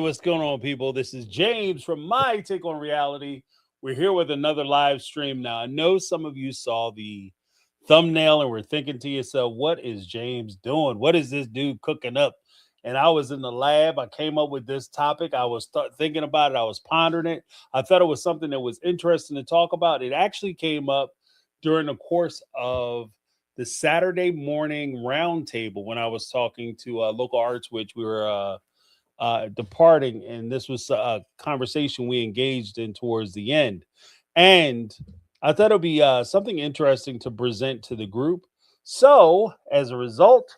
what's going on, people? This is James from My Take on Reality. We're here with another live stream. Now, I know some of you saw the thumbnail and were thinking to yourself, what is James doing? What is this dude cooking up? And I was in the lab. I came up with this topic. I was thinking about it. I was pondering it. I thought it was something that was interesting to talk about. It actually came up during the course of the Saturday morning roundtable when I was talking to Local Arts, which we were departing, and this was a conversation we engaged in towards the end. And I thought it'd be something interesting to present to the group. So, as a result,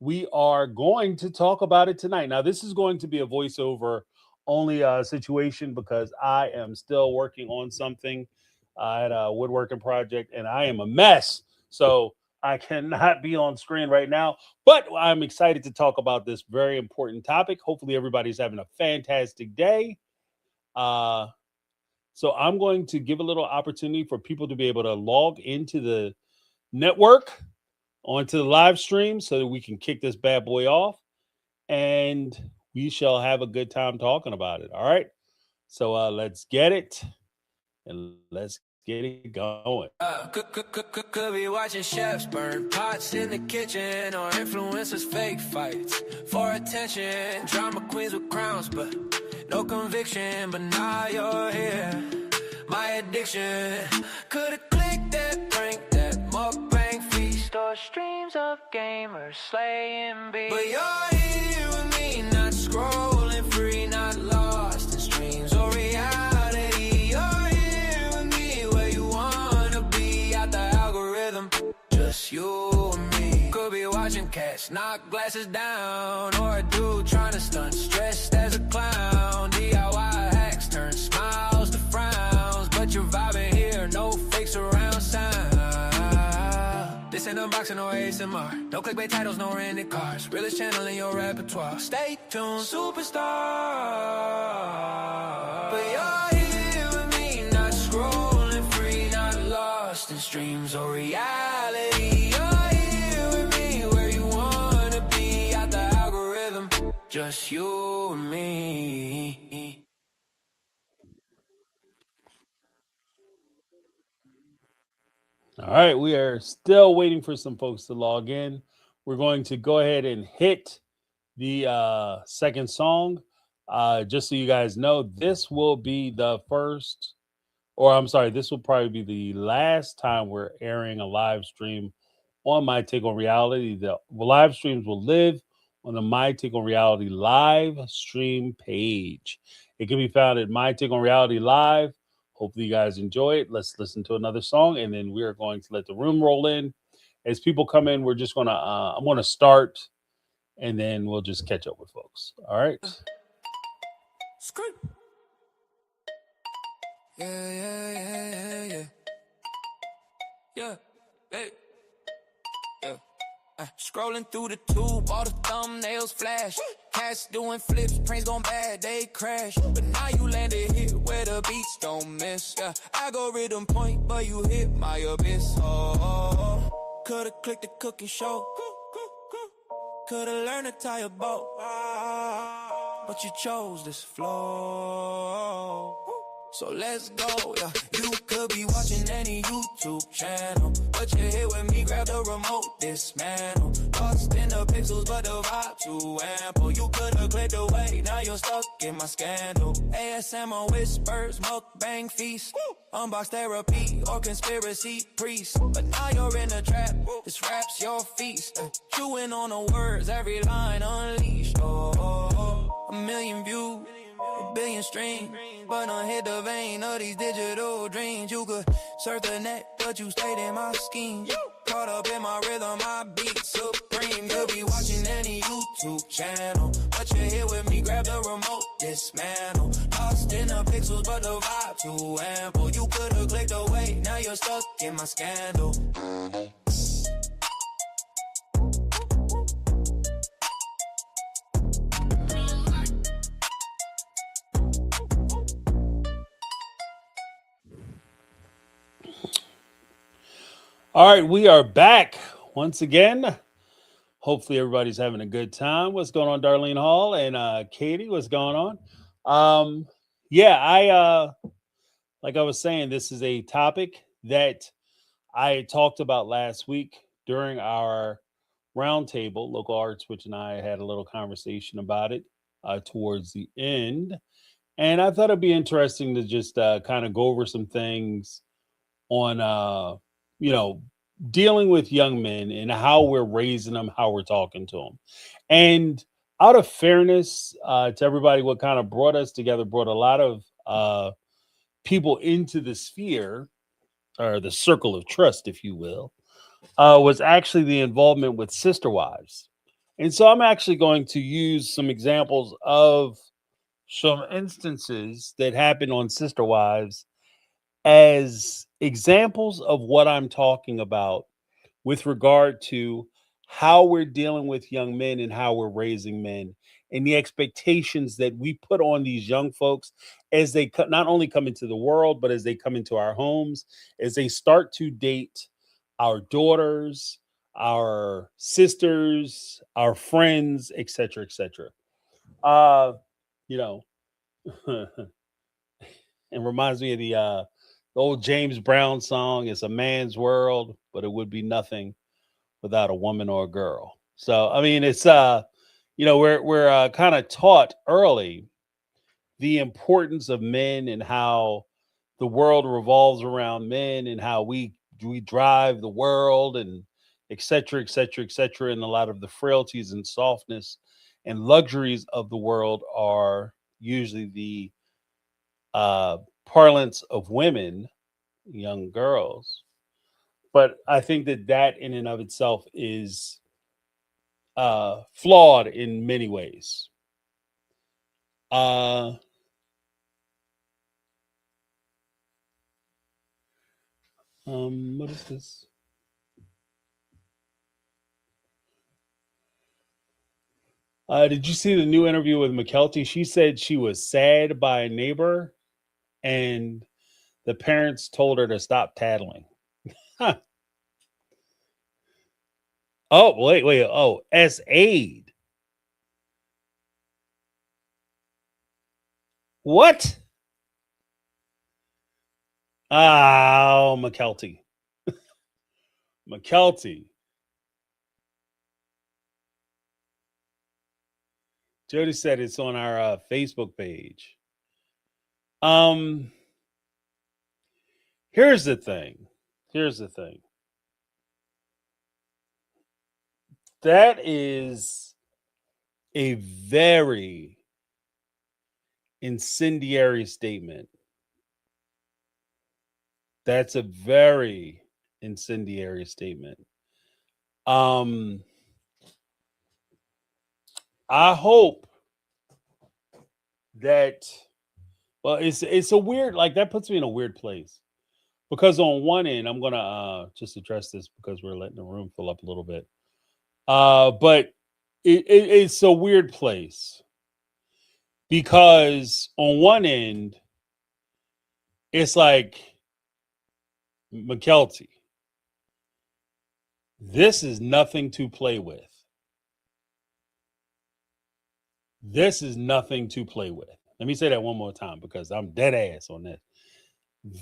we are going to talk about it tonight. Now, this is going to be a voiceover only situation because I am still working on something. I had a woodworking project and I am a mess. So, I cannot be on screen right now, but I'm excited to talk about this very important topic. Hopefully, everybody's having a fantastic day. So I'm going to give a little opportunity for people to be able to log into the network, onto the live stream, so that we can kick this bad boy off, and we shall have a good time talking about it. All right. So let's get it, and let's get it going. Could be watching chefs burn pots in the kitchen, or influencers fake fights for attention. Drama queens with crowns, but no conviction. But now you're here, my addiction. Could've clicked that prank, that mukbang feast, or streams of gamers slaying beats. But you're here with me, not scrolling free, not lost in streams or reality. You're here with me where you wanna be, out the algorithm, just you and me. Could be watching cats knock glasses down, or a dude trying to stunt stressed as a clown. DIY hacks turn smiles to frowns, but you're vibing here, no fakes around sound. This ain't unboxing or ASMR, no clickbait titles, no rented cars. Realest channel in your repertoire. Stay tuned, superstar. But you're here with me, not scrolling free, not lost in streams or reality. You're here with me where you wanna be, out the algorithm, just you and me. All right, we are still waiting for some folks to log in. We're going to go ahead and hit the second song. Just so you guys know, this will be the first, or I'm sorry, this will probably be the last time we're airing a live stream on My Take on Reality. The live streams will live on the My Take on Reality live stream page. It can be found at My Take on Reality Live. Hopefully you guys enjoy it. Let's listen to another song, and then we are going to let the room roll in. As people come in, we're just gonna I'm gonna start, and then we'll just catch up with folks. All right. Scream. Yeah. Hey. Yeah. Scrolling through the tube, all the thumbnails flash. Cats doing flips, pranks gone bad, they crash. But now you landed here where the beats don't miss. Yeah, algorithm point, but you hit my abyss. Oh. Could've clicked the cooking show. Could've learned to tie a boat. But you chose this flow. So let's go, yeah. You could be watching any YouTube channel, but you're here with me, grab the remote, dismantle. Lost in the pixels, but the vibe too ample. You could've clicked away, now you're stuck in my scandal. ASMR whispers, mukbang feast, unbox therapy or conspiracy priest. But now you're in the trap, this rap's your feast. Chewing on the words, every line unleashed. Oh, a million views, a billion streams, but don't hit the vein of these digital dreams. You could surf the net, but you stayed in my scheme. Caught up in my rhythm, my beat supreme. Could be watching any YouTube channel, but you're here with me, grab the remote, dismantle. Lost in the pixels, but the vibe too ample. You could've clicked away, now you're stuck in my scandal. All right, we are back once again. Hopefully everybody's having a good time. What's going on, Darlene Hall and Katie? What's going on? Um, yeah, I like I was saying, this is a topic that I talked about last week during our roundtable. Local Arts, which and I had a little conversation about it towards the end, and I thought it'd be interesting to just kind of go over some things on you know dealing with young men and how we're raising them, how we're talking to them. And out of fairness to everybody, what kind of brought us together, brought a lot of people into the sphere or the circle of trust, if you will, was actually the involvement with sister wives. And so I'm actually going to use some examples of some instances that happen on sister wives as examples of what I'm talking about with regard to how we're dealing with young men and how we're raising men and the expectations that we put on these young folks as they not only come into the world, but as they come into our homes, as they start to date our daughters, our sisters, our friends, etc., etc. Uh, you know, it reminds me of the old James Brown song. It's a man's world, but it would be nothing without a woman or a girl. So I mean, it's we're kind of taught early the importance of men and how the world revolves around men and how we drive the world and et cetera, et cetera, et cetera. And a lot of the frailties and softness and luxuries of the world are usually the parlance of women, young girls. But I think that that in and of itself is flawed in many ways. Uh, what is this? Did you see the new interview with McKelty? She said she was sad by a neighbor, and the parents told her to stop tattling. Huh. Oh, wait, wait. Oh, as aid. What? Oh, McKelty. McKelty. Jody said it's on our Facebook page. Um, here's the thing. Here's the thing. That is a very incendiary statement. That's a very incendiary statement. Um, I hope that well, it's a weird like that puts me in a weird place because on one end, I'm gonna just address this because we're letting the room fill up a little bit. But it's a weird place because on one end, it's like McKelty, this is nothing to play with. This is nothing to play with. Let me say that one more time because I'm dead ass on this.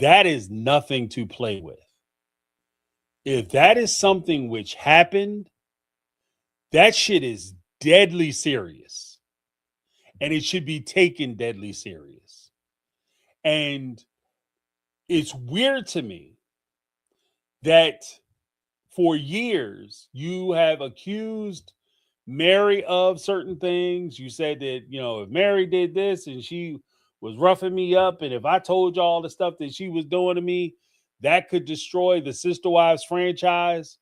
That is nothing to play with. If that is something which happened, that shit is deadly serious and it should be taken deadly serious. And it's weird to me that for years you have accused Mary of certain things. You said that, if Mary did this and she was roughing me up, and if I told you all the stuff that she was doing to me, that could destroy the Sister Wives franchise.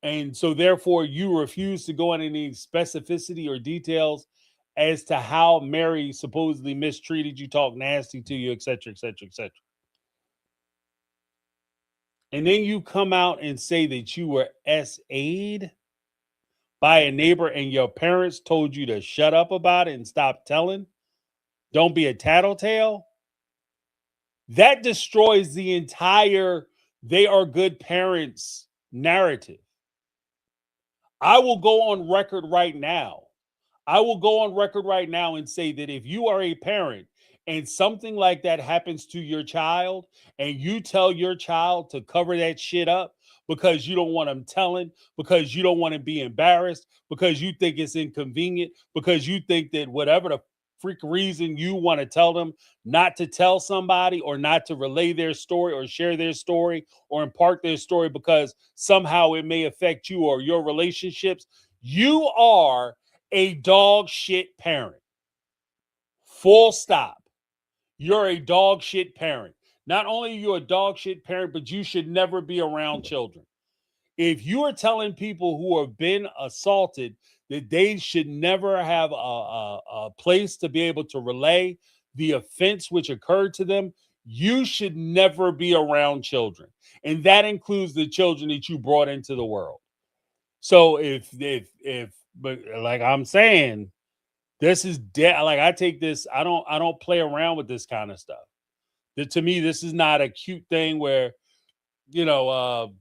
And so, therefore, you refuse to go into any specificity or details as to how Mary supposedly mistreated you, talked nasty to you, et cetera, et cetera, et cetera. And then you come out and say that you were SA'd by a neighbor and your parents told you to shut up about it and stop telling. Don't be a tattletale. That destroys the entire they are good parents narrative. I will go on record right now. I will go on record right now and say that if you are a parent and something like that happens to your child and you tell your child to cover that shit up because you don't want them telling, because you don't want to be embarrassed, because you think it's inconvenient, because you think that whatever the freak reason you want to tell them not to tell somebody or not to relay their story or share their story or impart their story because somehow it may affect you or your relationships, you are a dog shit parent. Full stop. You're a dog shit parent. Not only are you a dog shit parent, but you should never be around children. If you are telling people who have been assaulted that they should never have a place to be able to relay the offense which occurred to them, you should never be around children. And that includes the children that you brought into the world. So but like I'm saying, this is dead. Like I take this, I don't play around with this kind of stuff. To me, this is not a cute thing where, you know,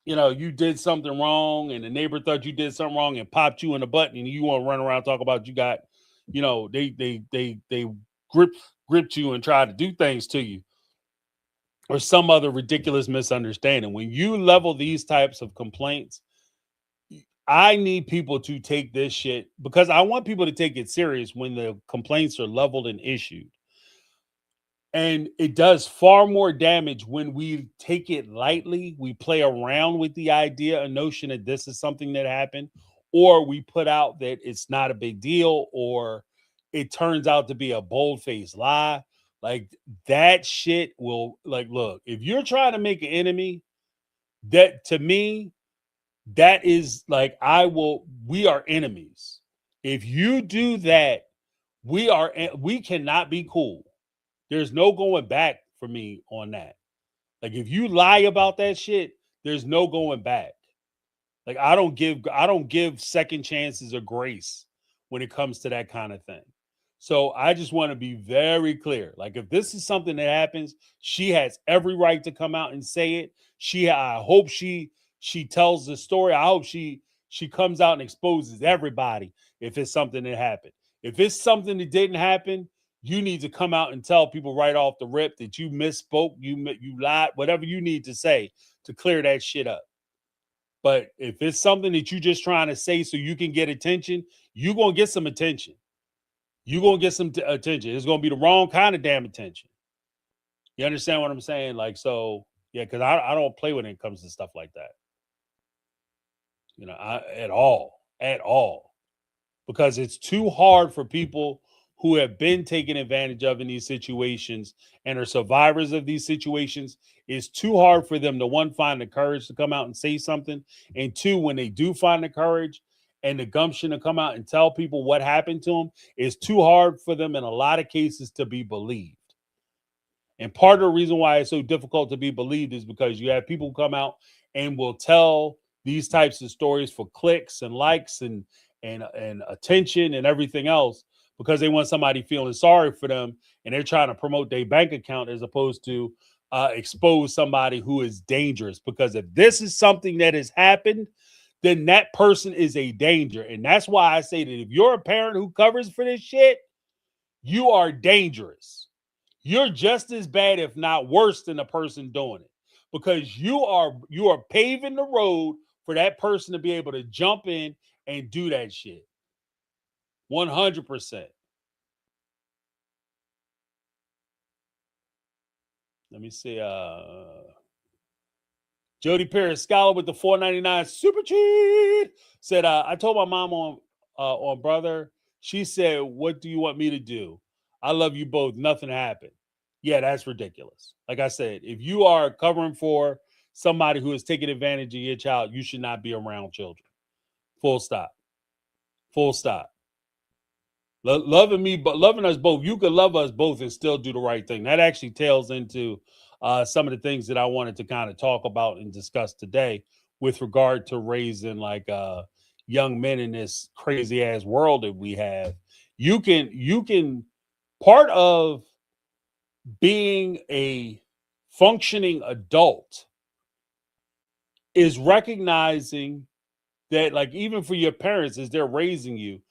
you did something wrong and the neighbor thought you did something wrong and popped you in the butt and you want to run around talk about you got, they grip gripped you and tried to do things to you or some other ridiculous misunderstanding. When you level these types of complaints, I need people to take this shit because I want people to take it serious when the complaints are leveled and issued. And it does far more damage when we take it lightly. We play around with the idea, a notion that this is something that happened, or we put out that it's not a big deal, or it turns out to be a bold faced lie. Like that shit will, like, look, if you're trying to make an enemy, that to me, that is like, we are enemies. If you do that, we cannot be cool. There's no going back for me on that. Like if you lie about that shit, there's no going back. Like I don't give second chances or grace when it comes to that kind of thing. So I just want to be very clear. Like if this is something that happens, she has every right to come out and say it. I hope she tells the story. I hope she comes out and exposes everybody if it's something that happened. If it's something that didn't happen, you need to come out and tell people right off the rip that you misspoke, you lied, whatever you need to say to clear that shit up. But if it's something that you just trying to say so you can get attention, you're going to get some attention. You're going to get some attention. It's going to be the wrong kind of damn attention. You understand what I'm saying? Like, so, yeah, because I don't play when it comes to stuff like that. At all. Because it's too hard for people who have been taken advantage of in these situations and are survivors of these situations. It's too hard for them to one, find the courage to come out and say something, and two, when they do find the courage and the gumption to come out and tell people what happened to them, it's too hard for them in a lot of cases to be believed. And part of the reason why it's so difficult to be believed is because you have people come out and will tell these types of stories for clicks and likes and attention and everything else because they want somebody feeling sorry for them and they're trying to promote their bank account as opposed to expose somebody who is dangerous. Because if this is something that has happened, then that person is a danger. And that's why I say that if you're a parent who covers for this shit, you are dangerous. You're just as bad, if not worse, than the person doing it. Because you are paving the road for that person to be able to jump in and do that shit. 100%. Let me see. Jody Perry Scholar with the 4.99 super cheat said, I told my mom on brother. She said, "What do you want me to do? I love you both. Nothing happened." Yeah, that's ridiculous. Like I said, if you are covering for somebody who is taking advantage of your child, you should not be around children. Full stop. Full stop. Loving me, but loving us both. You could love us both and still do the right thing. That actually tails into some of the things that I wanted to kind of talk about and discuss today with regard to raising like young men in this crazy ass world that we have. You can part of being a functioning adult is recognizing that, like, even for your parents as they're raising you,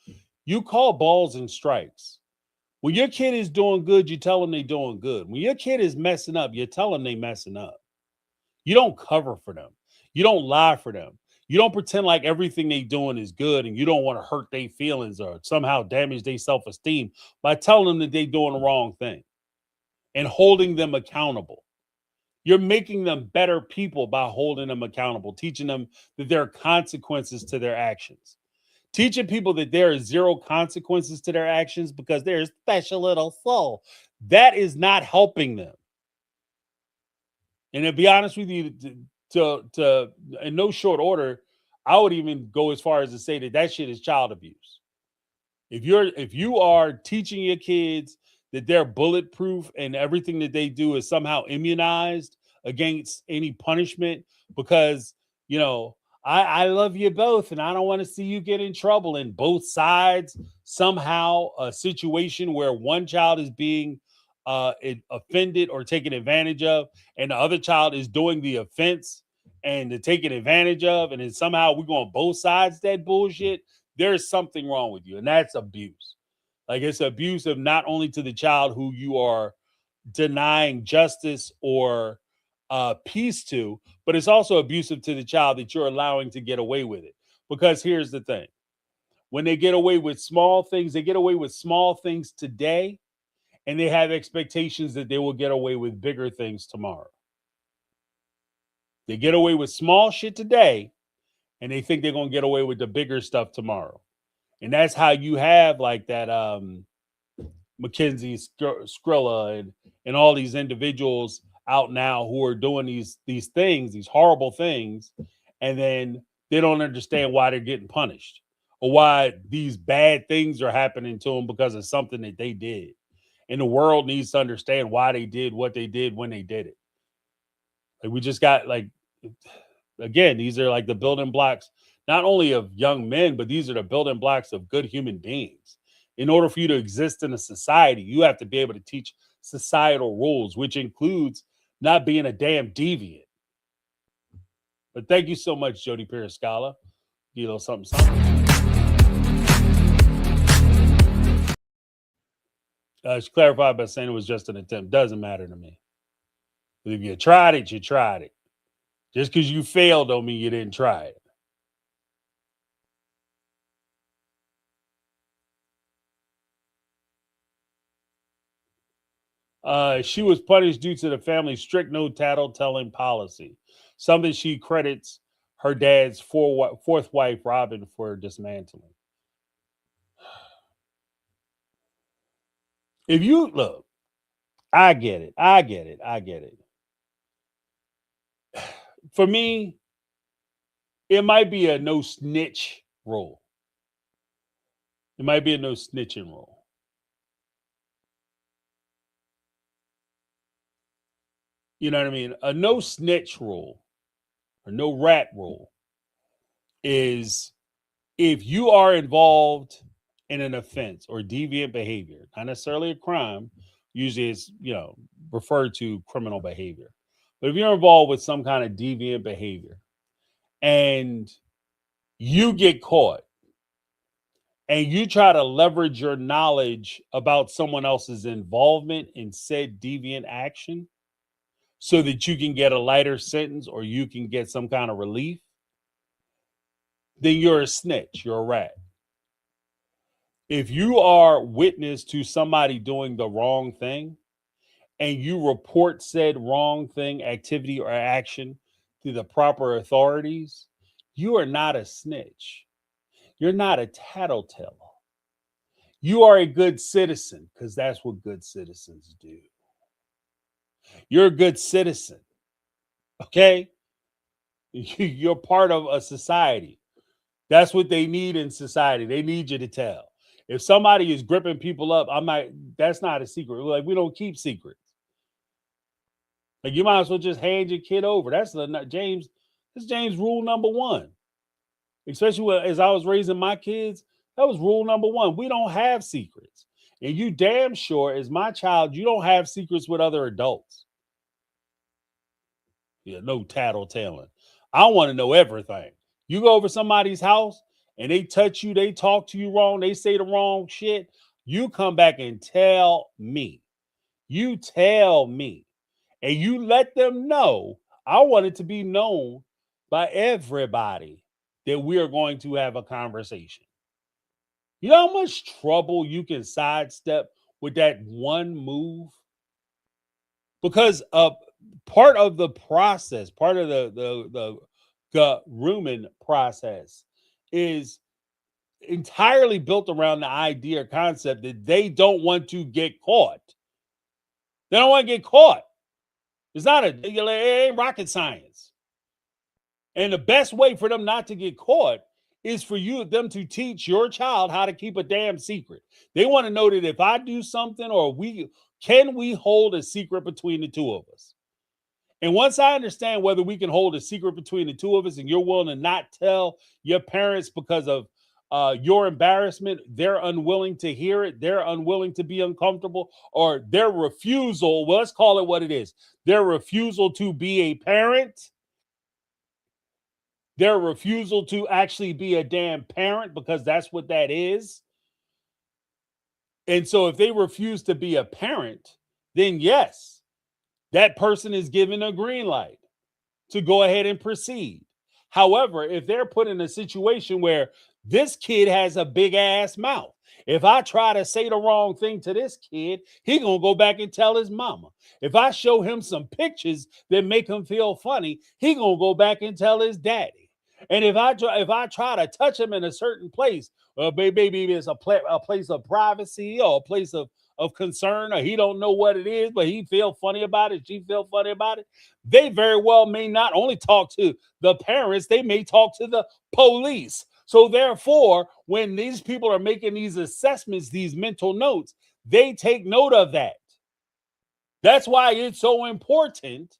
you call balls and strikes. When your kid is doing good, you tell them they're doing good. When your kid is messing up, you tell them they messing up. You don't cover for them. You don't lie for them. You don't pretend like everything they doing is good and you don't want to hurt their feelings or somehow damage their self-esteem by telling them that they're doing the wrong thing and holding them accountable. You're making them better people by holding them accountable, teaching them that there are consequences to their actions. Teaching people that there are zero consequences to their actions because they're a special little soul. That is not helping them. And to be honest with you, to in no short order, I would even go as far as to say that that shit is child abuse. If you are teaching your kids that they're bulletproof and everything that they do is somehow immunized against any punishment because you know I love you both and I don't want to see you get in trouble, and both sides somehow a situation where one child is being offended or taken advantage of and the other child is doing the offense and to taken advantage of, and then somehow we're going both sides that bullshit, there's something wrong with you, and that's abuse. Like, it's abuse of not only to the child who you are denying justice or peace to, but it's also abusive to the child that you're allowing to get away with it. Because here's the thing: when they get away with small things, they get away with small things today, and they have expectations that they will get away with bigger things tomorrow. They get away with small shit today, and they think they're gonna get away with the bigger stuff tomorrow. And that's how you have like that Mackenzie Skrilla and all these individuals out now who are doing these things, these horrible things, and then they don't understand why they're getting punished or why these bad things are happening to them because of something that they did. And the world needs to understand why they did what they did when they did it. Like, we just got like, again, these are like the building blocks not only of young men, but these are the building blocks of good human beings. In order for you to exist in a society, you have to be able to teach societal rules, which includes not being a damn deviant. But thank you so much, Jody Periscala. You know, something, something. She clarified by saying it was just an attempt. Doesn't matter to me. But if you tried it, you tried it. Just because you failed don't mean you didn't try it. She was punished due to the family's strict no tattletailing policy, something she credits her dad's fourth wife, Robin, for dismantling. If you look, I get it. I get it. I get it. For me, it might be a no snitch rule. It might be a no snitching rule. You know what I mean? A no snitch rule or no rat rule is if you are involved in an offense or deviant behavior, not necessarily a crime, usually it's, referred to criminal behavior. But if you're involved with some kind of deviant behavior and you get caught and you try to leverage your knowledge about someone else's involvement in said deviant action so that you can get a lighter sentence or you can get some kind of relief, then you're a snitch, you're a rat. If you are witness to somebody doing the wrong thing and you report said wrong thing, activity, or action to the proper authorities, you are not a snitch. You're not a tattletale. You are a good citizen because that's what good citizens do. You're a good citizen. Okay? You're part of a society. That's what they need in society. They need you to tell. If somebody is gripping people up, that's not a secret. Like, we don't keep secrets. Like, you might as well just hand your kid over. That's James rule number one. Especially as I was raising my kids, that was rule number one. We don't have secrets. And you damn sure, as my child, you don't have secrets with other adults. Yeah, no tattletaling. I want to know everything. You go over somebody's house and they touch you, they talk to you wrong, they say the wrong shit. You come back and tell me. You tell me. And you let them know. I want it to be known by everybody that we are going to have a conversation. You know how much trouble you can sidestep with that one move? Because part of the process, part of the grooming process is entirely built around the idea or concept that they don't want to get caught. They don't want to get caught. It's not it ain't rocket science. And the best way for them not to get caught is for them to teach your child how to keep a damn secret. They want to know that if I do something or we hold a secret between the two of us. And once I understand whether we can hold a secret between the two of us and you're willing to not tell your parents because of your embarrassment, they're unwilling to hear it, they're unwilling to be uncomfortable, or their refusal, well, let's call it what it is, their refusal to be a parent, their refusal to actually be a damn parent, because that's what that is. And so if they refuse to be a parent, then yes, that person is given a green light to go ahead and proceed. However, if they're put in a situation where this kid has a big ass mouth, if I try to say the wrong thing to this kid, he gonna go back and tell his mama. If I show him some pictures that make him feel funny, he gonna go back and tell his daddy. And if I try to touch him in a certain place, maybe it's a place of privacy or a place of concern, or he don't know what it is, but he feel funny about it, she feel funny about it, they very well may not only talk to the parents, they may talk to the police. So therefore, when these people are making these assessments, these mental notes, they take note of that. That's why it's so important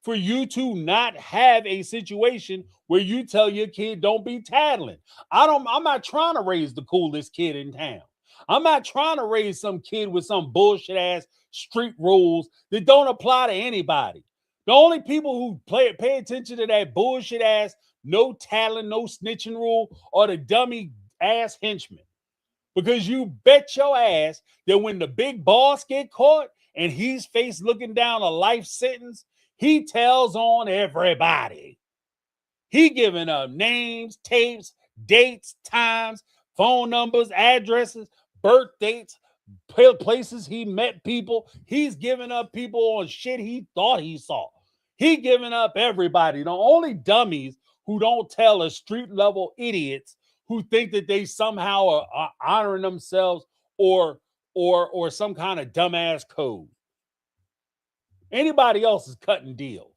for you to not have a situation where you tell your kid don't be tattling. I'm not trying to raise the coolest kid in town. I'm not trying to raise some kid with some bullshit ass street rules that don't apply to anybody. The only people who pay attention to that bullshit ass no tattling, no snitching rule are the dummy ass henchmen. Because you bet your ass that when the big boss get caught and he's faced looking down a life sentence, he tells on everybody. He giving up names, tapes, dates, times, phone numbers, addresses, birth dates, places he met people. He's giving up people on shit he thought he saw. He giving up everybody. The only dummies who don't tell are street level idiots who think that they somehow are honoring themselves or some kind of dumbass code. Anybody else is cutting deals.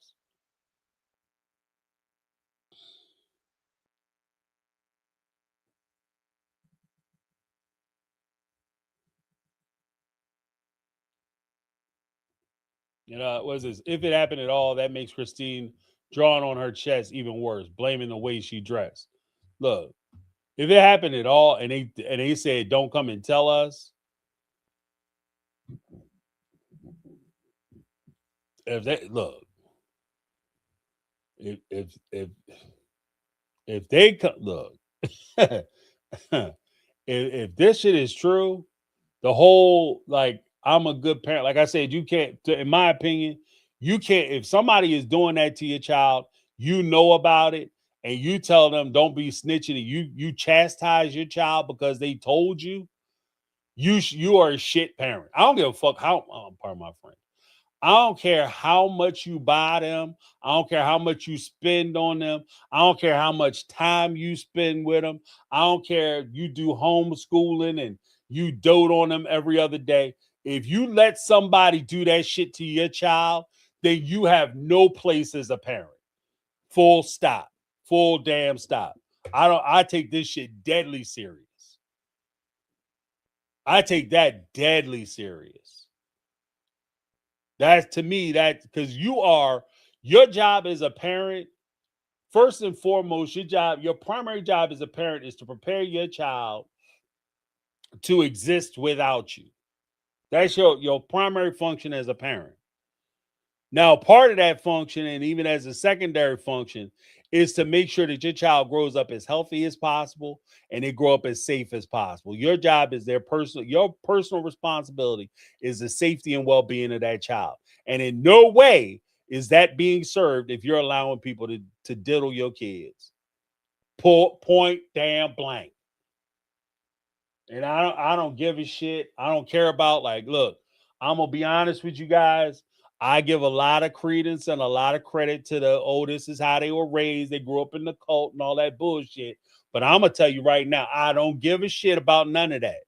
You know, what is this? If it happened at all, that makes Christine drawing on her chest even worse, blaming the way she dressed. Look, if it happened at all and they said don't come and tell us, if they look, if they look, if this shit is true, the whole like I'm a good parent. Like I said, you can't. In my opinion, you can't. If somebody is doing that to your child, you know about it, and you tell them don't be snitching, and you chastise your child because they told you. You are a shit parent. I don't give a fuck how. Pardon my friend. I don't care how much you buy them. I don't care how much you spend on them. I don't care how much time you spend with them. I don't care if you do homeschooling and you dote on them every other day. If you let somebody do that shit to your child, then you have no place as a parent. Full stop. Full damn stop. I take this shit deadly serious. I take that deadly serious. That's to me, that because your job as a parent, first and foremost, your primary job as a parent is to prepare your child to exist without you. That's your primary function as a parent. Now, part of that function, and even as a secondary function, is to make sure that your child grows up as healthy as possible and they grow up as safe as possible. Your job is your personal responsibility is the safety and well-being of that child. And in no way is that being served if you're allowing people to diddle your kids. Point damn blank. And I don't give a shit. I don't care about, like, look, I'm gonna be honest with you guys. I give a lot of credence and a lot of credit to this is how they were raised. They grew up in the cult and all that bullshit. But I'm gonna tell you right now, I don't give a shit about none of that.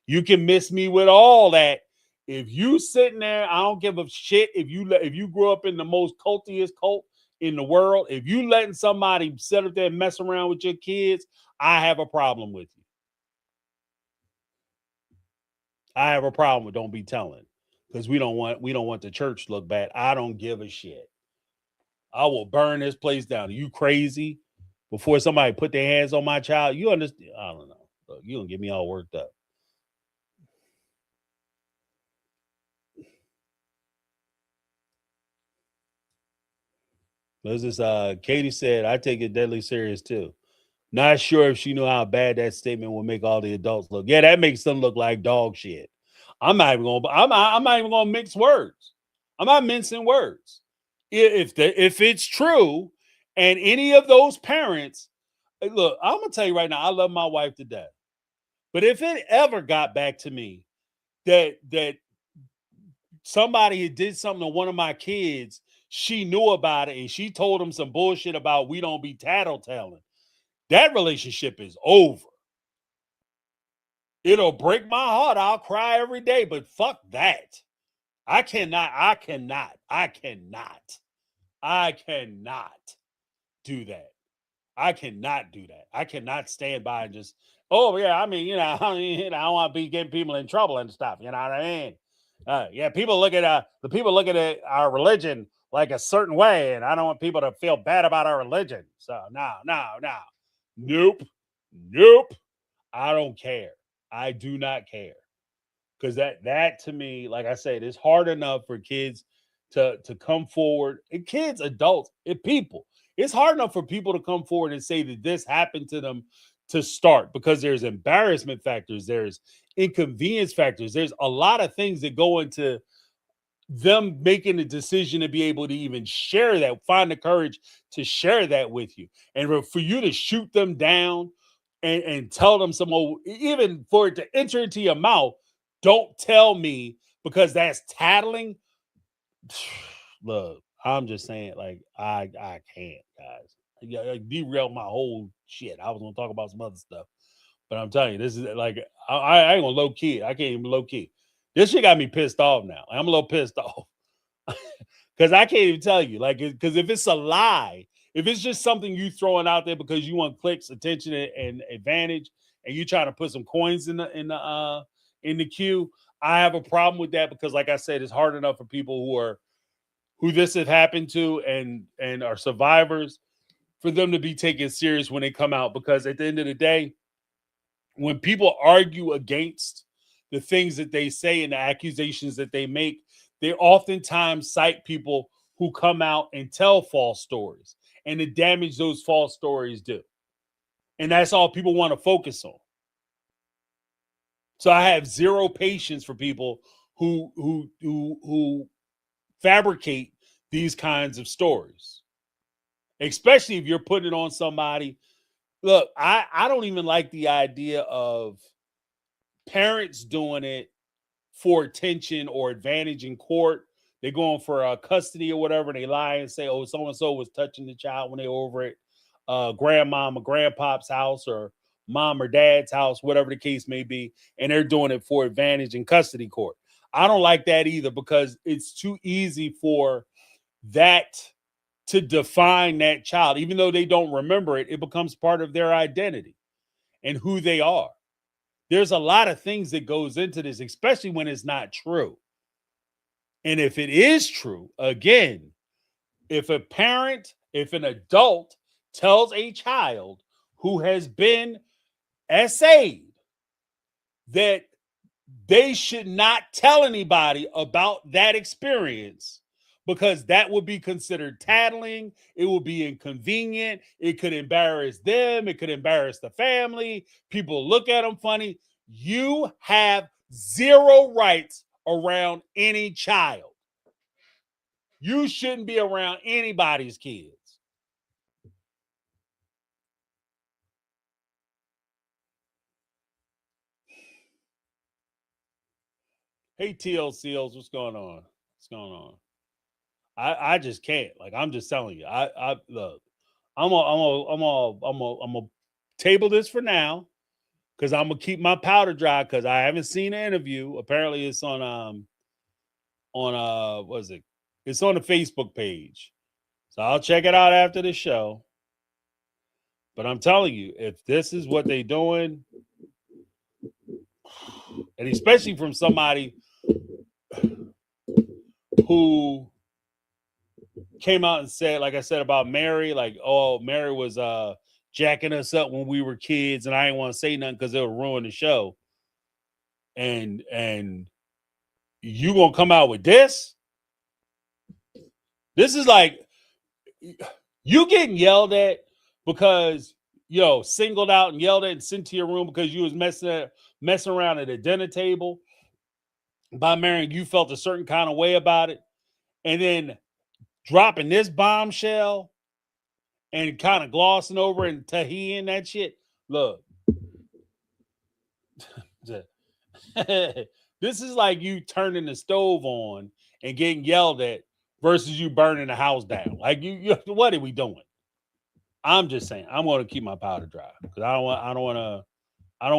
You can miss me with all that. If you sitting there, I don't give a shit if you grew up in the most cultiest cult in the world. If you letting somebody sit up there and mess around with your kids, I have a problem with you. I have a problem with don't be telling, because we don't want the church to look bad. I don't give a shit. I will burn this place down. Are you crazy? Before somebody put their hands on my child, you understand? I don't know. Look, you don't get me all worked up. There's this Katie said, I take it deadly serious too. Not sure if she knew how bad that statement would make all the adults look. Yeah, that makes them look like dog shit. I'm not even gonna mix words. I'm not mincing words. If it's true, and any of those parents, look, I'm gonna tell you right now, I love my wife to death. But if it ever got back to me that somebody did something to one of my kids, she knew about it and she told them some bullshit about we don't be tattletaling, that relationship is over. It'll break my heart. I'll cry every day, but fuck that. I cannot do that. I cannot do that. I cannot stand by and just, oh yeah, I mean, I don't want to be getting people in trouble and stuff. You know what I mean? Yeah, people look at the people look at our religion like a certain way, and I don't want people to feel bad about our religion. So no, nope. I don't care. I do not care, because that to me, like I said, it's hard enough for kids to come forward, and kids, adults, and people. It's hard enough for people to come forward and say that this happened to them to start, because there's embarrassment factors, there's inconvenience factors, there's a lot of things that go into them making a decision to be able to even share that, find the courage to share that with you, and for you to shoot them down and tell them some old, even for it to enter into your mouth, don't tell me, because that's tattling. Look, I'm just saying, like, I can't, guys. Yeah, like, derail my whole shit. I was gonna talk about some other stuff, but I'm telling you, this is like, I ain't gonna low key. I can't even low key. This shit got me pissed off now. I'm a little pissed off because I can't even tell you, like, because if it's a lie, if it's just something you throwing out there because you want clicks, attention, and advantage, and you trying to put some coins in the queue, I have a problem with that, because, like I said, it's hard enough for people who this has happened to and are survivors, for them to be taken serious when they come out. Because at the end of the day, when people argue against the things that they say and the accusations that they make, they oftentimes cite people who come out and tell false stories and the damage those false stories do. And that's all people want to focus on. So I have zero patience for people who fabricate these kinds of stories, especially if you're putting it on somebody. Look, I don't even like the idea of parents doing it for attention or advantage in court. They're going for custody or whatever, and they lie and say, oh, so-and-so was touching the child when they were over at grandmom or grandpop's house, or mom or dad's house, whatever the case may be, and they're doing it for advantage in custody court. I don't like that either, because it's too easy for that to define that child. Even though they don't remember it, it becomes part of their identity and who they are. There's a lot of things that goes into this, especially when it's not true. And if it is true, again, if an adult tells a child who has been essayed that they should not tell anybody about that experience, because that would be considered tattling. It would be inconvenient. It could embarrass them. It could embarrass the family. People look at them funny. You have zero rights around any child. You shouldn't be around anybody's kids. Hey, TLCLs, what's going on? What's going on? I just can't. Like, I'm just telling you. I look. I'm gonna table this for now because I'm gonna keep my powder dry because I haven't seen an interview. Apparently, it's on what is it? It's on the Facebook page. So I'll check it out after the show. But I'm telling you, if this is what they're doing, and especially from somebody who came out and said, like I said about Mary, like, oh, Mary was jacking us up when we were kids, and I didn't want to say nothing because it'll ruin the show. And you gonna come out with this? This is like you getting yelled at because singled out and yelled at and sent to your room because you was messing around at a dinner table by Mary. You felt a certain kind of way about it, and then dropping this bombshell and kind of glossing over and Tahini that shit. Look, this is like you turning the stove on and getting yelled at versus you burning the house down. Like what are we doing? I'm just saying. I'm going to keep my powder dry because I don't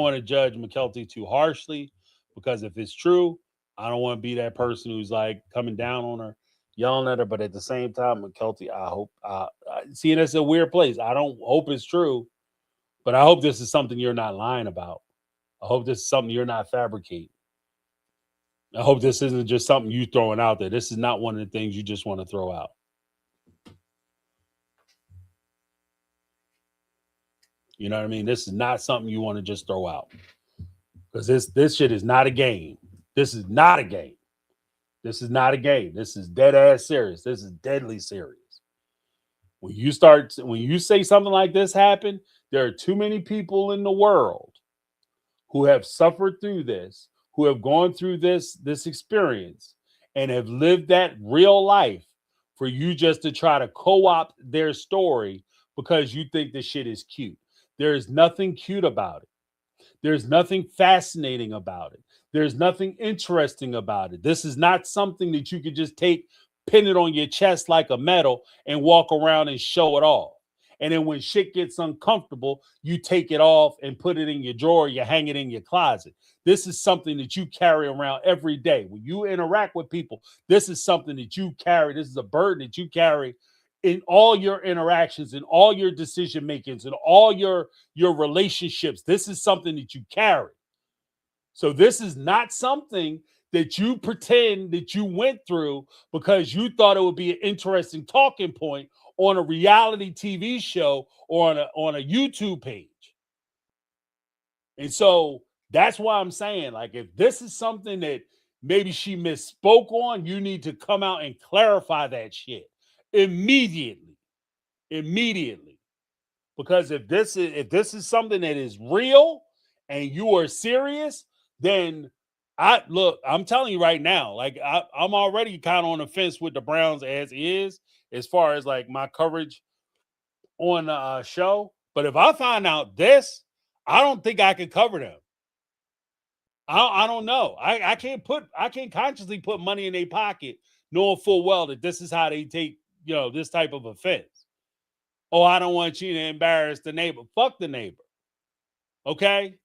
want to judge McKelty too harshly because if it's true, I don't want to be that person who's like coming down on her, yelling at her. But at the same time, McKelty, I hope. See, that's a weird place. I don't hope it's true, but I hope this is something you're not lying about. I hope this is something you're not fabricating. I hope this isn't just something you throwing out there. This is not one of the things you just want to throw out. You know what I mean? This is not something you want to just throw out. Because this shit is not a game. This is not a game. This is not a game. This is dead ass serious. This is deadly serious. When you say something like this happened, there are too many people in the world who have suffered through this, who have gone through this experience and have lived that real life for you just to try to co-opt their story because you think this shit is cute. There is nothing cute about it. There's nothing fascinating about it. There's nothing interesting about it. This is not something that you could just take, pin it on your chest like a medal and walk around and show it off. And then when shit gets uncomfortable, you take it off and put it in your drawer, you hang it in your closet. This is something that you carry around every day. When you interact with people, this is something that you carry. This is a burden that you carry in all your interactions, in all your decision makings, in all your relationships. This is something that you carry. So this is not something that you pretend that you went through because you thought it would be an interesting talking point on a reality TV show or on a YouTube page. And so that's why I'm saying, like, if this is something that maybe she misspoke on, you need to come out and clarify that shit immediately. Because if this is something that is real and you are serious, then I'm telling you right now, like I'm already kind of on the fence with the Browns as far as like my coverage on the show. But if I find out this, I don't think I can cover them. I don't know. I can't consciously put money in their pocket knowing full well that this is how they take, this type of offense. Oh, I don't want you to embarrass the neighbor. Fuck the neighbor. Okay?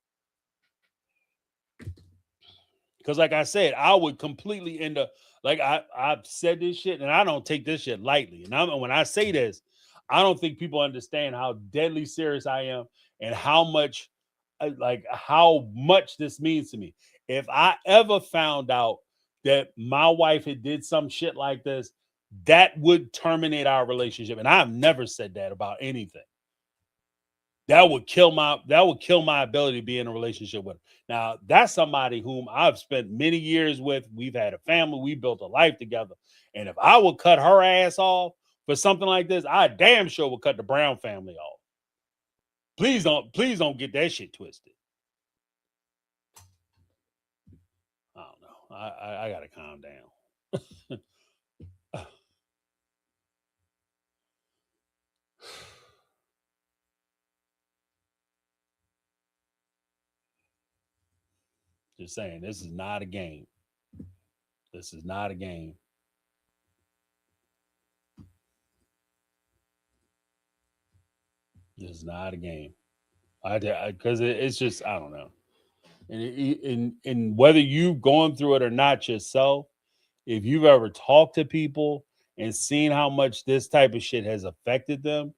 Because like I said, I would completely end up, like I've said this shit and I don't take this shit lightly. And when I say this, I don't think people understand how deadly serious I am and how much this means to me. If I ever found out that my wife had did some shit like this, that would terminate our relationship. And I've never said that about anything. that would kill my ability to be in a relationship with her. Now, that's somebody whom I've spent many years with. We've had a family, we built a life together. And if I would cut her ass off for something like this, I damn sure would cut the Brown family off. Please don't get that shit twisted. I don't know. I gotta calm down. Just saying, this is not a game. This is not a game. This is not a game. Because it's just, I don't know. And whether you've gone through it or not yourself, if you've ever talked to people and seen how much this type of shit has affected them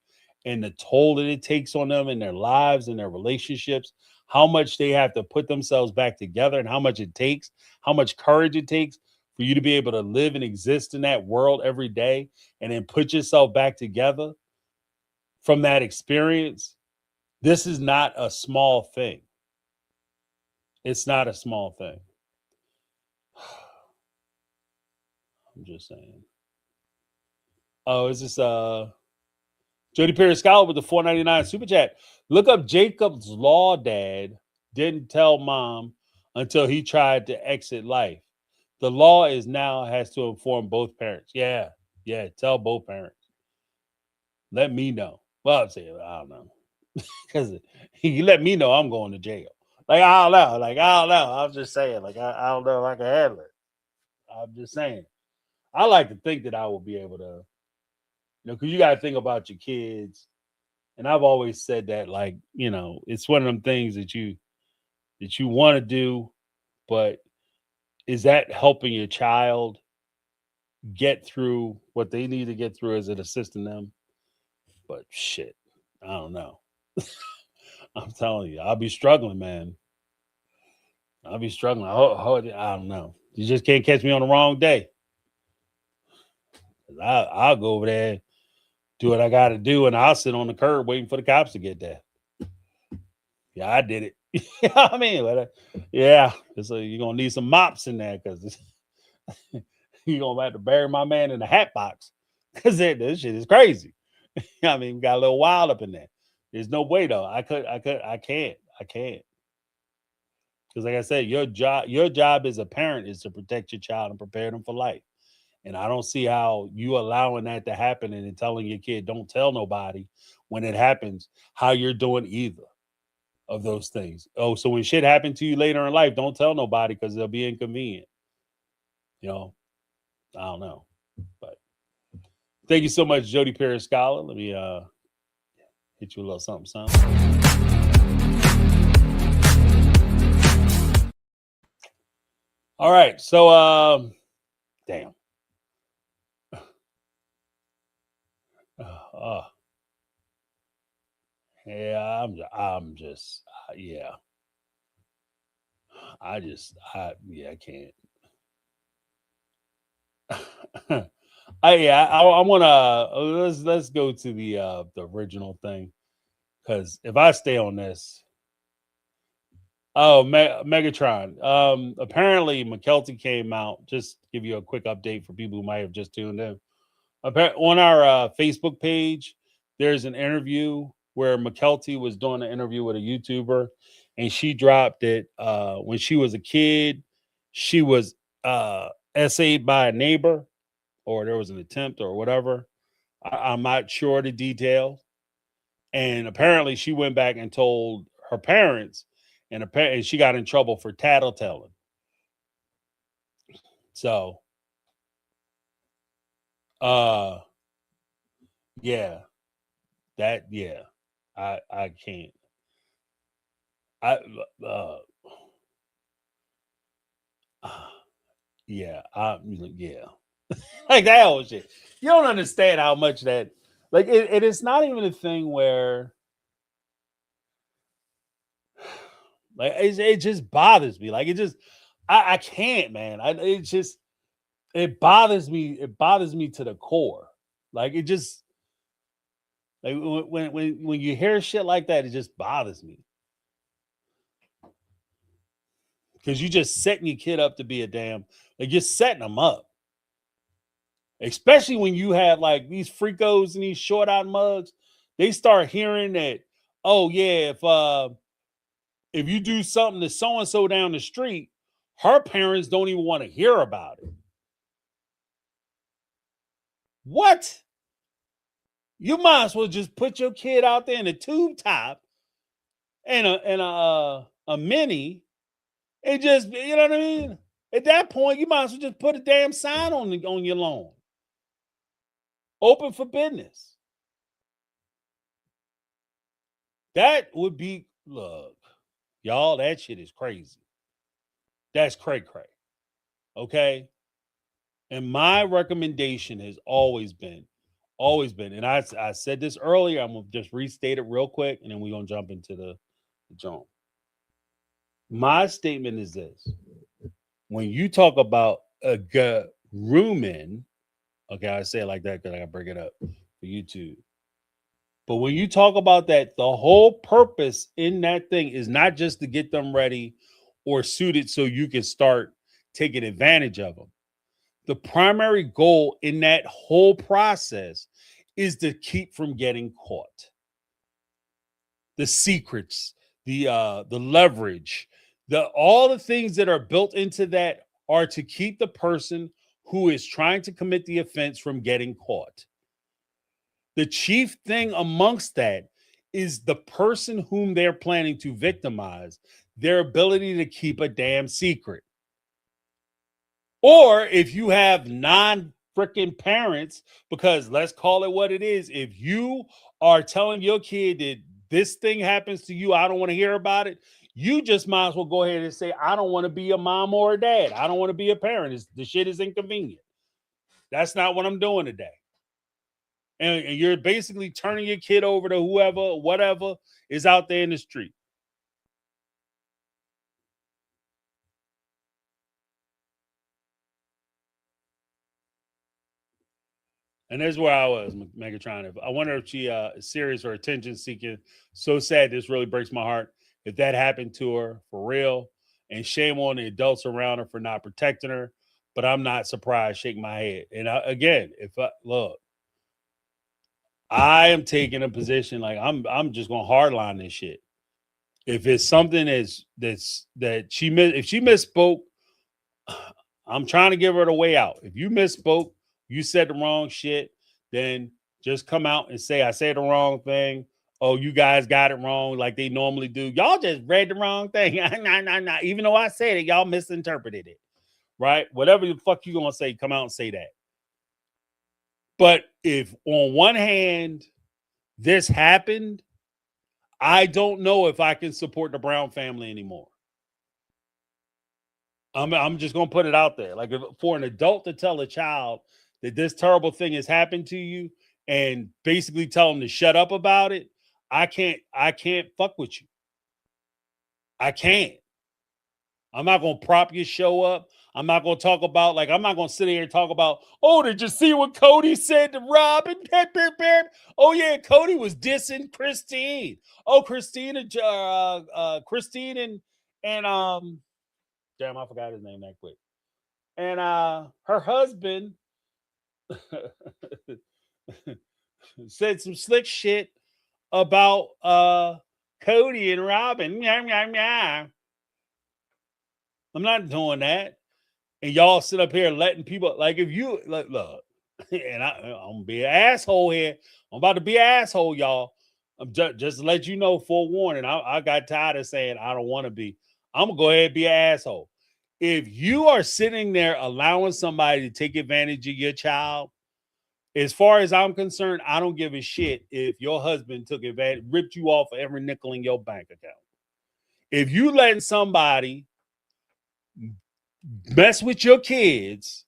and the toll that it takes on them in their lives and their relationships, how much they have to put themselves back together and how much it takes, how much courage it takes for you to be able to live and exist in that world every day and then put yourself back together from that experience. This is not a small thing. It's not a small thing. I'm just saying. Oh, is this Jody Perry Scholar with the $4.99 super chat? Look up Jacob's Law Dad didn't tell mom until he tried to exit life. The law is now has to inform both parents. Yeah, tell both parents. Let me know. Well, I'm saying I don't know. Because he let me know I'm going to jail. Like I don't know. I'm just saying. Like I don't know if I can handle it. I'm just saying. I like to think that I will be able to, because you got to think about your kids. And I've always said that, like, it's one of them things that you want to do, but is that helping your child get through what they need to get through? Is it assisting them? But shit, I don't know. I'm telling you, I'll be struggling, man. I'll be struggling. I don't know. You just can't catch me on the wrong day. I'll go over there, do what I got to do, and I'll sit on the curb waiting for the cops to get there. Yeah, I did it. You know what I mean? But, yeah, so you're going to need some mops in there because you're going to have to bury my man in a hat box because this shit is crazy. I mean, we got a little wild up in there. There's no way, though. I can't. Because like I said, your job as a parent is to protect your child and prepare them for life. And I don't see how you allowing that to happen and then telling your kid, don't tell nobody when it happens, how you're doing either of those things. Oh, so when shit happened to you later in life, don't tell nobody because they'll be inconvenient. I don't know. But thank you so much, Jody Perry Scholar. Let me hit you a little something. All right. So damn. Yeah, I'm just yeah. I can't. I want to let's go to the original thing, because if I stay on this, Megatron. Apparently McKelty came out. Just give you a quick update for people who might have just tuned in. On our Facebook page, there's an interview where McKelty was doing an interview with a YouTuber, and she dropped it when she was a kid. She was essayed by a neighbor, or there was an attempt or whatever. I'm not sure the details. And apparently she went back and told her parents, and she got in trouble for tattletelling. So, yeah, I can't. Uh, yeah, yeah, like that whole shit. You don't understand how much that, like, it's not even a thing where, like, it just bothers me. Like, it just, I can't, man. It bothers me. It bothers me to the core. Like, it just, Like when you hear shit like that, it just bothers me because you just setting your kid up to be a damn, like you're setting them up. Especially when you have like these freakos and these short out mugs, they start hearing that, oh yeah, if you do something to so and so down the street, her parents don't even want to hear about it. What? You might as well just put your kid out there in a tube top and a mini and just, you know what I mean? At that point, you might as well just put a damn sign on your lawn. Open for business. That would be, look, y'all, that shit is crazy. That's cray cray. Okay. And my recommendation has always been, and I said this earlier, I'm gonna just restate it real quick, and then we're gonna jump into the joint. My statement is this: when you talk about a grooming, okay, I say it like that because I gotta bring it up for YouTube. But when you talk about that, the whole purpose in that thing is not just to get them ready or suited so you can start taking advantage of them. The primary goal in that whole process is to keep from getting caught. The secrets, the leverage, the all the things that are built into that are to keep the person who is trying to commit the offense from getting caught. The chief thing amongst that is the person whom they're planning to victimize, their ability to keep a damn secret. Or if you have non freaking parents, because let's call it what it is, if you are telling your kid that this thing happens to you, I don't want to hear about it, you just might as well go ahead and say, I don't want to be a mom or a dad. I don't want to be a parent. The shit is inconvenient. That's not what I'm doing today. And you're basically turning your kid over to whoever, whatever is out there in the street. And there's where I was, Megatron. I wonder if she is serious or attention seeking. So sad. This really breaks my heart. If that happened to her for real, and shame on the adults around her for not protecting her. But I'm not surprised. Shake my head. And again, if I look, I am taking a position like I'm just gonna hardline this shit. If it's something that if she misspoke, I'm trying to give her the way out. If you misspoke, you said the wrong shit, then just come out and say, I said the wrong thing. Oh, you guys got it wrong like they normally do. Y'all just read the wrong thing. Nah. Even though I said it, y'all misinterpreted it. Right? Whatever the fuck you gonna say, come out and say that. But if on one hand this happened, I don't know if I can support the Brown family anymore. I'm just gonna put it out there. Like for an adult to tell a child that this terrible thing has happened to you and basically tell them to shut up about it, I can't fuck with you. I can't. I'm not gonna prop your show up. I'm not gonna talk about I'm not gonna sit here and talk about, oh, did you see what Cody said to Robin? Oh yeah, Cody was dissing Christine. Oh, Christine and damn, I forgot his name that quick. And her husband said some slick shit about Cody and Robin. I'm not doing that. And y'all sit up here letting people like if you look, and I'm gonna be an asshole here. I'm about to be an asshole, y'all. I'm just to let you know, forewarning. I got tired of saying I don't want to be. I'm gonna go ahead and be an asshole. If you are sitting there allowing somebody to take advantage of your child, as far as I'm concerned, I don't give a shit if your husband took advantage, ripped you off of every nickel in your bank account. If you letting somebody mess with your kids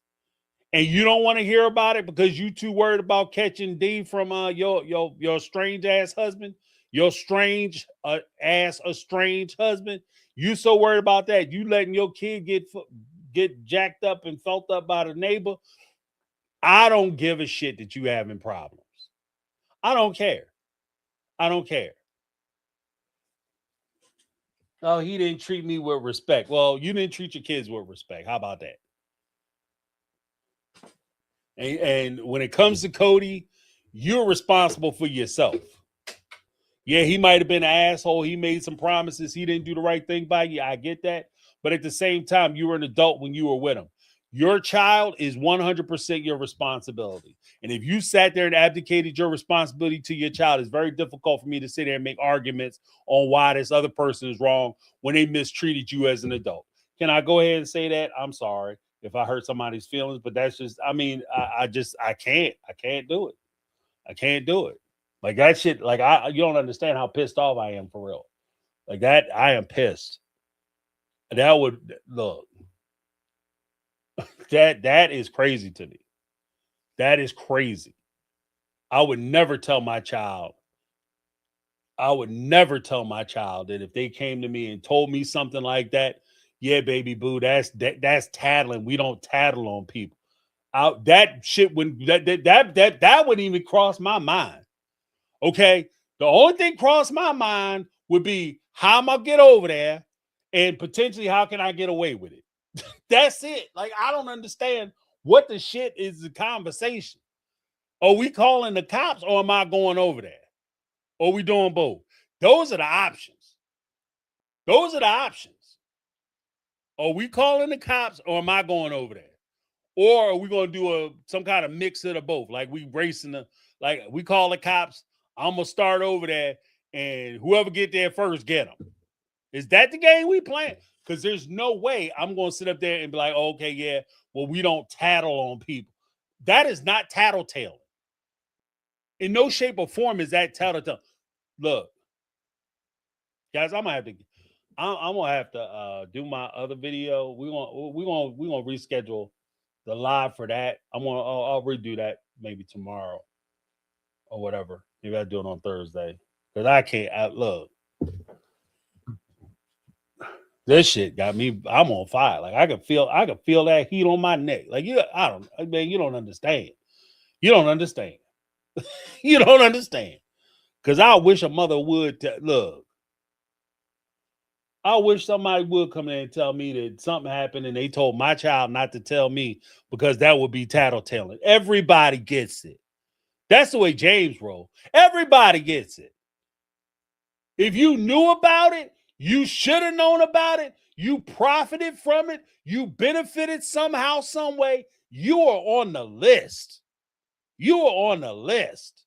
and you don't want to hear about it because you too worried about catching D from your strange ass husband, your strange ass estranged husband, you so worried about that, you letting your kid get jacked up and felt up by the neighbor. I don't give a shit that you having problems. I don't care. I don't care. Oh, he didn't treat me with respect. Well, you didn't treat your kids with respect. How about that? And when it comes to Cody, you're responsible for yourself. Yeah, he might have been an asshole. He made some promises. He didn't do the right thing by you. I get that. But at the same time, you were an adult when you were with him. Your child is 100% your responsibility. And if you sat there and abdicated your responsibility to your child, it's very difficult for me to sit there and make arguments on why this other person is wrong when they mistreated you as an adult. Can I go ahead and say that? I'm sorry if I hurt somebody's feelings, but that's just, I mean, I can't do it. I can't do it. Like that shit, like you don't understand how pissed off I am for real. Like that, I am pissed. That would look, that is crazy to me. That is crazy. I would never tell my child. I would never tell my child that if they came to me and told me something like that, yeah, baby boo, that's tattling. We don't tattle on people. That shit when that wouldn't even cross my mind. Okay. The only thing crossed my mind would be how am I get over there and potentially how can I get away with it? That's it. Like, I don't understand what the shit is the conversation. Are we calling the cops or am I going over there? Or are we doing both? Those are the options. Those are the options. Are we calling the cops or am I going over there? Or are we going to do some kind of mix of the both? Like we racing like we call the cops. I'm gonna start over there, and whoever get there first get them. Is that the game we playing? Because there's no way I'm gonna sit up there and be like, oh, okay, yeah, well, we don't tattle on people. That is not tattletale. In no shape or form is that tattletale. Look, guys, I'm gonna have to do my other video. We're gonna reschedule the live for that. I'll redo that maybe tomorrow or whatever. Maybe I'll do it on Thursday. Because I can't look. This shit got me. I'm on fire. Like I can feel that heat on my neck. Like you don't understand. You don't understand. You don't understand. Because I wish a mother would look. I wish somebody would come in and tell me that something happened and they told my child not to tell me because that would be tattletaling. Everybody gets it. That's the way James rolled. Everybody gets it. If you knew about it, you should have known about it. You profited from it. You benefited somehow, some way. You are on the list. You are on the list.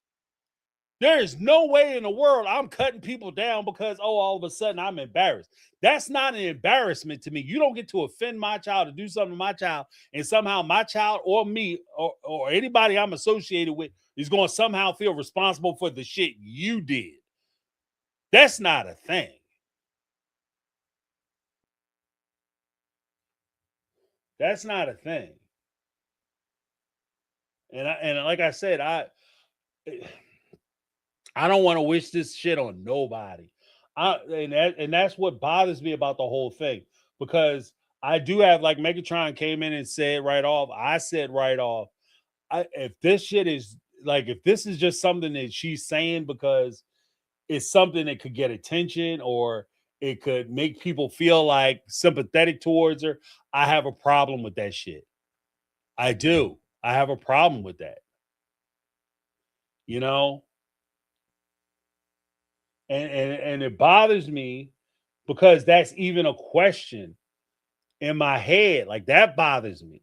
There is no way in the world I'm cutting people down because, all of a sudden I'm embarrassed. That's not an embarrassment to me. You don't get to offend my child, to do something to my child, and somehow my child or me or anybody I'm associated with is going to somehow feel responsible for the shit you did. That's not a thing. That's not a thing. And like I said, I don't want to wish this shit on nobody. And that's what bothers me about the whole thing because I do have like Megatron came in and said right off. I said right off, if this shit is like if this is just something that she's saying because it's something that could get attention or it could make people feel like sympathetic towards her, I have a problem with that shit. I do. I have a problem with that. You know, and it bothers me because that's even a question in my head. Like that bothers me.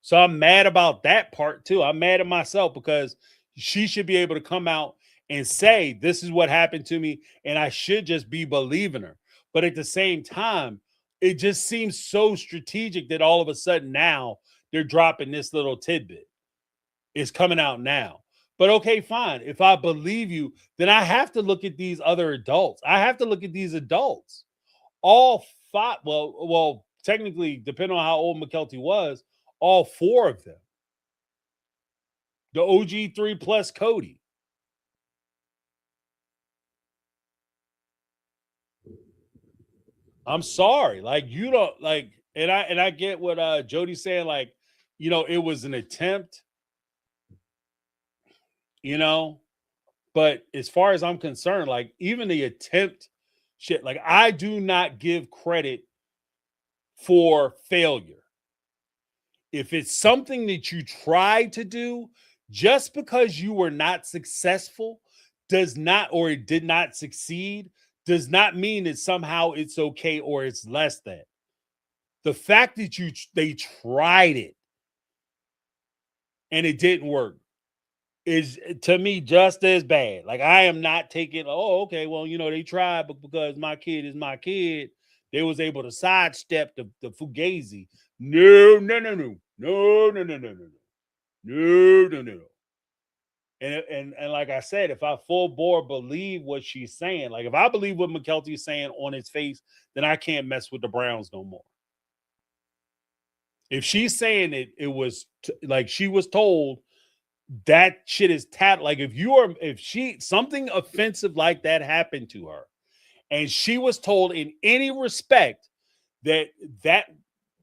So I'm mad about that part too. I'm mad at myself because she should be able to come out and say, this is what happened to me, and I should just be believing her. But at the same time, it just seems so strategic that all of a sudden now they're dropping this little tidbit. It's coming out now. But okay, fine. If I believe you, then I have to look at these other adults. I have to look at these adults. All five, well, technically, depending on how old McKelty was, all four of them. The OG 3 plus Cody. I'm sorry. Like, you don't like, and I get what Jody's saying, like, it was an attempt, you know, But as far as I'm concerned, like even the attempt shit, like I do not give credit for failure. If it's something that you tried to do, just because you were not successful does not, or it did not succeed, does not mean that somehow it's okay or it's less than. The fact that they tried it and it didn't work is to me just as bad. Like I am not taking, oh, okay, well, they tried, but because my kid is my kid, they was able to sidestep the Fugazi. No, no, no, no, no, no, no, no, no, no, no, no, no. And like I said, if I full bore believe what she's saying, like if I believe what McKelty is saying on his face, then I can't mess with the Browns no more. If she's saying it was like she was told, that shit is like if she something offensive like that happened to her, and she was told in any respect that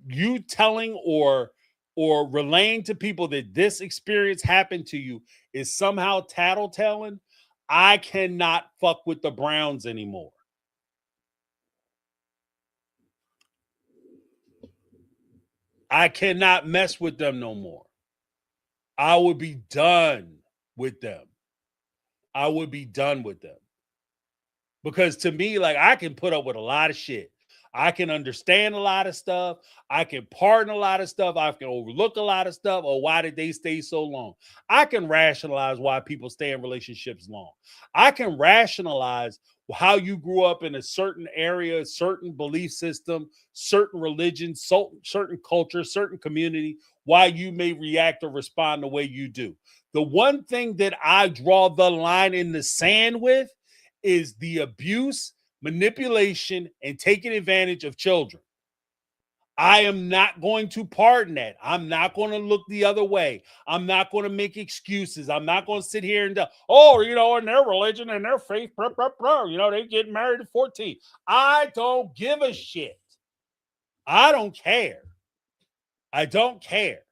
you telling or relaying to people that this experience happened to you is somehow tattletelling, I cannot fuck with the Browns anymore. I cannot mess with them no more. I would be done with them. I would be done with them. Because to me, like I can put up with a lot of shit. I can understand a lot of stuff. I can pardon a lot of stuff. I can overlook a lot of stuff. Or why did they stay so long? I can rationalize why people stay in relationships long. I can rationalize how you grew up in a certain area, certain belief system, certain religion, certain culture, certain community, why you may react or respond the way you do. The one thing that I draw the line in the sand with is the abuse, manipulation, and taking advantage of children. I am not going to pardon that. I'm not going to look the other way. I'm not going to make excuses. I'm not going to sit here and, in their religion and their faith, they get married at 14. I don't give a shit. I don't care. I don't care.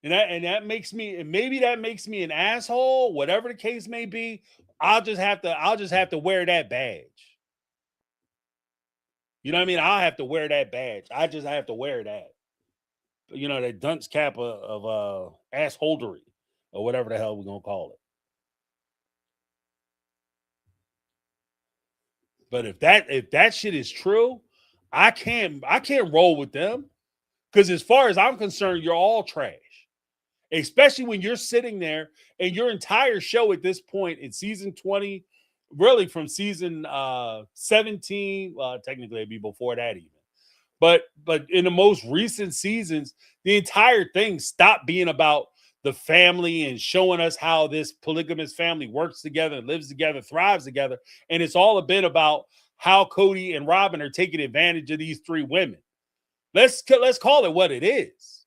And that makes me, and maybe that makes me an asshole, whatever the case may be. I'll just have to wear that badge. You know what I mean? I'll have to wear that badge. I just have to wear that. That dunce cap of assholdery or whatever the hell we're gonna call it. But if that shit is true, I can't roll with them. Because as far as I'm concerned, you're all trash. Especially when you're sitting there and your entire show at this point in season 20, really from season 17, well, technically it'd be before that even. But in the most recent seasons, the entire thing stopped being about the family and showing us how this polygamous family works together, lives together, thrives together. And it's all been about how Cody and Robin are taking advantage of these three women. Let's call it what it is.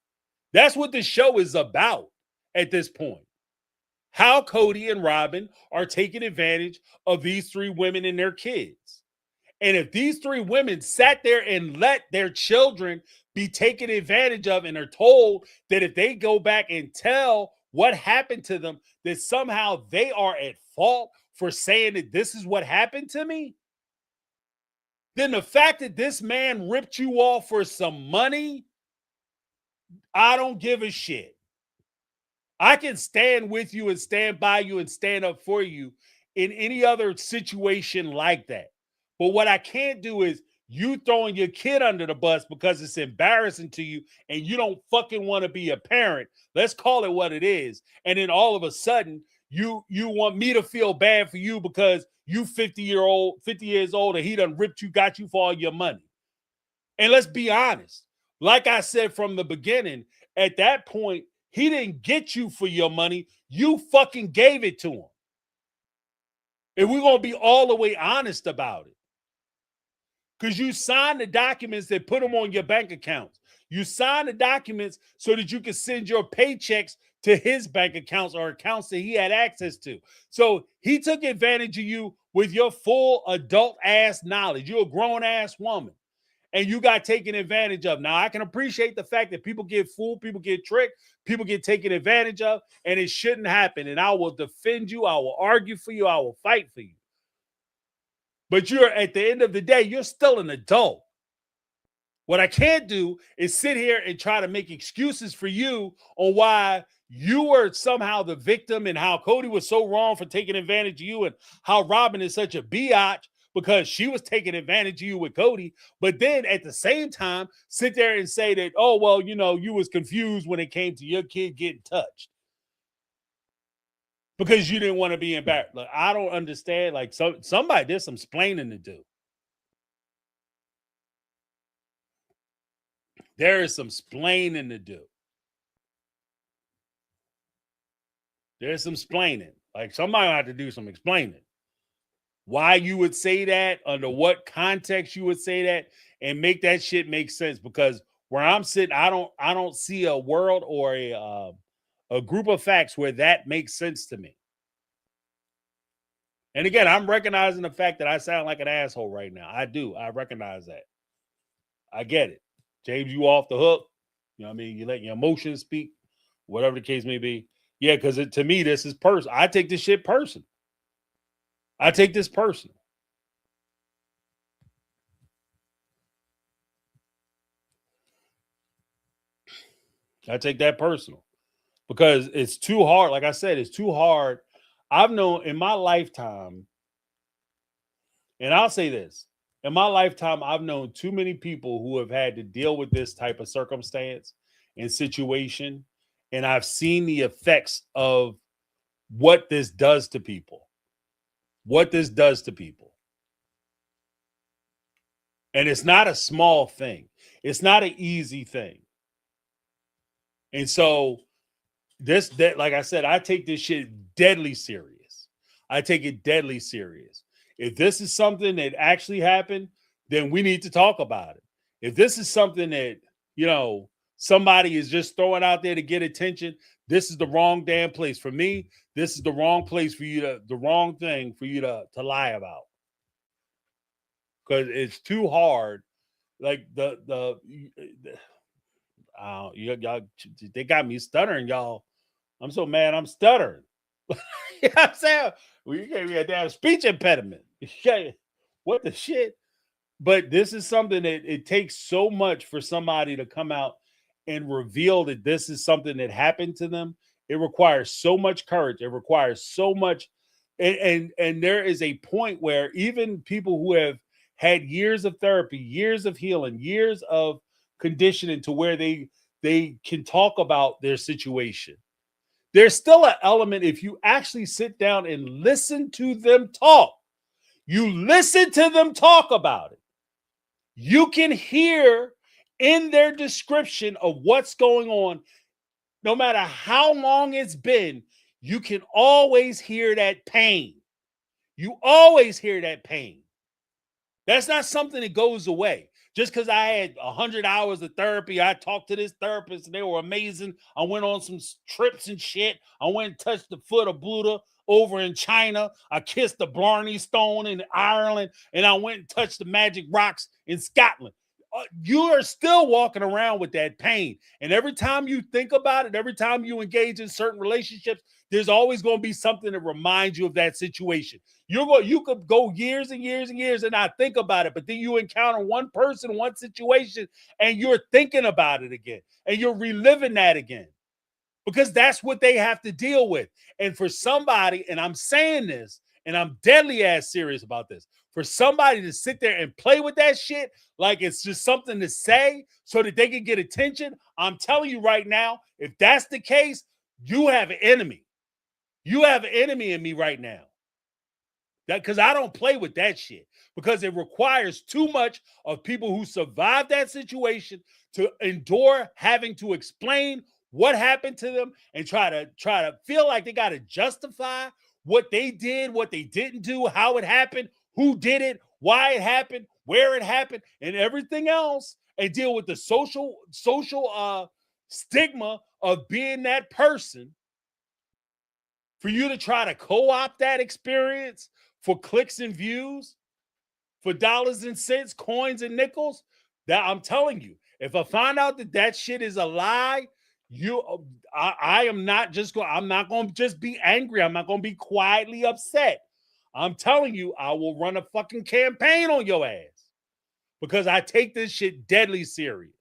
That's what the show is about at this point. How Cody and Robin are taking advantage of these three women and their kids. And if these three women sat there and let their children be taken advantage of and are told that if they go back and tell what happened to them, that somehow they are at fault for saying that this is what happened to me, then the fact that this man ripped you off for some money, I don't give a shit. I can stand with you and stand by you and stand up for you in any other situation like that. But what I can't do is you throwing your kid under the bus because it's embarrassing to you and you don't fucking want to be a parent. Let's call it what it is. And then all of a sudden, you want me to feel bad for you because you 50 years old, and he done ripped you, got you for all your money. And let's be honest. Like I said from the beginning, at that point, he didn't get you for your money. You fucking gave it to him. And we're going to be all the way honest about it. Because you signed the documents that put them on your bank accounts. You signed the documents so that you could send your paychecks to his bank accounts or accounts that he had access to. So he took advantage of you with your full adult ass knowledge. You're a grown ass woman. and you got taken advantage of. Now, I can appreciate the fact that people get fooled, people get tricked, people get taken advantage of, and it shouldn't happen. And I will defend you. I will argue for you. I will fight for you. But you're, at the end of the day, you're still an adult. What I can't do is sit here and try to make excuses for you on why you were somehow the victim and how Cody was so wrong for taking advantage of you and how Robin is such a biatch because she was taking advantage of you with Cody. But then at the same time, sit there and say that, oh, well, you know, you was confused when it came to your kid getting touched because you didn't want to be embarrassed. Like, I don't understand. Like, somebody, there's some splaining to do. There is some splaining to do. There's some splaining. Like, somebody will have to do some explaining. Why you would say that, under what context you would say that, and make that shit make sense. Because where I'm sitting, I don't see a world or a group of facts where that makes sense to me. And again, I'm recognizing the fact that I sound like an asshole right now. I do. I recognize that. I get it. James, you off the hook. You know what I mean? You let your emotions speak, whatever the case may be. Yeah, because to me, this is personal. I take this shit personal. I take this personal. I take that personal because it's too hard. Like I said, it's too hard. I've known in my lifetime, and I'll say this, in my lifetime, I've known too many people who have had to deal with this type of circumstance and situation. And I've seen the effects of what this does to people. What this does to people. And it's not a small thing. It's not an easy thing. And so that, like I said, I take this shit deadly serious. I take it deadly serious. If this is something that actually happened, then we need to talk about it. If this is something that, you know, somebody is just throwing out there to get attention, this is the wrong damn place. For me, this is the wrong place for you to, the wrong thing for you to lie about. Because it's too hard. Like y'all, they got me stuttering, y'all. I'm so mad I'm stuttering. You know what I'm saying? Well, you gave me a damn speech impediment. What the shit? But this is something that it takes so much for somebody to come out and reveal that this is something that happened to them. It requires so much courage. It requires so much, and there is a point where even people who have had years of therapy, years of healing, years of conditioning to where they can talk about their situation. There's still an element, if you actually sit down and listen to them talk, you listen to them talk about it, you can hear in their description of what's going on, no matter how long it's been, you can always hear that pain. You always hear that pain. That's not something that goes away. Just because I had 100 hours of therapy, I talked to this therapist and they were amazing. I went on some trips and shit. I went and touched the foot of Buddha over in China. I kissed the Blarney Stone in Ireland, and I went and touched the magic rocks in Scotland. You are still walking around with that pain. And every time you think about it, every time you engage in certain relationships, there's always going to be something that reminds you of that situation. You could go years and years and years and not think about it, but then you encounter one person, one situation, and you're thinking about it again, and you're reliving that again, because that's what they have to deal with. And for somebody, and I'm saying this, and I'm deadly ass serious about this, for somebody to sit there and play with that shit like it's just something to say so that they can get attention, I'm telling you right now, if that's the case, you have an enemy. You have an enemy in me right now. That, because I don't play with that shit, because it requires too much of people who survive that situation to endure having to explain what happened to them and try to feel like they got to justify what they did, what they didn't do, how it happened, who did it, why it happened, where it happened, and everything else, and deal with the social stigma of being that person. For you to try to co-opt that experience for clicks and views, for dollars and cents, coins and nickels, That I'm telling you, if I find out that that shit is a lie, you, I am not just going. I'm not going to just be angry. I'm not going to be quietly upset. I'm telling you, I will run a fucking campaign on your ass because I take this shit deadly serious.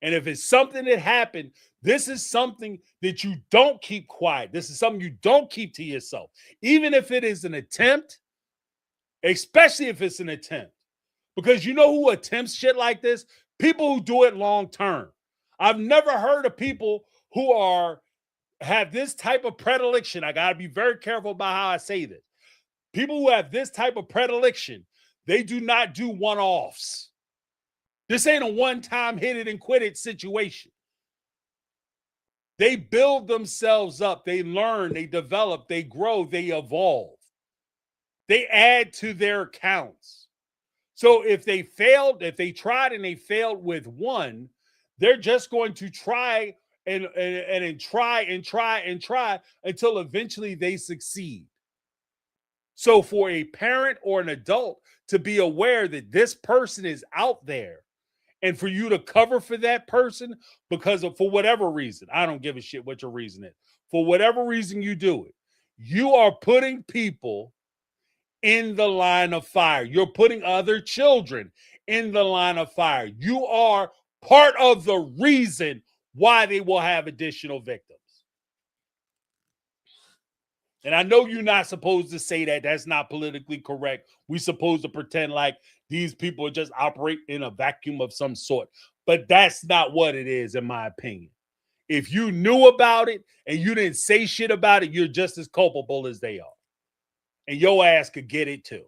And if it's something that happened, this is something that you don't keep quiet. This is something you don't keep to yourself. Even if it is an attempt, especially if it's an attempt. Because you know who attempts shit like this? People who do it long term. I've never heard of people who have this type of predilection. I got to be very careful about how I say this. People who have this type of predilection, they do not do one-offs. This ain't a one-time hit it and quit it situation. They build themselves up. They learn, they develop, they grow, they evolve. They add to their counts. So if they tried and they failed with one, they're just going to try and try until eventually they succeed. So for a parent or an adult to be aware that this person is out there and for you to cover for that person for whatever reason, I don't give a shit what your reason is. For whatever reason you do it, you are putting people in the line of fire. You're putting other children in the line of fire. You are part of the reason why they will have additional victims. And I know you're not supposed to say that. That's not politically correct. We're supposed to pretend like these people just operate in a vacuum of some sort. But that's not what it is, in my opinion. If you knew about it and you didn't say shit about it, you're just as culpable as they are. And your ass could get it too.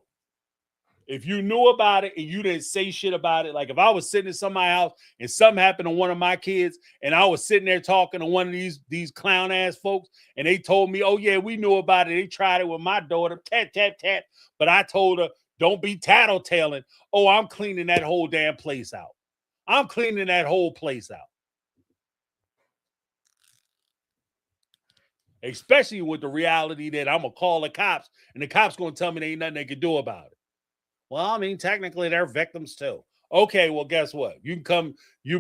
If you knew about it and you didn't say shit about it, like if I was sitting in somebody's house and something happened to one of my kids and I was sitting there talking to one of these clown ass folks and they told me, oh yeah, we knew about it. They tried it with my daughter, tat, tat, tat. But I told her, don't be tattletaling. Oh, I'm cleaning that whole damn place out. I'm cleaning that whole place out. Especially with the reality that I'm going to call the cops and the cops going to tell me there ain't nothing they can do about it. Well, I mean, technically they're victims too. Okay, well, guess what? You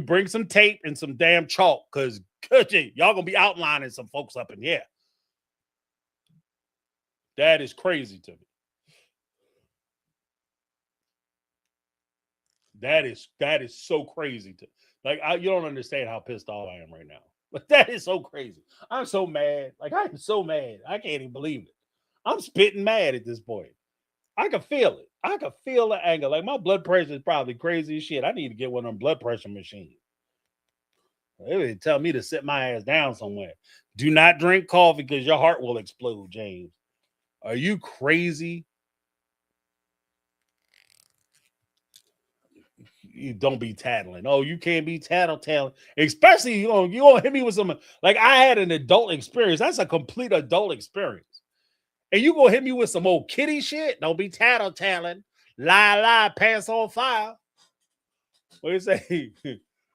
bring some tape and some damn chalk because y'all gonna be outlining some folks up in here. That is crazy to me. That is so crazy to like. You don't understand how pissed off I am right now. But that is so crazy. I'm so mad. Like I'm so mad. I can't even believe it. I'm spitting mad at this point. I can feel it. I can feel the anger. Like my blood pressure is probably crazy as shit. I need to get one of them blood pressure machines. They would tell me to sit my ass down somewhere. Do not drink coffee because your heart will explode, James. Are you crazy? You don't be tattling. Oh, you can't be tattling. Especially you gonna hit me with some like I had an adult experience. That's a complete adult experience. And you gonna hit me with some old kitty shit? Don't be tattling. Lie, pants on fire. What do you say?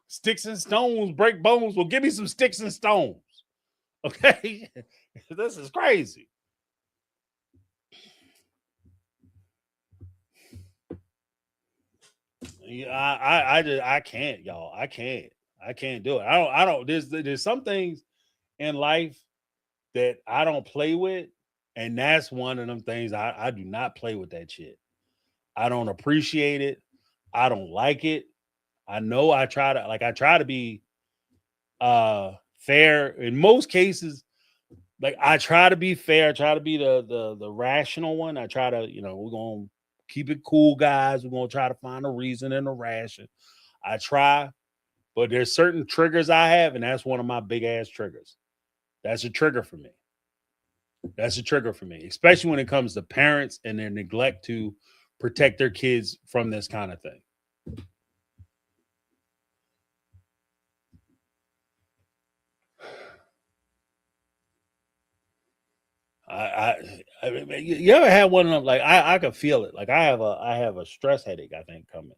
Sticks and stones break bones. Well, give me some sticks and stones. Okay? This is crazy. I can't, y'all. I can't do it. I don't. There's some things in life that I don't play with, and that's one of them things. I do not play with that shit. I don't appreciate it. I don't like it. I know I try to be fair in most cases. Like I try to be fair, I try to be the rational one. I try to, we're gonna keep it cool, guys. We're gonna try to find a reason and a ration. I try, but there's certain triggers I have, and that's one of my big ass triggers. That's a trigger for me. That's a trigger for me, especially when it comes to parents and their neglect to protect their kids from this kind of thing. You ever had one of them? Like I could feel it. Like I have a stress headache. I think coming.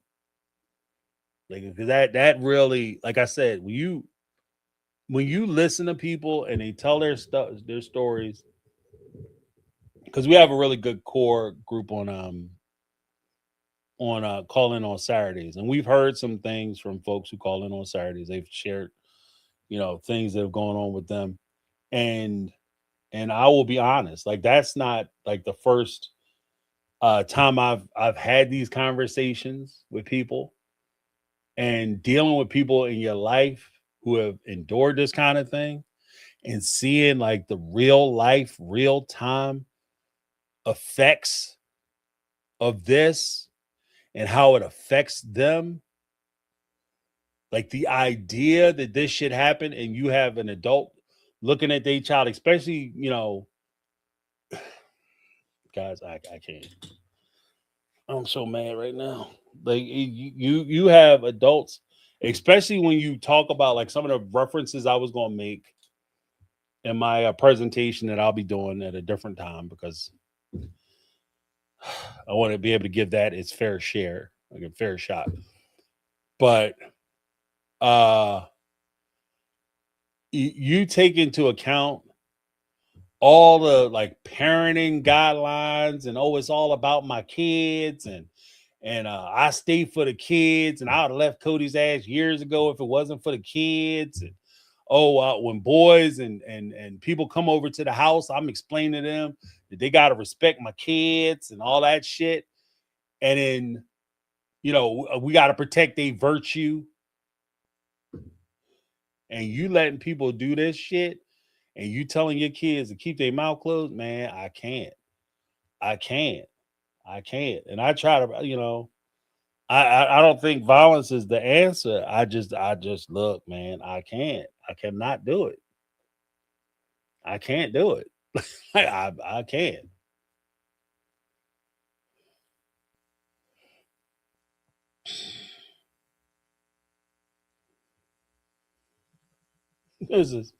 Like because that really, like I said, when you listen to people and they tell their stories, because we have a really good core group on on call in on Saturdays, and we've heard some things from folks who call in on Saturdays. They've shared, things that have gone on with them, and I will be honest, like that's not like the first time I've had these conversations with people, and dealing with people in your life who have endured this kind of thing, and seeing like the real life, real time effects of this and how it affects them. Like the idea that this should happen and you have an adult looking at their child, especially, guys, I can't. I'm so mad right now. Like you have adults, especially when you talk about like some of the references I was going to make in my presentation that I'll be doing at a different time, because I want to be able to give that its fair share, like a fair shot. But uh you take into account all the like parenting guidelines, and oh, it's all about my kids, and I stay for the kids, and I would have left Cody's ass years ago if it wasn't for the kids. And oh, when boys and people come over to the house, I'm explaining to them that they got to respect my kids and all that shit. And then we got to protect their virtue, and you letting people do this shit, and you telling your kids to keep their mouth closed, man, I can't. I can't. I can't. And I try to, I don't think violence is the answer. I just look, man, I can't. I cannot do it. I can't do it. I can't. This is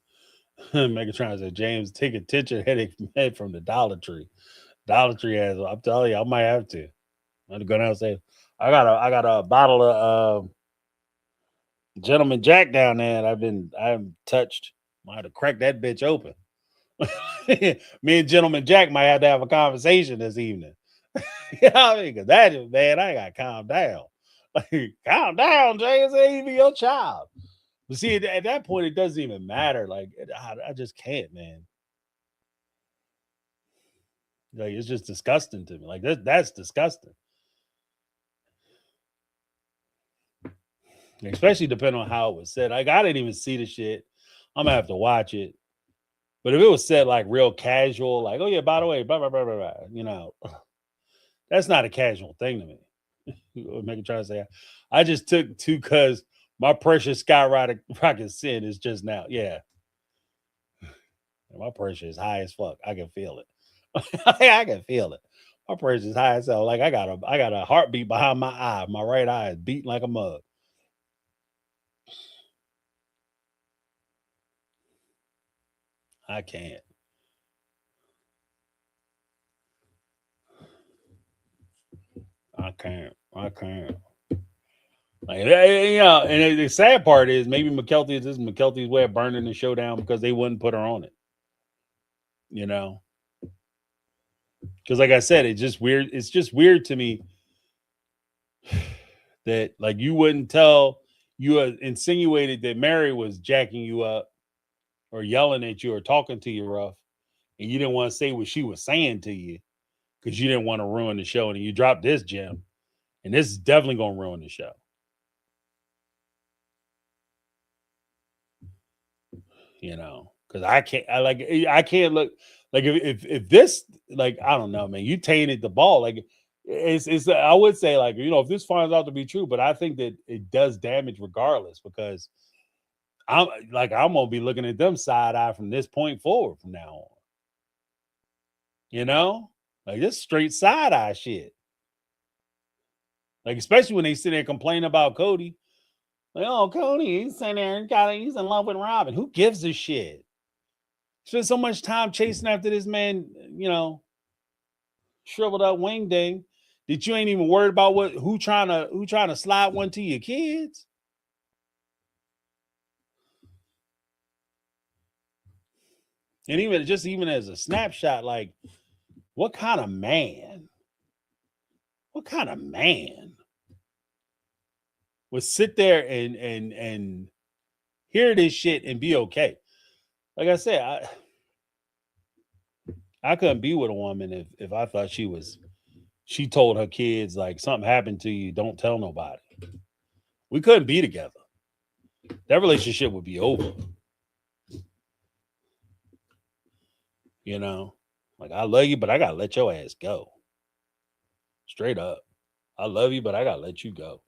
Megatron said, James, take a tension headache head from the Dollar Tree. Dollar Tree has, I'm telling you, I might have to. I'm gonna go down and say, I got a bottle of Gentleman Jack down there, and I haven't touched. I had to crack that bitch open. Me and Gentleman Jack might have to have a conversation this evening. You know what I mean? Because that is, man, I got to calm down. Like, calm down, James. It ain't even your child. But see, at that point, it doesn't even matter. Like, I just can't, man. Like, it's just disgusting to me. Like, that's disgusting. Especially depending on how it was said. Like, I didn't even see the shit. I'm going to have to watch it. But if it was said like real casual, like, oh, yeah, by the way, blah, blah, blah, blah, blah, that's not a casual thing to me. Make it try to say, I just took two because my precious skyrocket rocket sin is just now. Yeah, my pressure is high as fuck. I can feel it. I can feel it. My pressure is high as hell. Like I got a heartbeat behind my eye. My right eye is beating like a mug. I can't. I can't. I can't. Like, and the sad part is maybe McKelty, this is McKelty's way of burning the show down because they wouldn't put her on it. You know, because like I said, it's just weird. It's just weird to me that like you wouldn't tell, you insinuated that Mary was jacking you up or yelling at you or talking to you rough, and you didn't want to say what she was saying to you because you didn't want to ruin the show, and you dropped this gem, and this is definitely gonna ruin the show. Because I can't look like if this, like, I don't know, man, you tainted the ball. Like it's I would say, like, if this finds out to be true, but I think that it does damage regardless, because I'm gonna be looking at them side eye from this point forward from now on. You know, like this straight side eye shit. Like, especially when they sit there complaining about Cody. Like, oh, Cody, he's sitting there and he's in love with Robin. Who gives a shit? Spent so much time chasing after this man, shriveled up wing ding, that you ain't even worried about who trying to slide one to your kids. And even as a snapshot, like, what kind of man? What kind of man would sit there and hear this shit and be okay? Like I said, I couldn't be with a woman if I thought she told her kids like something happened to you, don't tell nobody. We couldn't be together. That relationship would be over. You know, like I love you, but I gotta let your ass go. Straight up. I love you, but I gotta let you go.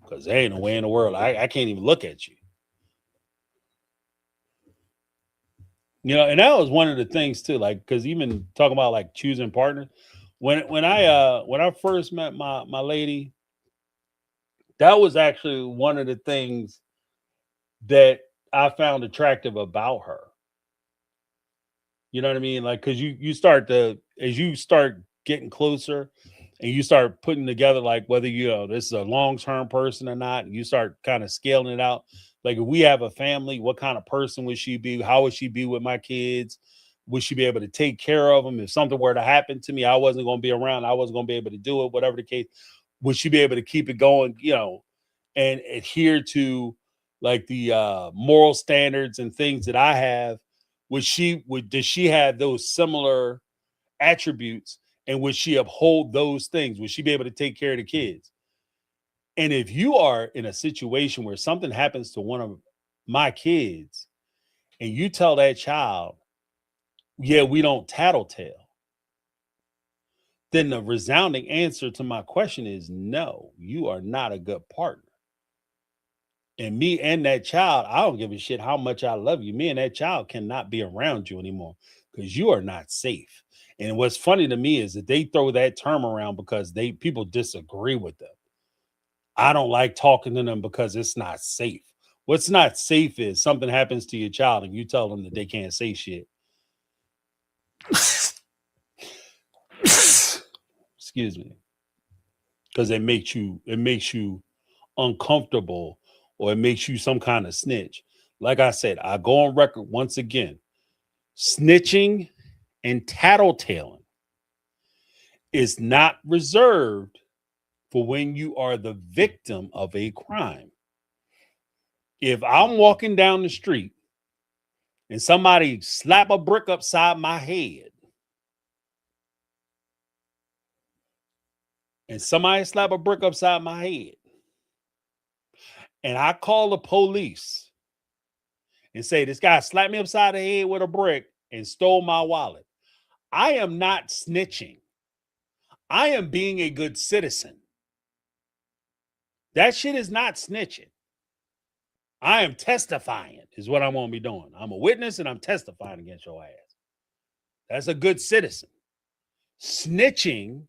Cause there ain't no way in the world I can't even look at you. You know, and that was one of the things too, like because even talking about like choosing partners, when I first met my lady, that was actually one of the things that I found attractive about her. You know what I mean? Like, cause you start to as you start getting closer and you start putting together like whether you know this is a long-term person or not, and you start kind of scaling it out. Like if we have a family, what kind of person would she be? How would she be with my kids? Would she be able to take care of them? If something were to happen to me, I wasn't going to be around. I wasn't going to be able to do it, whatever the case. Would she be able to keep it going, you know, and adhere to like the moral standards and things that I have? Does she have those similar attributes, and would she uphold those things? Would she be able to take care of the kids? And if you are in a situation where something happens to one of my kids and you tell that child, yeah, we don't tattletale, then the resounding answer to my question is no, you are not a good partner. And me and that child, I don't give a shit how much I love you. Me and that child cannot be around you anymore because you are not safe. And what's funny to me is that they throw that term around because people disagree with them. I don't like talking to them because it's not safe. What's not safe is something happens to your child and you tell them that they can't say shit. Excuse me. Because it makes you uncomfortable or it makes you some kind of snitch. Like I said, I go on record once again. Snitching and tattletaling is not reserved for when you are the victim of a crime. If I'm walking down the street and somebody slap a brick upside my head, and I call the police and say, this guy slapped me upside the head with a brick and stole my wallet, I am not snitching. I am being a good citizen. That shit is not snitching. I am testifying, is what I'm going to be doing. I'm a witness and I'm testifying against your ass. That's a good citizen. Snitching,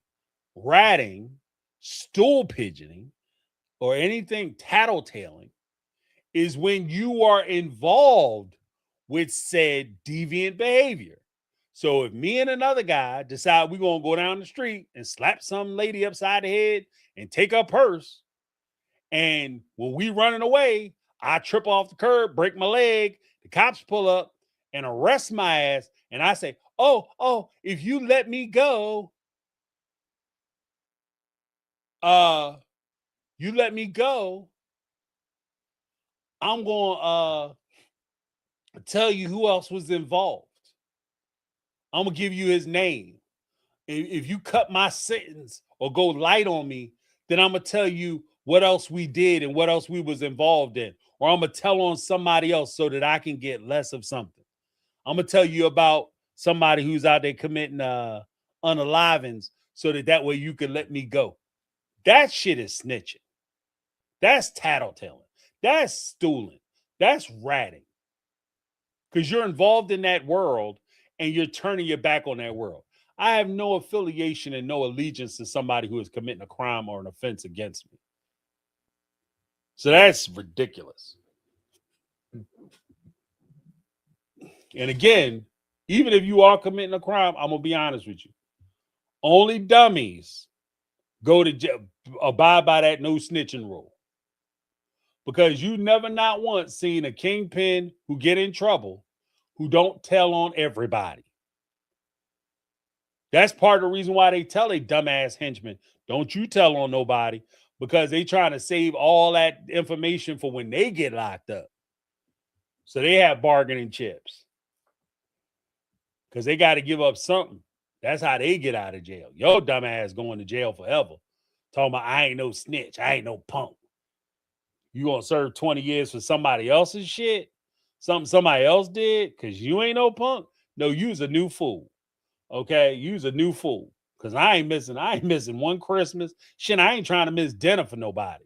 ratting, stool pigeoning, or anything tattletaling is when you are involved with said deviant behavior. So if me and another guy decide we're going to go down the street and slap some lady upside the head and take her purse, and when we running away, I trip off the curb, break my leg, the cops pull up and arrest my ass, and I say, if you let me go, you let me go, I'm going to tell you who else was involved. I'm going to give you his name. If you cut my sentence or go light on me, then I'm going to tell you what else we did and what else we was involved in. Or I'm going to tell on somebody else so that I can get less of something. I'm going to tell you about somebody who's out there committing unalivings so that way you can let me go. That shit is snitching. That's tattletaling. That's stooling. That's ratting. Because you're involved in that world and you're turning your back on that world. I have no affiliation and no allegiance to somebody who is committing a crime or an offense against me. So that's ridiculous. And again, even if you are committing a crime, I'm going to be honest with you. Only dummies go to jail, abide by that no snitching rule. Because you never not once seen a kingpin who get in trouble who don't tell on everybody. That's part of the reason why they tell a dumbass henchmen, don't you tell on nobody, because they trying to save all that information for when they get locked up. So they have bargaining chips because they got to give up something. That's how they get out of jail. Your dumbass going to jail forever. Talking about, I ain't no snitch. I ain't no punk. You going to serve 20 years for somebody else's shit? Something somebody else did? Because you ain't no punk? No, you's a new fool. Okay? You's a new fool. Because I ain't missing one Christmas. Shit, I ain't trying to miss dinner for nobody.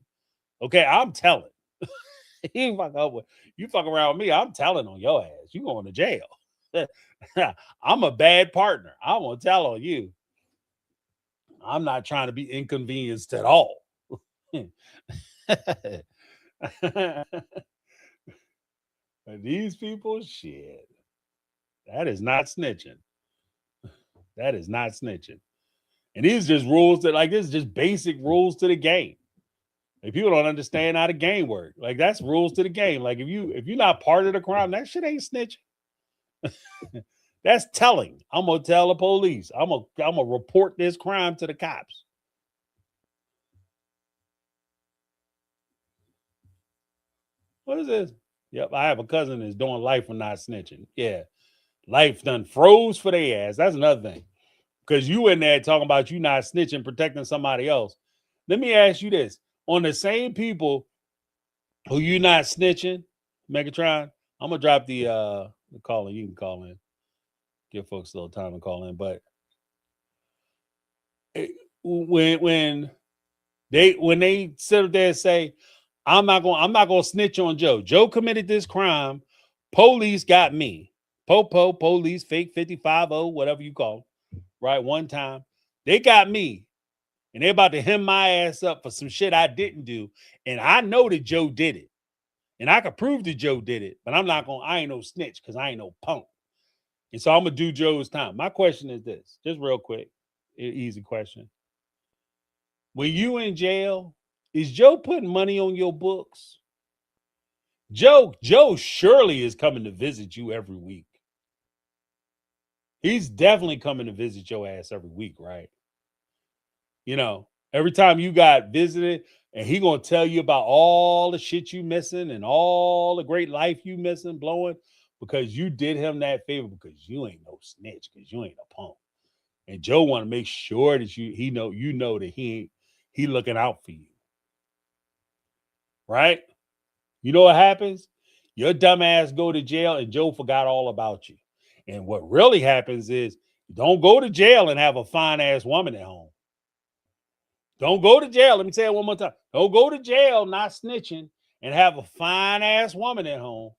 Okay? I'm telling. You fuck around with me, I'm telling on your ass. You going to jail. I'm a bad partner. I'm gonna tell on you. I'm not trying to be inconvenienced at all. These people, shit. That is not snitching. That is not snitching. And these just rules that, like, this is just basic rules to the game. Like, people don't understand how the game works. Like, that's rules to the game. Like, if you're not part of the crime, that shit ain't snitching. That's telling. I'm gonna tell the police. I'm gonna report this crime to the cops. What is this? Yep, I have a cousin that's doing life for not snitching. Yeah, life done froze for their ass. That's another thing. Because you in there talking about you not snitching, protecting somebody else. Let me ask you this: on the same people who you not snitching, Megatron, I'm gonna drop the call in. You can call in. Give folks a little time to call in, but when they sit up there and say, I'm not gonna snitch on Joe. Joe committed this crime. Police got me. Police, fake 55-0, whatever you call them, right? One time. They got me. And they're about to hem my ass up for some shit I didn't do. And I know that Joe did it. And I could prove that Joe did it, but I ain't no snitch because I ain't no punk. And so I'm gonna do Joe's time. My question is this, just real quick, easy question. When you in jail, is Joe putting money on your books? Joe surely is coming to visit you every week. He's definitely coming to visit your ass every week, right? You know, every time you got visited, and he gonna tell you about all the shit you missing and all the great life you missing, blowing, because you did him that favor, because you ain't no snitch, because you ain't a punk. And Joe want to make sure that you know that he looking out for you. Right? You know what happens? Your dumb ass go to jail and Joe forgot all about you. And what really happens is, don't go to jail and have a fine ass woman at home. Don't go to jail. Let me say it one more time. Don't go to jail not snitching and have a fine ass woman at home.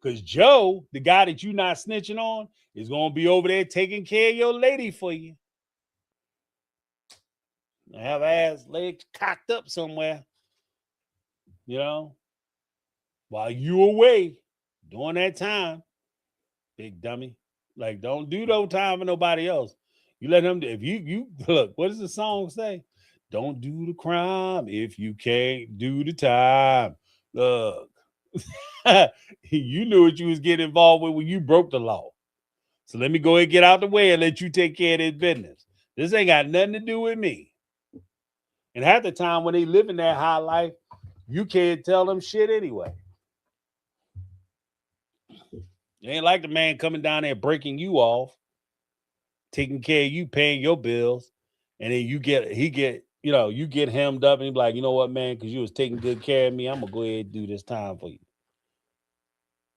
Because Joe, the guy that you not snitching on, is going to be over there taking care of your lady for you. Have ass legs cocked up somewhere, you know, while you away during that time, big dummy. Like, don't do no time for nobody else. You let them, if you look, what does the song say? Don't do the crime if you can't do the time. Look, you knew what you was getting involved with when you broke the law. So let me go ahead and get out the way and let you take care of this business. This ain't got nothing to do with me. And half the time when they live in that high life, you can't tell them shit anyway. It ain't like the man coming down there breaking you off, taking care of you, paying your bills, and then you get hemmed up and he be like, you know what, man, because you was taking good care of me, I'm gonna go ahead and do this time for you.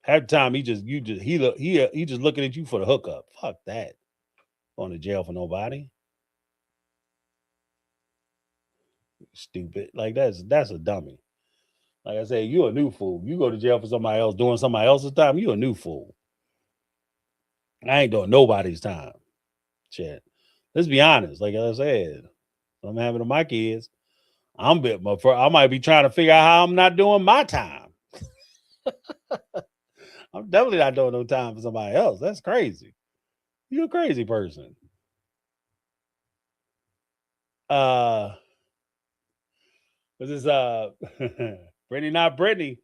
Half the time he just looking at you for the hookup. Fuck that. Going to jail for nobody. Stupid. Like that's a dummy. Like I say, you a new fool. You go to jail for somebody else doing somebody else's time, you a new fool. I ain't doing nobody's time. Shit. Let's be honest. Like I said, I'm having to my kids. I might be trying to figure out how I'm not doing my time. I'm definitely not doing no time for somebody else. That's crazy. You're a crazy person. This is Brittany, not Brittany.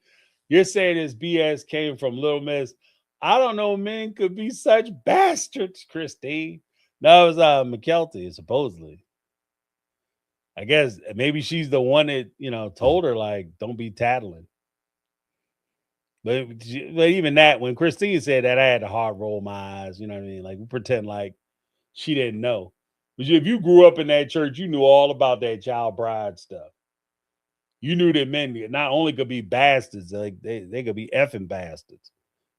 You're saying this BS came from Little Miss. I don't know, men could be such bastards, Christine. No, it was McKelty, supposedly. I guess maybe she's the one that, told her, like, don't be tattling. But even that, when Christine said that, I had to hard roll my eyes. You know what I mean? Like, we pretend like she didn't know. But if you grew up in that church, you knew all about that child bride stuff. You knew that men not only could be bastards, like they could be effing bastards.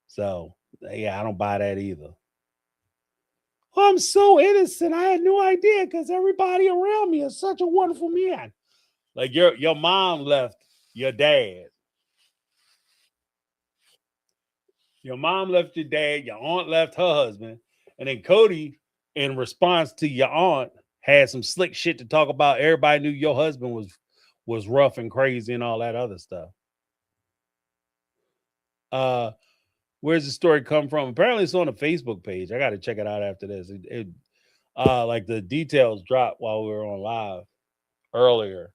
So yeah, I don't buy that either. Oh, I'm so innocent. I had no idea because everybody around me is such a wonderful man. Like your mom left your dad. Your mom left your dad. Your aunt left her husband, and then Cody, in response to your aunt, had some slick shit to talk about. Everybody knew your husband was rough and crazy and all that other stuff. Uh, where's the story come from? Apparently, it's on a Facebook page. I got to check it out after this. Like the details dropped while we were on live earlier,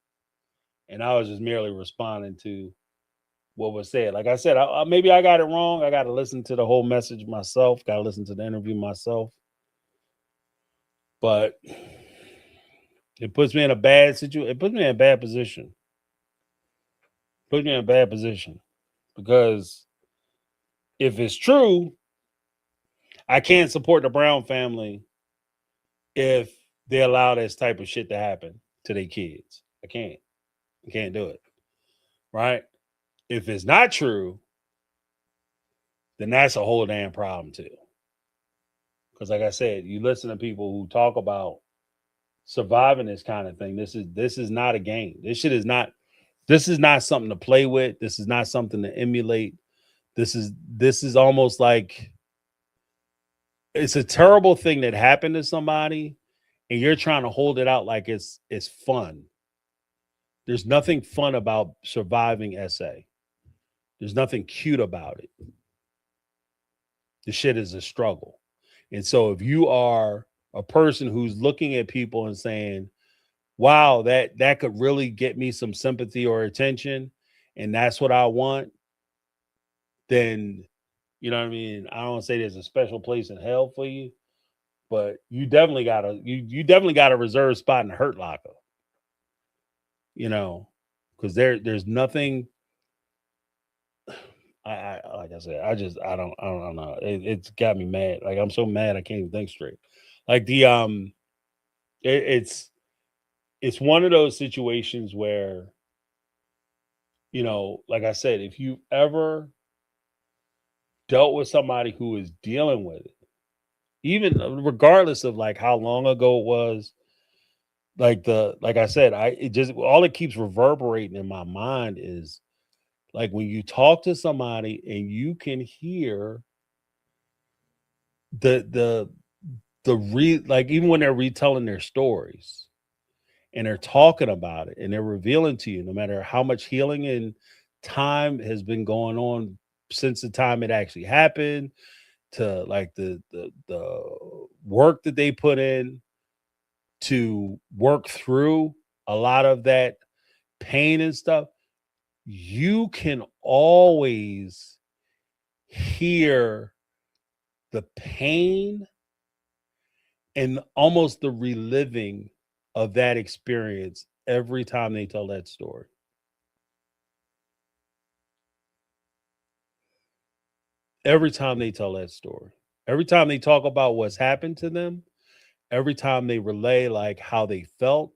and I was just merely responding to what was said. Like I said, maybe I got it wrong. I got to listen to the whole message myself. Got to listen to the interview myself. But it puts me in a bad situation. It puts me in a bad position. Puts me in a bad position because if it's true, I can't support the Brown family if they allow this type of shit to happen to their kids. I can't. I can't do it. Right? If it's not true, then that's a whole damn problem too. Because like I said, you listen to people who talk about surviving this kind of thing. This is not a game. This is not something to play with. This is not something to emulate. This is almost like it's a terrible thing that happened to somebody and you're trying to hold it out like it's fun. There's nothing fun about surviving SA. There's nothing cute about it. The shit is a struggle. And so if you are a person who's looking at people and saying, wow, that could really get me some sympathy or attention, and that's what I want, then you know what I mean? I don't say there's a special place in hell for you, but you definitely got a reserved spot in the hurt locker, you know, because there's nothing. Like I said, I don't know. It's got me mad. Like I'm so mad I can't even think straight. Like it, it's it's one of those situations where like I said, if you ever dealt with somebody who is dealing with it, even regardless of like how long ago it was, like I said, it just all it keeps reverberating in my mind is like when you talk to somebody and you can hear the like even when they're retelling their stories and they're talking about it and they're revealing to you, no matter how much healing and time has been going on since the time it actually happened, to like the work that they put in to work through a lot of that pain and stuff, you can always hear the pain and almost the reliving of that experience every time they tell that story. Every time they tell that story. Every time they talk about what's happened to them, every time they relay like how they felt,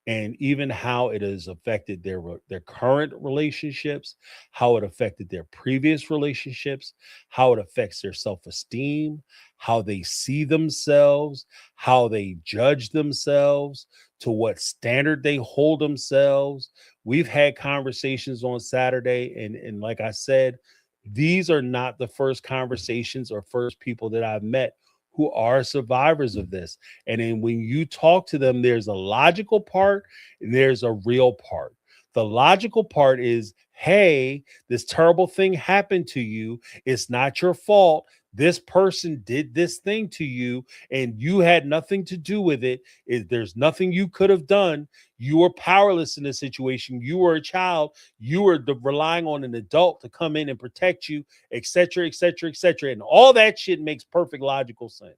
and even how it has affected their current relationships, how it affected their previous relationships, how it affects their self-esteem, how they see themselves, how they judge themselves, to what standard they hold themselves. We've had conversations on Saturday, and like I said, these are not the first conversations or first people that I've met who are survivors of this. And then when you talk to them, there's a logical part and there's a real part. The logical part is, hey, this terrible thing happened to you. It's not your fault. This person did this thing to you and you had nothing to do with it. There's nothing you could have done. You were powerless in this situation. You were a child. You were relying on an adult to come in and protect you, etc., etc., etc. And all that shit makes perfect logical sense.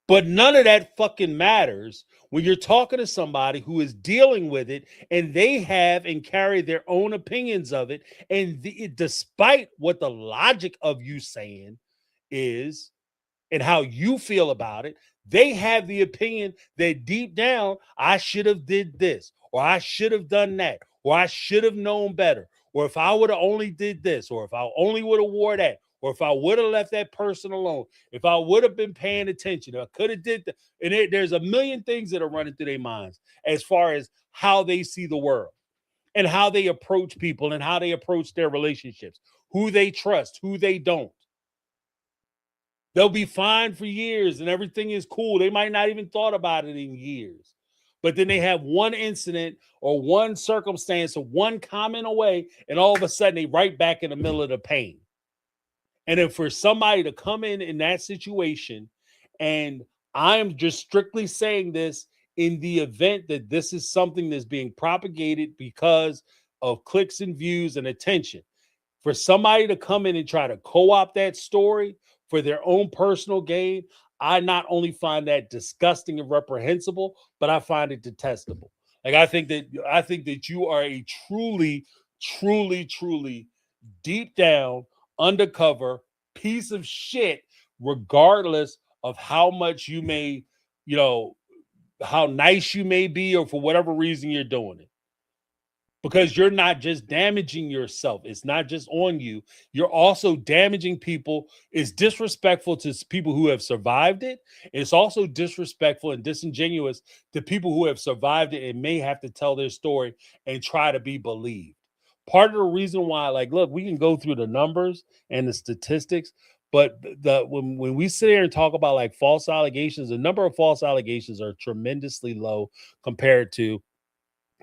But none of that fucking matters when you're talking to somebody who is dealing with it and they have and carry their own opinions of it. And despite what the logic of you saying is and how you feel about it, they have the opinion that deep down, I should have did this, or I should have done that, or I should have known better, or if I would have only did this, or if I only would have wore that, or if I would have left that person alone, if I would have been paying attention, if I could have did that. And there's a million things that are running through their minds as far as how they see the world and how they approach people and how they approach their relationships, who they trust, who they don't. They'll be fine for years and everything is cool. They might not even thought about it in years. But then they have one incident or one circumstance or one comment away, and all of a sudden they right back in the middle of the pain. And if for somebody to come in that situation, and I'm just strictly saying this in the event that this is something that's being propagated because of clicks and views and attention, for somebody to come in and try to co-opt that story for their own personal gain, I not only find that disgusting and reprehensible, but I find it detestable. Like I think that you are a truly, truly, truly deep down undercover piece of shit, regardless of how much you may, you know, how nice you may be, or for whatever reason you're doing it, because you're not just damaging yourself. It's not just on you. You're also damaging people. It's disrespectful to people who have survived it. It's also disrespectful and disingenuous to people who have survived it and may have to tell their story and try to be believed. Part of the reason why, like, look, we can go through the numbers and the statistics, but when we sit here and talk about like false allegations, the number of false allegations are tremendously low compared to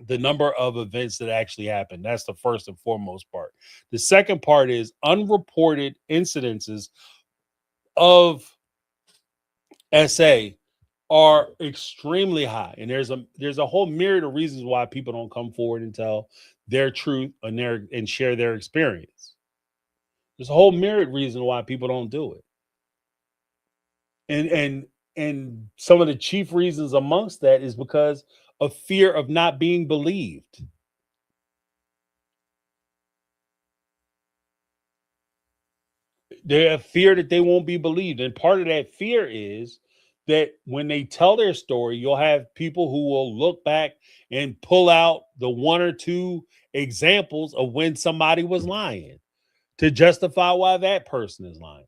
the number of events that actually happen. That's the first and foremost part. The second part is unreported incidences of SA are extremely high, and there's a whole myriad of reasons why people don't come forward and tell their truth and share their experience. There's a whole myriad reason why people don't do it, and some of the chief reasons amongst that is because of fear of not being believed. They have fear that they won't be believed. And part of that fear is that when they tell their story, you'll have people who will look back and pull out the one or two examples of when somebody was lying to justify why that person is lying.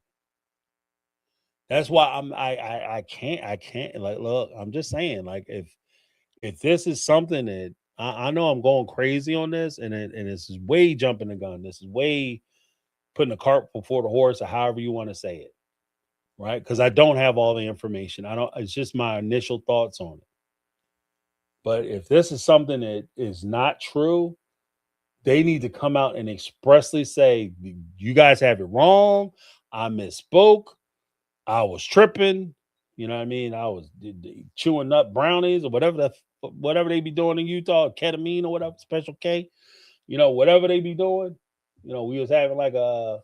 That's why I can't like, look, I'm just saying, like, if this is something that I know I'm going crazy on this, and this is way jumping the gun. This is way putting the cart before the horse, or however you want to say it, right? Because I don't have all the information. I don't. It's just my initial thoughts on it. But if this is something that is not true, they need to come out and expressly say, "You guys have it wrong. I misspoke. I was tripping. You know what I mean? I was chewing up brownies or whatever they be doing in Utah, ketamine or whatever, Special K. Whatever they be doing. We was having like a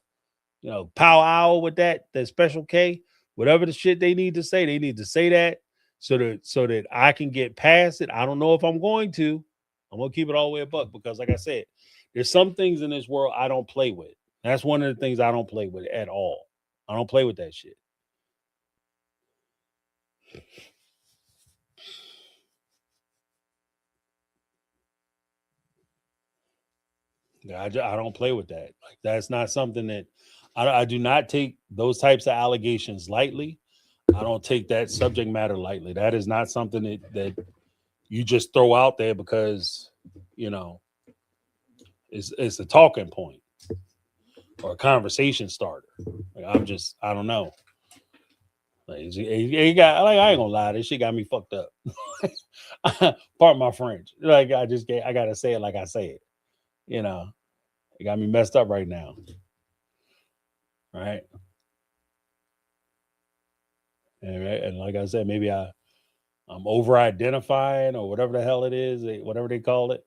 powwow with that Special K, whatever the shit they need to say that so that I can get past it. I don't know if I'm going to. I'm gonna keep it all the way a buck because, like I said, there's some things in this world I don't play with. That's one of the things I don't play with at all. I don't play with that shit. I don't play with that. Like, that's not something that I do not take those types of allegations lightly. I don't take that subject matter lightly. That is not something that you just throw out there because you know it's a talking point or a conversation starter. Like, I don't know. Like, I ain't gonna lie, this shit got me fucked up. Pardon my French. Like, I gotta say it like I say it. You know, it got me messed up right now. Right. And like I said, maybe I'm over identifying or whatever the hell it is, whatever they call it.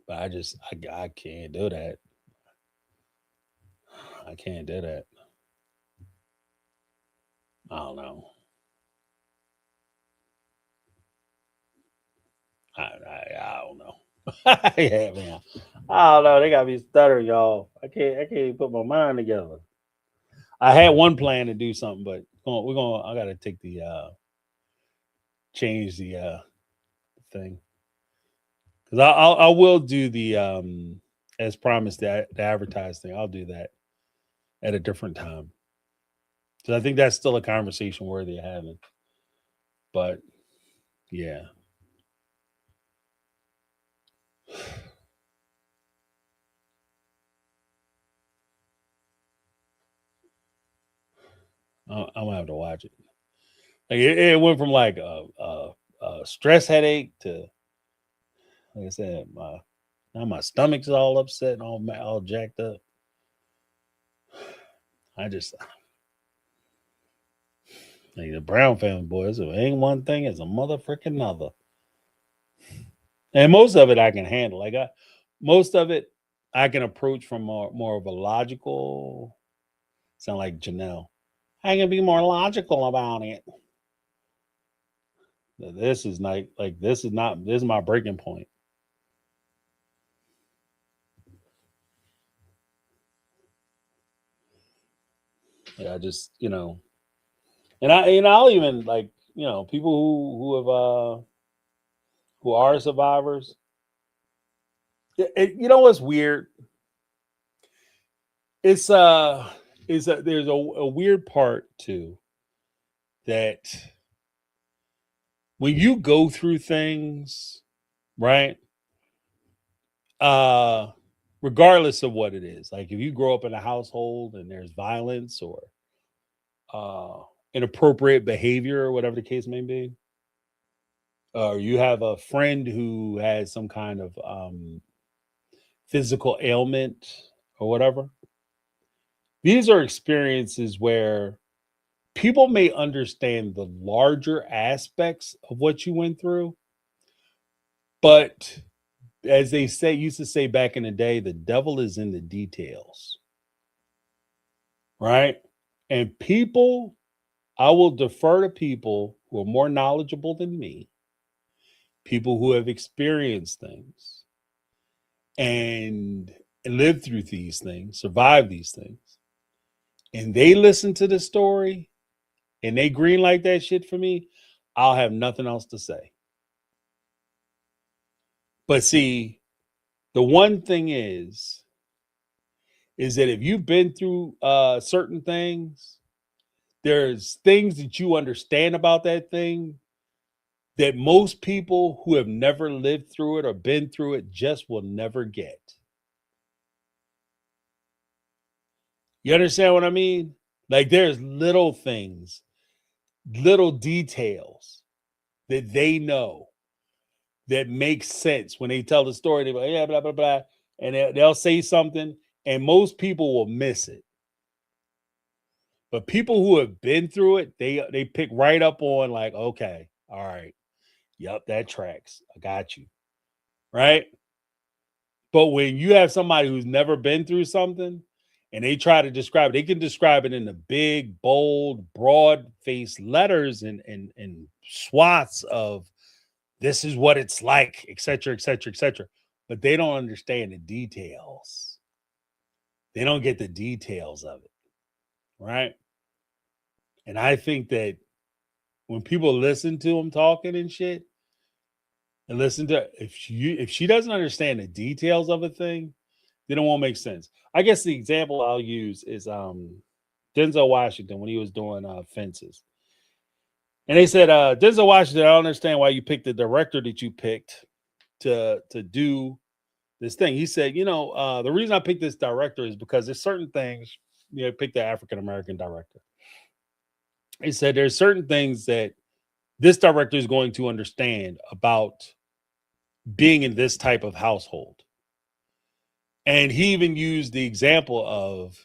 But I can't do that. I can't do that. I don't know. I don't know. Yeah, man. I don't know. They got me stuttering, y'all. I can't even put my mind together. I had one plan to do something, but we're going. I got to take the change the thing because I will do the as promised the advertised thing. I'll do that at a different time because I think that's still a conversation worthy of having. But yeah, I'm gonna have to watch it. Like it went from like a stress headache to, like I said, now my stomach's all upset and all jacked up. I just like the Brown family boys. If it ain't one thing, it's a motherfucking another. And most of it I can handle. Most of it I can approach from more of a logical. Sound like Janelle. I can be more logical about it. This is not like this is my breaking point. Yeah, I just and I'll even like people who are survivors. You know what's weird? It's there's a weird part too that when you go through things, right? Uh Regardless of what it is, like if you grow up in a household and there's violence or uh inappropriate behavior or whatever the case may be, or you have a friend who has some kind of physical ailment or whatever, these are experiences where people may understand the larger aspects of what you went through, but as they used to say back in the day, the devil is in the details, right? And people, I will defer to people who are more knowledgeable than me, people who have experienced things and lived through these things, survived these things, and they listen to the story and they green like that shit for me, I'll have nothing else to say. But see, the one thing is that if you've been through certain things, there's things that you understand about that thing that most people who have never lived through it or been through it just will never get. You understand what I mean? Like there's little things, little details that they know that make sense when they tell the story. They go, yeah, blah, blah, blah. And they'll say something, and most people will miss it. But people who have been through it, they pick right up on like, okay, all right, yep, that tracks. I got you. Right? But when you have somebody who's never been through something and they try to describe it, they can describe it in the big, bold, broad-faced letters and swaths of this is what it's like, et cetera, et cetera, et cetera. But they don't understand the details. They don't get the details of it. Right. And I think that when people listen to them talking and shit, and listen to if she doesn't understand the details of a thing, then it won't make sense. I guess the example I'll use is Denzel Washington when he was doing Fences. And they said, Denzel Washington, I don't understand why you picked the director that you picked to do this thing. He said, the reason I picked this director is because there's certain things, pick the African American director. He said there's certain things that this director is going to understand about being in this type of household. And he even used the example of,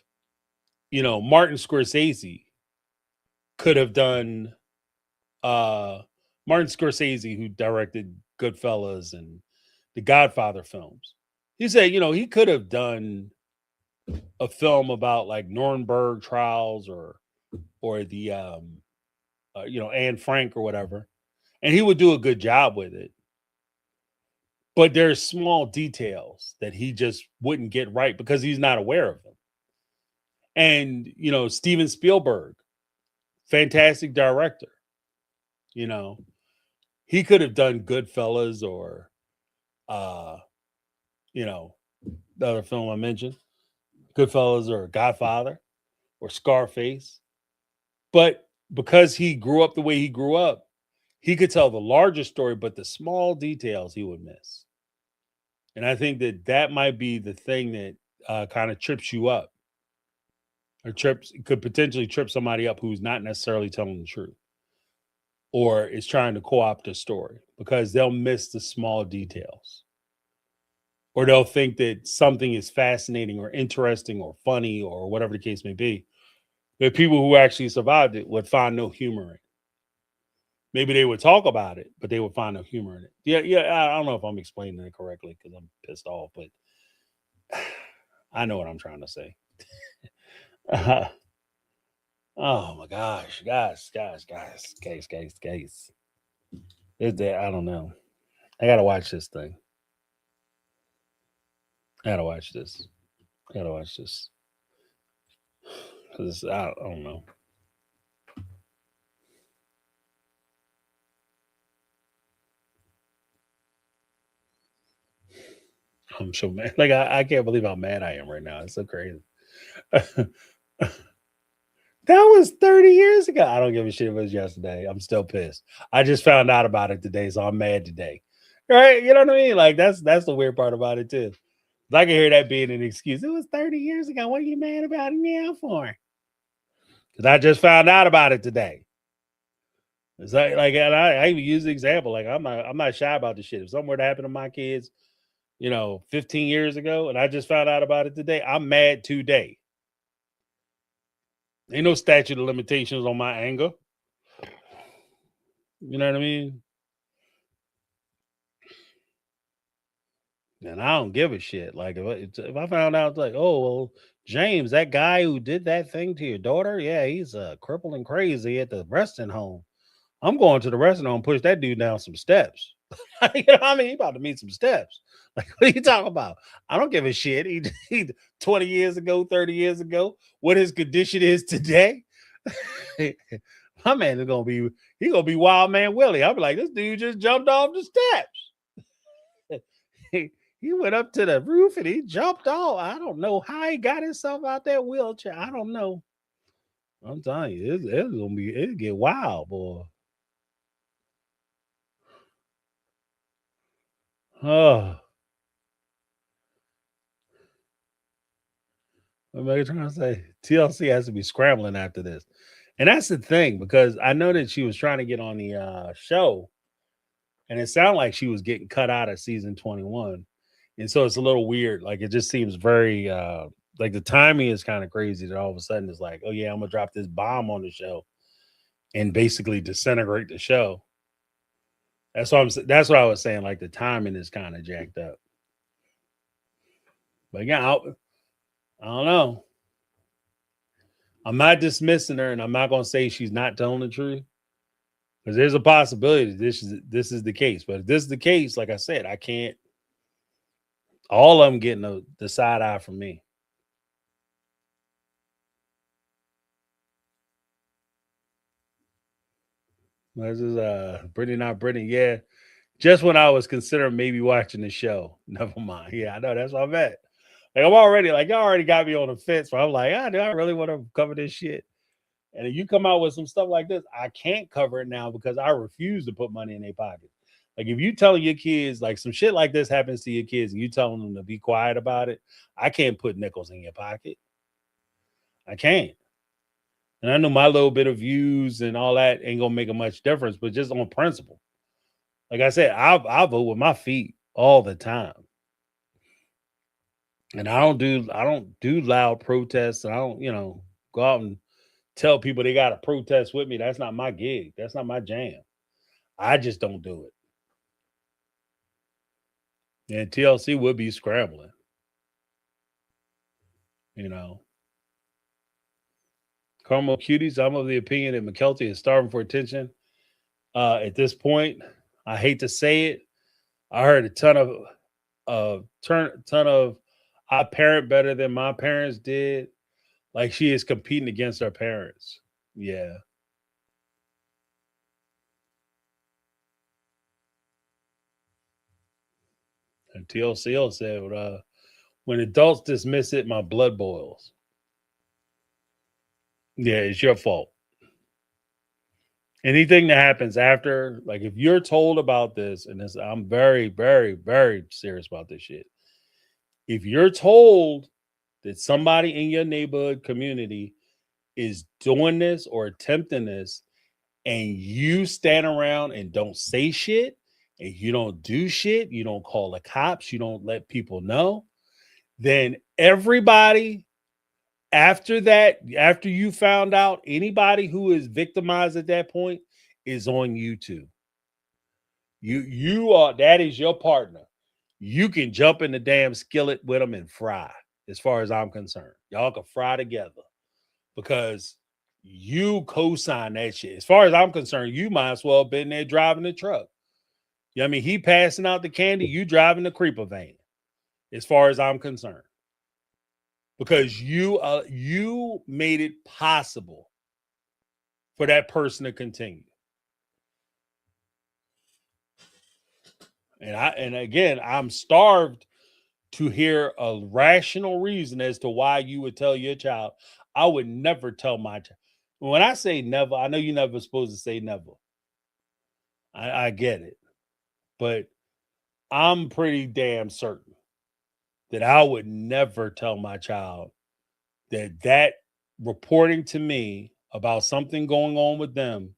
Martin Scorsese could have done Martin Scorsese, who directed Goodfellas and the Godfather films. He said, he could have done a film about like Nuremberg trials or the Anne Frank or whatever, and he would do a good job with it. But there's small details that he just wouldn't get right because he's not aware of them. And Steven Spielberg, fantastic director. You know, he could have done Goodfellas or uh, you know, the other film I mentioned, Goodfellas or Godfather or Scarface. But because he grew up the way he grew up, he could tell the larger story, but the small details he would miss. And I think that might be the thing that kind of trips you up, or could potentially trip somebody up who's not necessarily telling the truth or is trying to co-opt a story, because they'll miss the small details, or they'll think that something is fascinating or interesting or funny or whatever the case may be, that people who actually survived it would find no humor in it. Maybe they would talk about it, but they would find no humor in it. Yeah, yeah. I don't know if I'm explaining it correctly because I'm pissed off, but I know what I'm trying to say. Oh my gosh, guys. I don't know. I gotta watch this thing. I gotta watch this. I gotta watch this. 'Cause I don't know. I'm so mad. Like I can't believe how mad I am right now. It's so crazy. That was 30 years ago. I don't give a shit if it was yesterday. I'm still pissed. I just found out about it today, so I'm mad today. Right? You know what I mean? Like that's the weird part about it too. I can hear that being an excuse. It was 30 years ago. What are you mad about it now for? Because I just found out about it today. It's like and I even use the example. Like I'm not shy about this shit. If something were to happen to my kids, 15 years ago, and I just found out about it today, I'm mad today. Ain't no statute of limitations on my anger. You know what I mean? And I don't give a shit. Like if I found out, like, oh well, James, that guy who did that thing to your daughter, yeah, he's crippled and crazy at the resting home. I'm going to the resting home, push that dude down some steps. You know what I mean? He about to meet some steps. Like, what are you talking about? I don't give a shit. He 20 years ago, 30 years ago, what his condition is today. My man is gonna be Wild Man Willie. I'll be like, this dude just jumped off the steps. He went up to the roof and he jumped off. I don't know how he got himself out that wheelchair. I don't know. I'm telling you, it'll get wild, boy. Oh, what am I trying to say? TLC has to be scrambling after this. And that's the thing, because I know that she was trying to get on the show, and it sounded like she was getting cut out of season 21. And so it's a little weird. Like it just seems very like the timing is kind of crazy that all of a sudden it's like, oh yeah, I'm gonna drop this bomb on the show and basically disintegrate the show. That's what I was saying. Like the timing is kind of jacked up. But yeah, I don't know. I'm not dismissing her, and I'm not gonna say she's not telling the truth, because there's a possibility this is the case. But if this is the case, like I said, I can't. All of them getting the side eye from me. This is Brittany, not Brittany. Yeah, just when I was considering maybe watching the show. Never mind. Yeah, I know that's what I'm at. Like I'm already like y'all already got me on the fence. But I'm like, do I really want to cover this shit? And if you come out with some stuff like this, I can't cover it now because I refuse to put money in their pocket. Like if you telling your kids like some shit like this happens to your kids and you telling them to be quiet about it, I can't put nickels in your pocket. I can't. And I know my little bit of views and all that ain't gonna make a much difference, but just on principle. Like I said, I vote with my feet all the time. And I don't do loud protests. And I don't, go out and tell people they gotta protest with me. That's not my gig. That's not my jam. I just don't do it. And TLC would be scrambling, you know, Carmel Cuties, I'm of the opinion that McKelty is starving for attention. At this point, I hate to say it. I heard a ton of I parent better than my parents did. Like she is competing against her parents. Yeah. And TLCL said, when adults dismiss it, my blood boils. Yeah, it's your fault. Anything that happens after, like if you're told about this, and this, I'm very, very, very serious about this shit. If you're told that somebody in your neighborhood community is doing this or attempting this, and you stand around and don't say shit, and you don't do shit, you don't call the cops, you don't let people know, then everybody after that, after you found out, anybody who is victimized at that point is on YouTube. You are that is your partner. You can jump in the damn skillet with them and fry, as far as I'm concerned. Y'all can fry together because you co-sign that shit. As far as I'm concerned, you might as well have been there driving the truck. You know what I mean? He passing out the candy, you driving the creeper van, as far as I'm concerned. Because you made it possible for that person to continue. And again, I'm starved to hear a rational reason as to why you would tell your child. I would never tell my child. When I say never, I know you're never supposed to say never. I get it. But I'm pretty damn certain that I would never tell my child that reporting to me about something going on with them,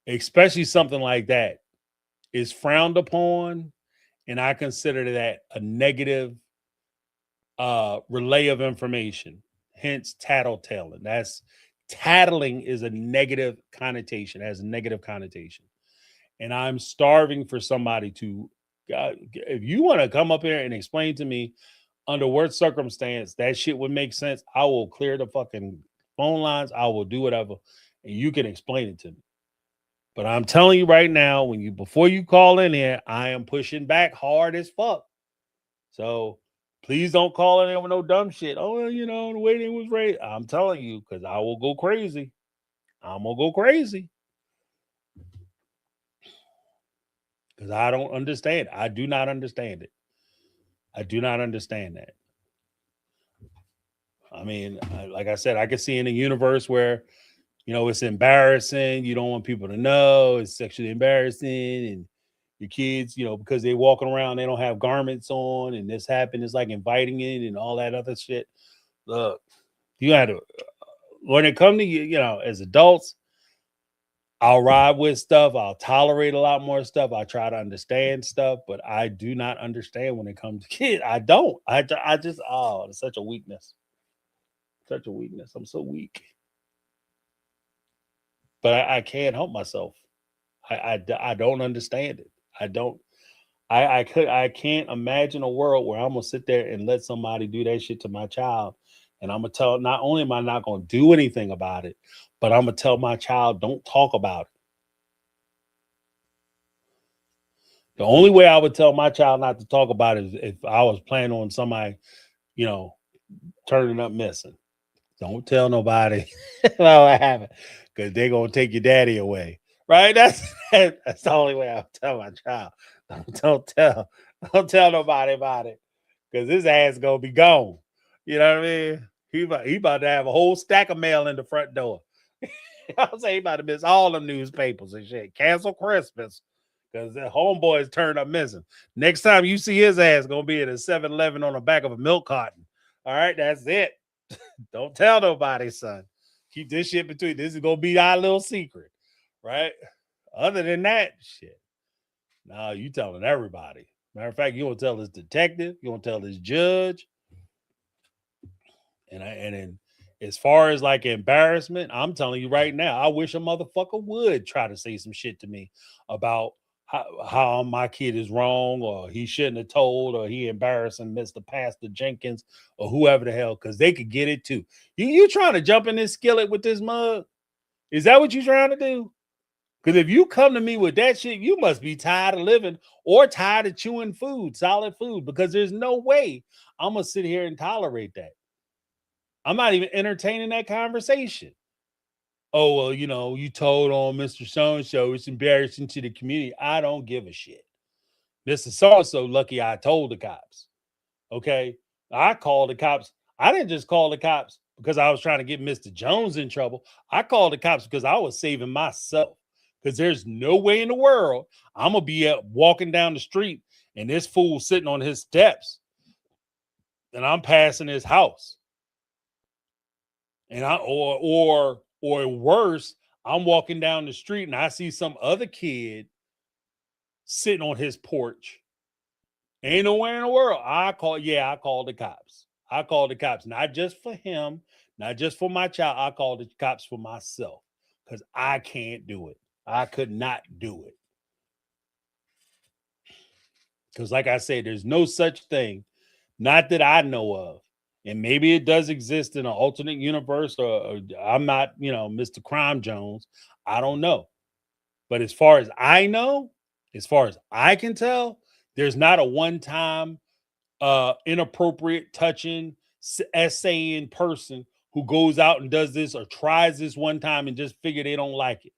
especially something like that, is frowned upon, and I consider that a negative relay of information. Hence, tattletaling. That's tattling is a negative connotation. Has a negative connotation, and I'm starving for somebody to. God, if you want to come up here and explain to me under what circumstance that shit would make sense, I will clear the fucking phone lines. I will do whatever, and you can explain it to me. But I'm telling you right now, before you call in here, I am pushing back hard as fuck. So please don't call in with no dumb shit. Oh, the way they was raised. I'm telling you, because I will go crazy. I'm gonna go crazy. Because I don't understand. I do not understand it. I do not understand that. I mean, like I said, I could see in a universe where it's embarrassing. You don't want people to know. It's sexually embarrassing. And your kids, because they walking around, they don't have garments on. And this happened. It's like inviting in and all that other shit. Look, you got to, when it comes to you, as adults, I'll ride with stuff. I'll tolerate a lot more stuff. I try to understand stuff, but I do not understand when it comes to kids. I don't. I just, it's such a weakness. Such a weakness. I'm so weak. But I can't help myself. I don't understand it. I don't. I can't imagine a world where I'm gonna sit there and let somebody do that shit to my child, and I'm gonna tell. Not only am I not gonna do anything about it, but I'm gonna tell my child don't talk about it. The only way I would tell my child not to talk about it is if I was planning on somebody, you know, turning up missing. Don't tell nobody about what happened because they're gonna take your daddy away. Right? That's the only way I'll tell my child. Don't tell nobody about it because his ass gonna be gone. You know what I mean? He about to have a whole stack of mail in the front door. I'll say he about to miss all the newspapers and shit. Cancel Christmas because the homeboys turned up missing. Next time you see his ass, gonna be at a 7-Eleven on the back of a milk carton. All right, that's it. Don't tell nobody, son. Keep this shit between. This is gonna be our little secret, right? Other than that, shit. No, you telling everybody. Matter of fact, you gonna tell this detective. You gonna tell this judge. And then as far as like embarrassment, I'm telling you right now, I wish a motherfucker would try to say some shit to me about how my kid is wrong, or he shouldn't have told, or he embarrassing Mr. Pastor Jenkins, or whoever the hell, because they could get it too. You trying to jump in this skillet with this mug? Is that what you trying to do? Because if you come to me with that shit, you must be tired of living or tired of chewing food, solid food, because there's no way I'm going to sit here and tolerate that. I'm not even entertaining that conversation. Oh, well, you told on Mr. So-and-so, it's embarrassing to the community. I don't give a shit. Mr. So-and-so, lucky I told the cops. Okay. I called the cops. I didn't just call the cops because I was trying to get Mr. Jones in trouble. I called the cops because I was saving myself. Because there's no way in the world I'm going to be walking down the street and this fool sitting on his steps and I'm passing his house. And or worse, I'm walking down the street and I see some other kid sitting on his porch. Ain't nowhere in the world. I called the cops. I called the cops, not just for him, not just for my child. I called the cops for myself because I can't do it. I could not do it. Because, like I said, there's no such thing, not that I know of. And maybe it does exist in an alternate universe, or I'm not, Mr. Crime Jones. I don't know. But as far as I know, as far as I can tell, there's not a one-time inappropriate touching, essaying person who goes out and does this or tries this one time and just figure they don't like it.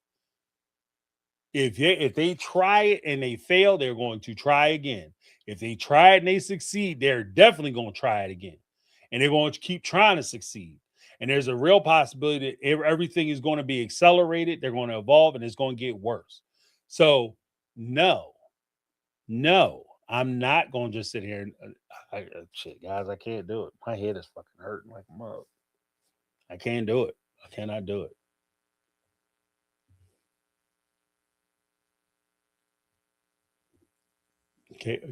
If they try it and they fail, they're going to try again. If they try it and they succeed, they're definitely going to try it again. And they're going to keep trying to succeed. And there's a real possibility that everything is going to be accelerated. They're going to evolve and it's going to get worse. So, no, I'm not going to just sit here and shit, guys, I can't do it. My head is fucking hurting like a mug. I can't do it. I cannot do it.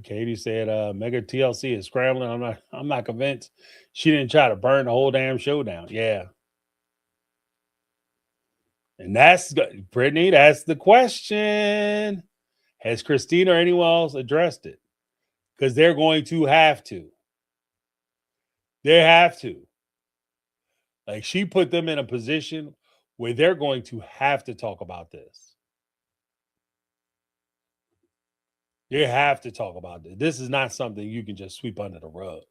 Katie said, "Mega TLC is scrambling. I'm not convinced she didn't try to burn the whole damn show down." Yeah, and that's Brittany. That's the question. Has Christina or anyone else addressed it? Because they're going to have to. They have to. Like she put them in a position where they're going to have to talk about this. They have to talk about this. This is not something you can just sweep under the rug.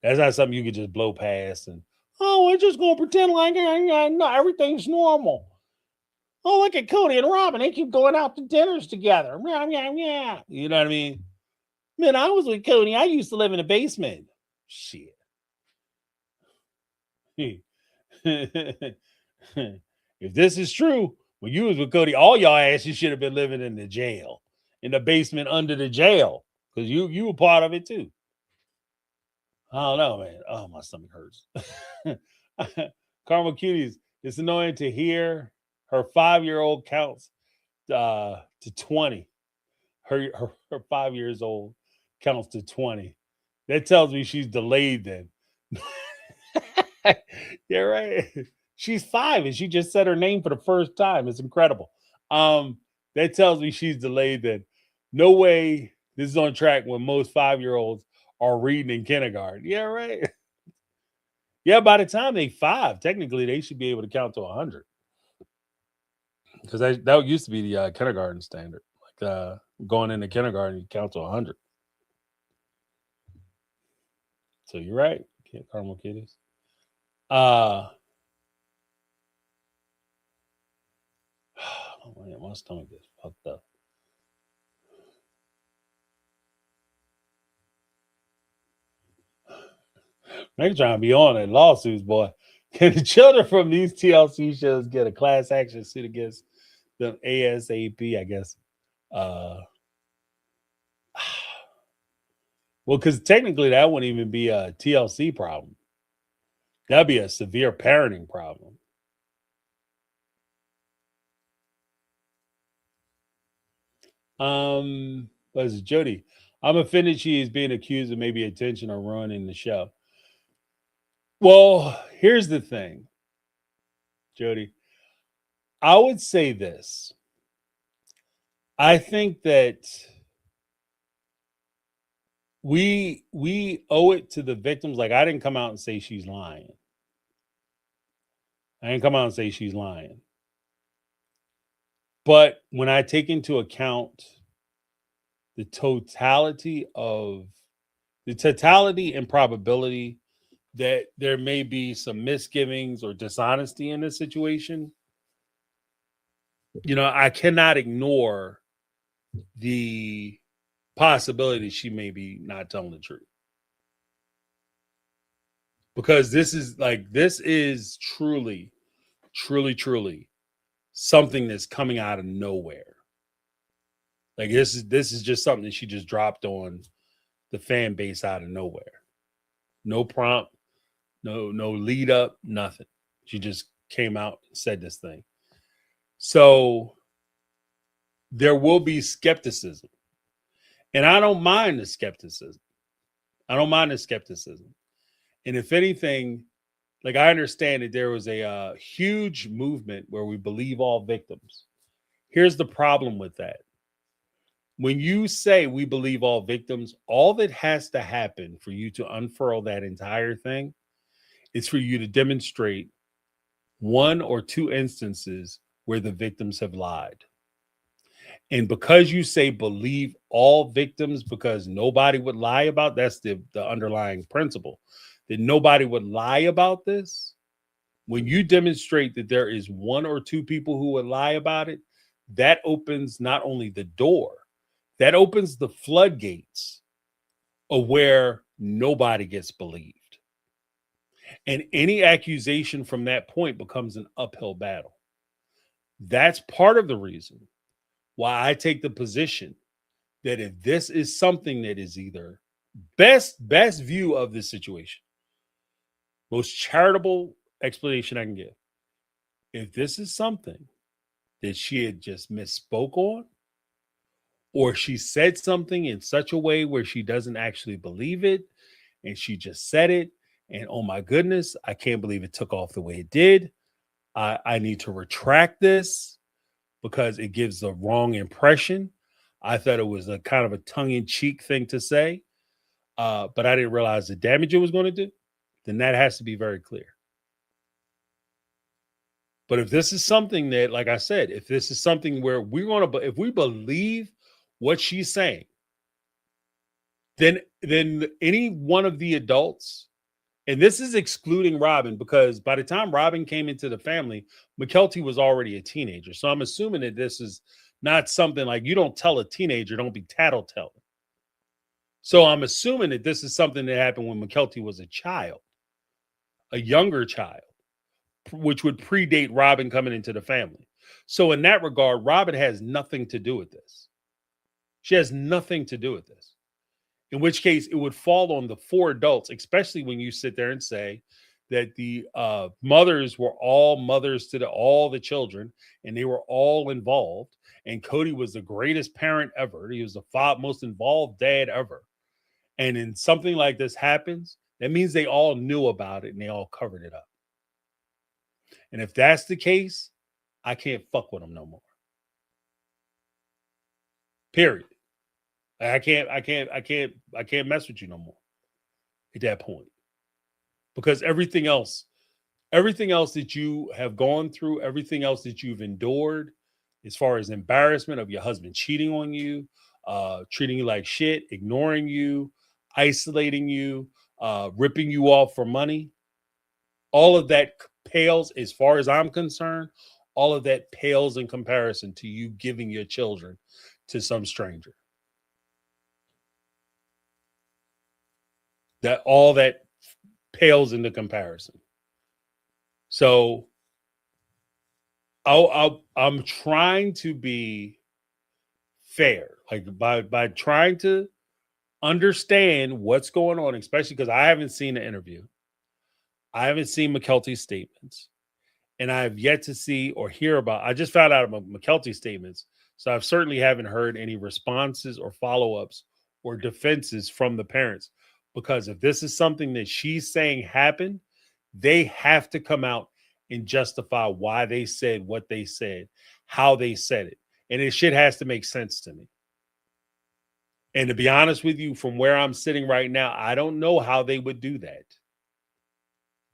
That's not something you can just blow past and, oh, we're just going to pretend like no, everything's normal. Oh, look at Cody and Robin. They keep going out to dinners together. Yeah, yeah, yeah. You know what I mean? Man, I was with Cody. I used to live in the basement. Shit. If this is true, when you was with Cody, all y'all asses should have been living in the jail, in the basement under the jail, because you were part of it too. I don't know, man. Oh, my stomach hurts. Carmel Cuties, it's annoying to hear her 5-year-old counts to 20. Her 5 years old counts to 20. That tells me she's delayed then. Yeah, right. She's 5 and she just said her name for the first time. It's incredible. That tells me she's delayed then. No way this is on track when most 5-year-olds are reading in kindergarten. Yeah, right. Yeah, by the time they 5, technically they should be able to count to 100. Because that used to be the kindergarten standard. Like going into kindergarten, you count to 100. So you're right, Caramel Kitties. Oh man, my stomach is fucked up. They're trying to be on it. Lawsuits, boy. Can the children from these TLC shows get a class action suit against them ASAP? I guess. Uh, well, because technically that wouldn't even be a TLC problem. That'd be a severe parenting problem. What is it, Jody? I'm offended she is being accused of maybe attention or ruining the show. Well, here's the thing, Jody. I would say this. I think that we owe it to the victims. Like, I didn't come out and say she's lying. I didn't come out and say she's lying. But when I take into account the totality and probability that there may be some misgivings or dishonesty in this situation, I cannot ignore the possibility she may be not telling the truth. Because this is truly, truly, truly something that's coming out of nowhere. Like, this is just something that she just dropped on the fan base out of nowhere. No prompt, no lead up, nothing. She just came out and said this thing. So there will be skepticism. And I don't mind the skepticism. And if anything, like, I understand that there was a huge movement where we believe all victims. Here's the problem with that. When you say we believe all victims, all that has to happen for you to unfurl that entire thing is for you to demonstrate one or two instances where the victims have lied. And because you say believe all victims, because nobody would lie about, that's the underlying principle, that nobody would lie about this. When you demonstrate that there is one or two people who would lie about it, that opens not only the door, that opens the floodgates of where nobody gets believed. And any accusation from that point becomes an uphill battle. That's part of the reason why I take the position that if this is something that is either best view of this situation, most charitable explanation I can give, if this is something that she had just misspoke on, or she said something in such a way where she doesn't actually believe it, and she just said it, and oh my goodness, I can't believe it took off the way it did. I need to retract this because it gives the wrong impression. I thought it was a kind of a tongue-in-cheek thing to say, but I didn't realize the damage it was going to do. Then that has to be very clear. But if this is something that, like I said, if this is something where if we believe what she's saying, then any one of the adults, and this is excluding Robin, because by the time Robin came into the family, McKelty was already a teenager. So I'm assuming that this is not something like, you don't tell a teenager, don't be tattletale. So I'm assuming that this is something that happened when McKelty was a child, a younger child, which would predate Robin coming into the family. So in that regard, Robin has nothing to do with this. She has nothing to do with this. In which case, it would fall on the four adults, especially when you sit there and say that the mothers were all mothers to all the children, and they were all involved. And Cody was the greatest parent ever. He was the most involved dad ever. And then something like this happens, that means they all knew about it and they all covered it up. And if that's the case, I can't fuck with them no more. Period. I can't mess with you no more at that point. Because everything else that you have gone through, everything else that you've endured, as far as embarrassment of your husband cheating on you, treating you like shit, ignoring you, isolating you, ripping you off for money, all of that pales, as far as I'm concerned, all of that pales in comparison to you giving your children to some stranger. That all that pales into comparison. So I'm trying to be fair, like by trying to understand what's going on, especially because I haven't seen the interview. I haven't seen McKelty's statements, and I have yet to see or hear about. I just found out about McKelty's statements, so I've certainly haven't heard any responses or follow-ups or defenses from the parents. Because if this is something that she's saying happened, they have to come out and justify why they said what they said, how they said it. And this shit has to make sense to me. And to be honest with you, from where I'm sitting right now, I don't know how they would do that.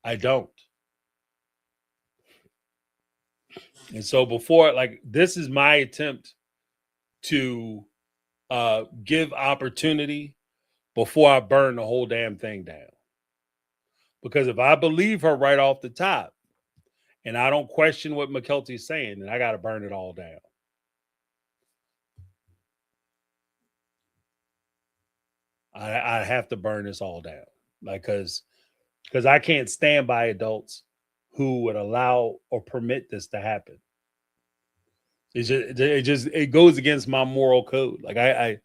I don't. And so before, like, this is my attempt to give opportunity before I burn the whole damn thing down. Because if I believe her right off the top and I don't question what McKelty's saying, then I got to burn it all down. I have to burn this all down. Like, because I can't stand by adults who would allow or permit this to happen. It goes against my moral code. Like I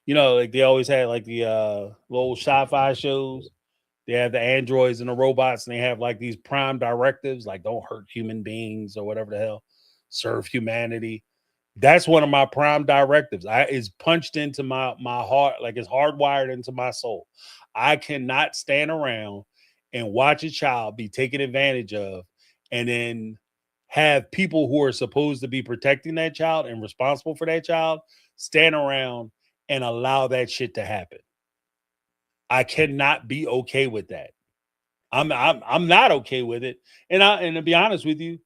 like they always had like the little sci-fi shows. They have the androids and the robots, and they have like these prime directives, like don't hurt human beings or whatever the hell, serve humanity. That's one of my prime directives. It's punched into my heart, like it's hardwired into my soul. I cannot stand around and watch a child be taken advantage of, and then have people who are supposed to be protecting that child and responsible for that child stand around and allow that shit to happen. I cannot be okay with that. I'm not okay with it. And to be honest with you,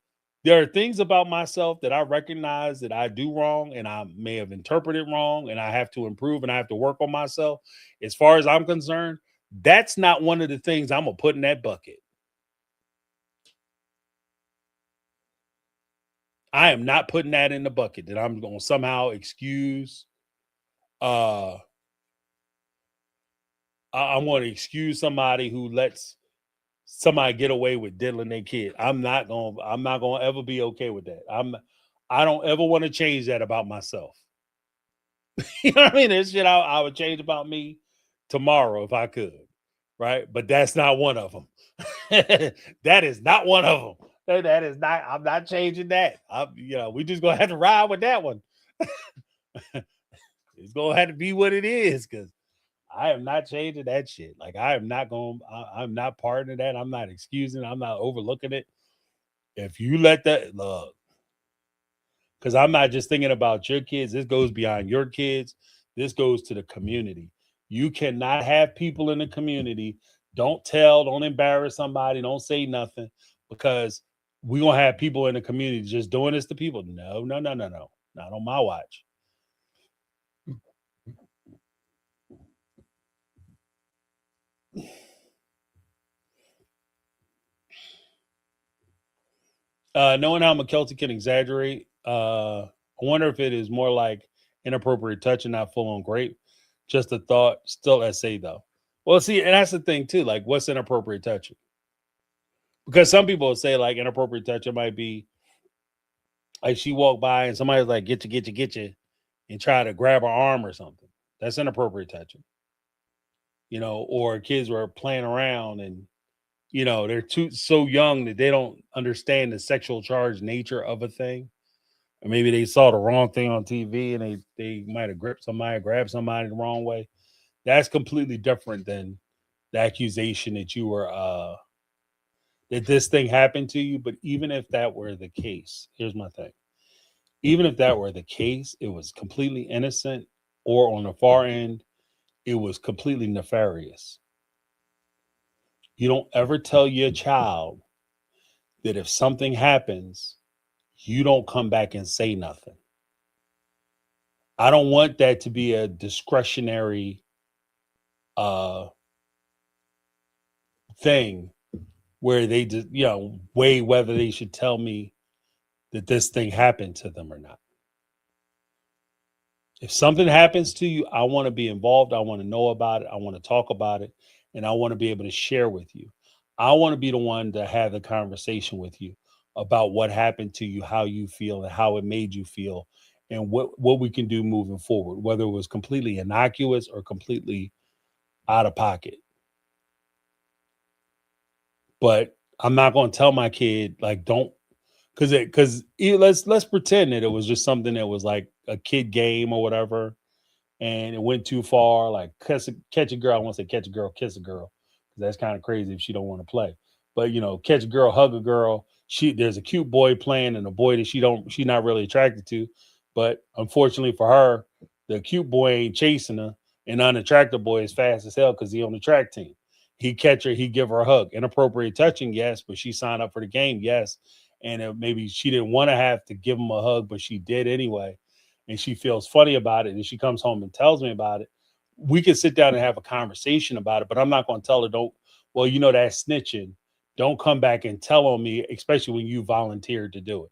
there are things about myself that I recognize that I do wrong and I may have interpreted wrong and I have to improve and I have to work on myself. As far as I'm concerned, that's not one of the things I'm gonna put in that bucket. I am not putting that in the bucket that I'm gonna somehow excuse. I'm going to excuse somebody who lets somebody get away with diddling their kid. I'm not gonna ever be okay with that. I don't ever want to change that about myself. You know what I mean? There's shit I would change about me tomorrow if I could, right? But that's not one of them. That is not one of them. That is not. I'm not changing that. We just gonna have to ride with that one. It's gonna have to be what it is because I am not changing that shit. Like I am not going. I'm not pardoning that. I'm not excusing. I'm not overlooking it. If you let that look, because I'm not just thinking about your kids. This goes beyond your kids. This goes to the community. You cannot have people in the community. Don't tell. Don't embarrass somebody. Don't say nothing because we're gonna have people in the community just doing this to people. No, no, no, no, no. Not on my watch. Knowing how McKelty can exaggerate, I wonder if it is more like inappropriate touch and not full on grape. Just a thought, still essay though. Well, see, and that's the thing too. Like, what's inappropriate touching? Because some people will say like inappropriate touching might be like she walked by and somebody's like, get you, and try to grab her arm or something. That's inappropriate touching. Or kids were playing around and they're so young that they don't understand the sexual charged nature of a thing. Or maybe they saw the wrong thing on TV and they might have gripped somebody, grabbed somebody the wrong way. That's completely different than the accusation that you were that this thing happened to you. But even if that were the case, here's my thing. Even if that were the case, it was completely innocent, or on the far end, it was completely nefarious. You don't ever tell your child that if something happens, you don't come back and say nothing. I don't want that to be a discretionary thing where they just, weigh whether they should tell me that this thing happened to them or not. If something happens to you, I want to be involved. I want to know about it. I want to talk about it. And I want to be able to share with you. I want to be the one to have the conversation with you about what happened to you, how you feel, and how it made you feel, and what we can do moving forward, whether it was completely innocuous or completely out of pocket. But I'm not going to tell my kid like don't because let's pretend that it was just something that was like a kid game or whatever, and it went too far. Like catch a girl. I want to say catch a girl, kiss a girl, because that's kind of crazy if she don't want to play. But catch a girl, hug a girl. There's a cute boy playing and a boy that she's not really attracted to. But unfortunately for her, the cute boy ain't chasing her, and unattractive boy is fast as hell because he on the track team. He catch her, he give her a hug. Inappropriate touching, yes, but she signed up for the game, yes. And maybe she didn't want to have to give him a hug, but she did anyway. And she feels funny about it. And she comes home and tells me about it. We can sit down and have a conversation about it, but I'm not going to tell her, don't, well, you know, that's snitching. Don't come back and tell on me, especially when you volunteered to do it.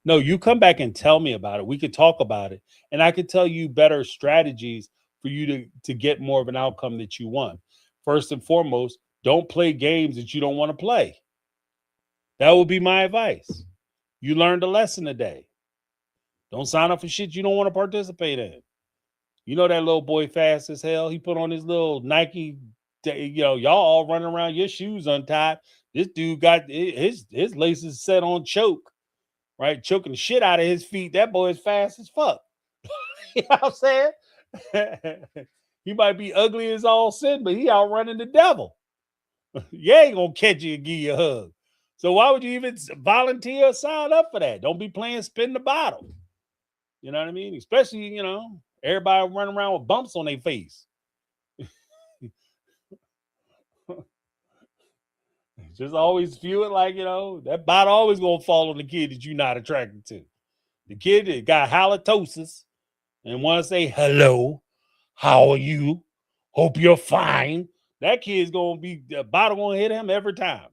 No, you come back and tell me about it. We could talk about it, and I could tell you better strategies for you to get more of an outcome that you want. First and foremost, don't play games that you don't want to play. That would be my advice. You learned a lesson today. Don't sign up for shit you don't want to participate in. You know that little boy fast as hell. He put on his little Nike. Y'all all running around, your shoes untied. This dude got his laces set on choke, right? Choking the shit out of his feet. That boy is fast as fuck. You know what I'm saying? He might be ugly as all sin, but he outrunning the devil. You ain't gonna catch you and give you a hug. So why would you even volunteer or sign up for that? Don't be playing spin the bottle. You know what I mean? Especially, everybody running around with bumps on their face. Just always view it like, that bottle always gonna fall on the kid that you're not attracted to. The kid that got halitosis and want to say hello, how are you? Hope you're fine. That kid's gonna be the bottle gonna hit him every time.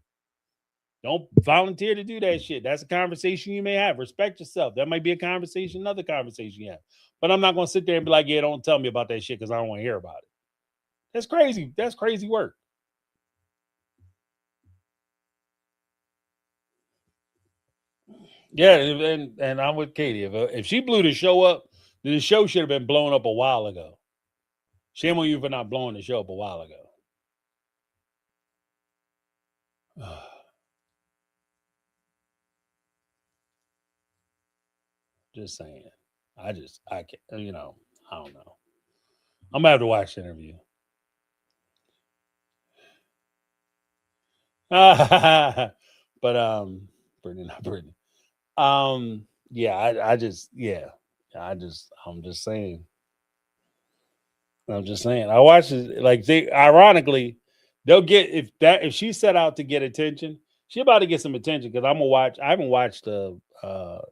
Don't volunteer to do that shit. That's a conversation you may have. Respect yourself. That might be a conversation, another conversation you have. But I'm not gonna sit there and be like, yeah, don't tell me about that shit because I don't want to hear about it. That's crazy. That's crazy work. Yeah, and I'm with Katie. If she blew the show up, then the show should have been blown up a while ago. Shame on you for not blowing the show up a while ago. Just saying. I can't, I don't know. I'm gonna have to watch the interview. But Brittany, not Brittany. Yeah, I just, yeah, I'm just saying. I'm just saying. I watch it like ironically, they'll get if she set out to get attention, she about to get some attention because I'm gonna watch. I haven't watched a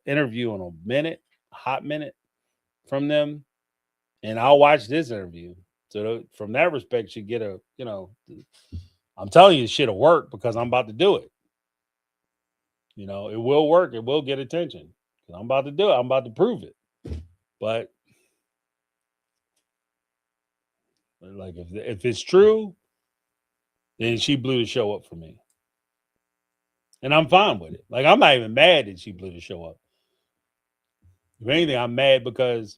interview in a minute, a hot minute from them, and I'll watch this interview. So from that respect, she get I'm telling you, shit'll work because I'm about to do it. It will work. It will get attention. I'm about to do it. I'm about to prove it. But like if it's true, then she blew the show up for me. And I'm fine with it. Like I'm not even mad that she blew the show up. If anything, I'm mad because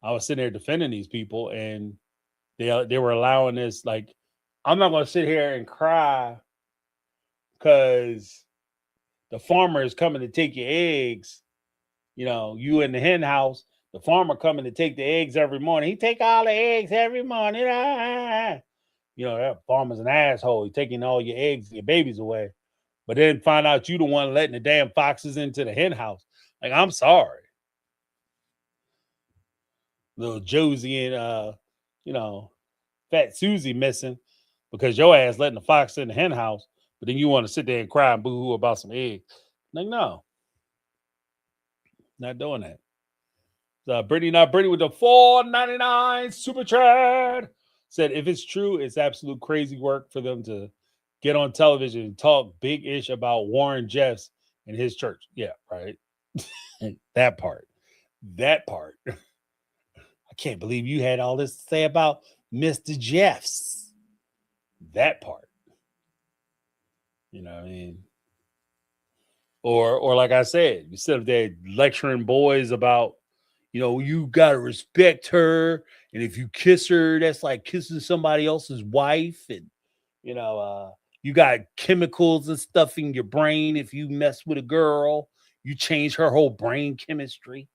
I was sitting there defending these people and they were allowing this. Like, I'm not gonna sit here and cry because the farmer is coming to take your eggs. You in the hen house, the farmer coming to take the eggs every morning. He take all the eggs every morning. That farmer's an asshole. He taking all your eggs and your babies away. But then find out you the one letting the damn foxes into the hen house. Like, I'm sorry. Little Josie and you know, Fat Susie missing because your ass letting the fox in the hen house, but then you want to sit there and cry and boo-hoo about some eggs. Like, no, not doing that. Brittany, not Brittany with the 4.99 super chat said if it's true, it's absolute crazy work for them to get on television and talk big ish about Warren Jeffs and his church. Yeah, right. that part. That part. I can't believe you had all this to say about Mr. Jeffs. That part. You know what I mean? Or like I said, instead of there lecturing boys about, you gotta respect her, and if you kiss her, that's like kissing somebody else's wife, and you know, you got chemicals and stuff in your brain. If you mess with a girl, you change her whole brain chemistry.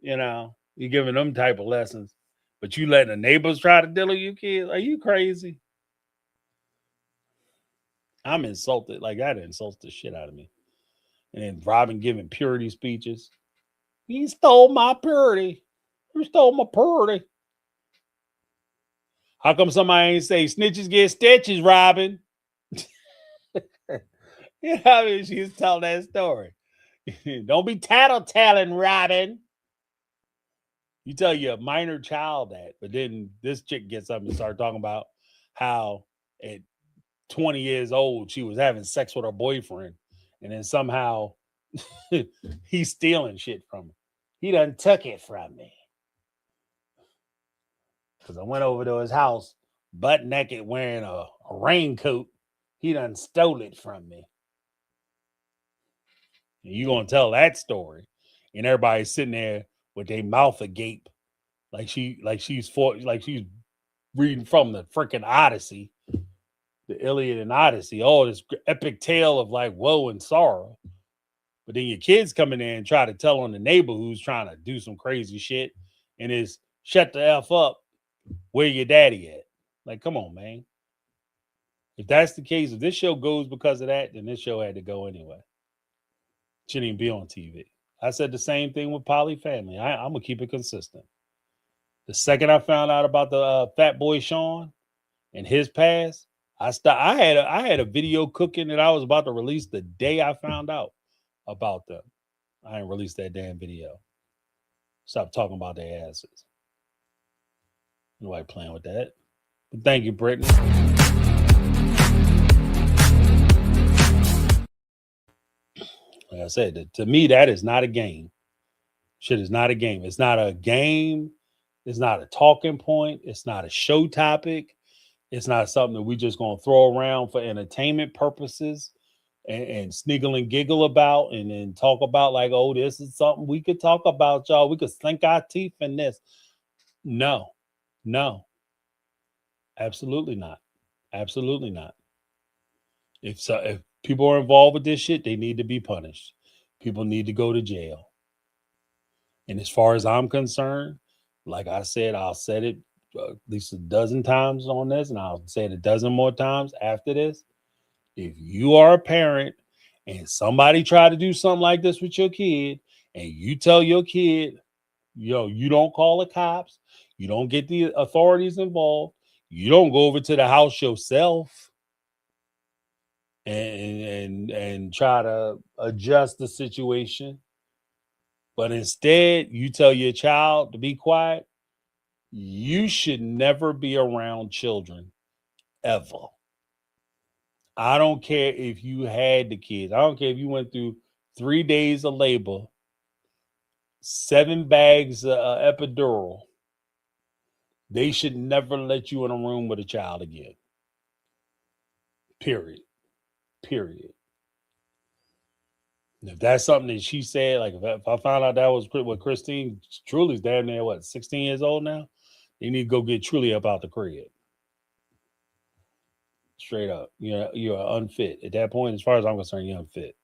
You're giving them type of lessons, but you letting the neighbors try to deal with you kids. Are you crazy? I'm insulted. Like that insults the shit out of me. And then Robin giving purity speeches. He stole my purdy. He stole my purdy. How come somebody ain't say snitches get stitches, Robin? You know what I mean? She's telling that story. Don't be tattletelling, Robin. You tell your minor child that, but then this chick gets up and start talking about how at 20 years old she was having sex with her boyfriend, and then somehow he's stealing shit from her. He done took it from me because I went over to his house butt naked wearing a raincoat. He done stole it from me. And you gonna tell that story, and everybody's sitting there with their mouth agape, like she's reading from the freaking Odyssey, the Iliad and Odyssey, all this epic tale of like woe and sorrow. But then your kids come in there and try to tell on the neighbor who's trying to do some crazy shit, and is shut the F up. Where your daddy at? Like, come on, man. If that's the case, if this show goes because of that, then this show had to go anyway. Shouldn't even be on TV. I said the same thing with Poly Family. I'm gonna keep it consistent. The second I found out about the Fat Boy Sean and his past, I had a video cooking that I was about to release the day I found out about them. I didn't release that damn video. Stop talking about their asses. Nobody playing with that. But thank you, Brittany. Like I said, to me, that is not a game. Shit is not a game. It's not a game. It's not a talking point. It's not a show topic. It's not something that we just going to throw around for entertainment purposes and sniggle and giggle about and then talk about like, oh, this is something we could talk about, y'all. We could sink our teeth in this. No, absolutely not. Absolutely not. If people are involved with this shit, they need to be punished. People need to go to jail. And as far as I'm concerned, like I said, I'll say it at least a dozen times on this, and I'll say it a dozen more times after this. If you are a parent and somebody try to do something like this with your kid, and you tell your kid, yo, you don't call the cops, you don't get the authorities involved, you don't go over to the house yourself and try to adjust the situation, but instead you tell your child to be quiet, you should never be around children ever. I don't care if you had the kids. I don't care if you went through 3 days of labor, 7 bags of epidural. They should never let you in a room with a child again. Period. And if that's something that she said, like if I found out that was what Christine Truly's damn near 16 years old now, they need to go get Truly up out the crib. Straight up. You're unfit. At that point, as far as I'm concerned, you're unfit.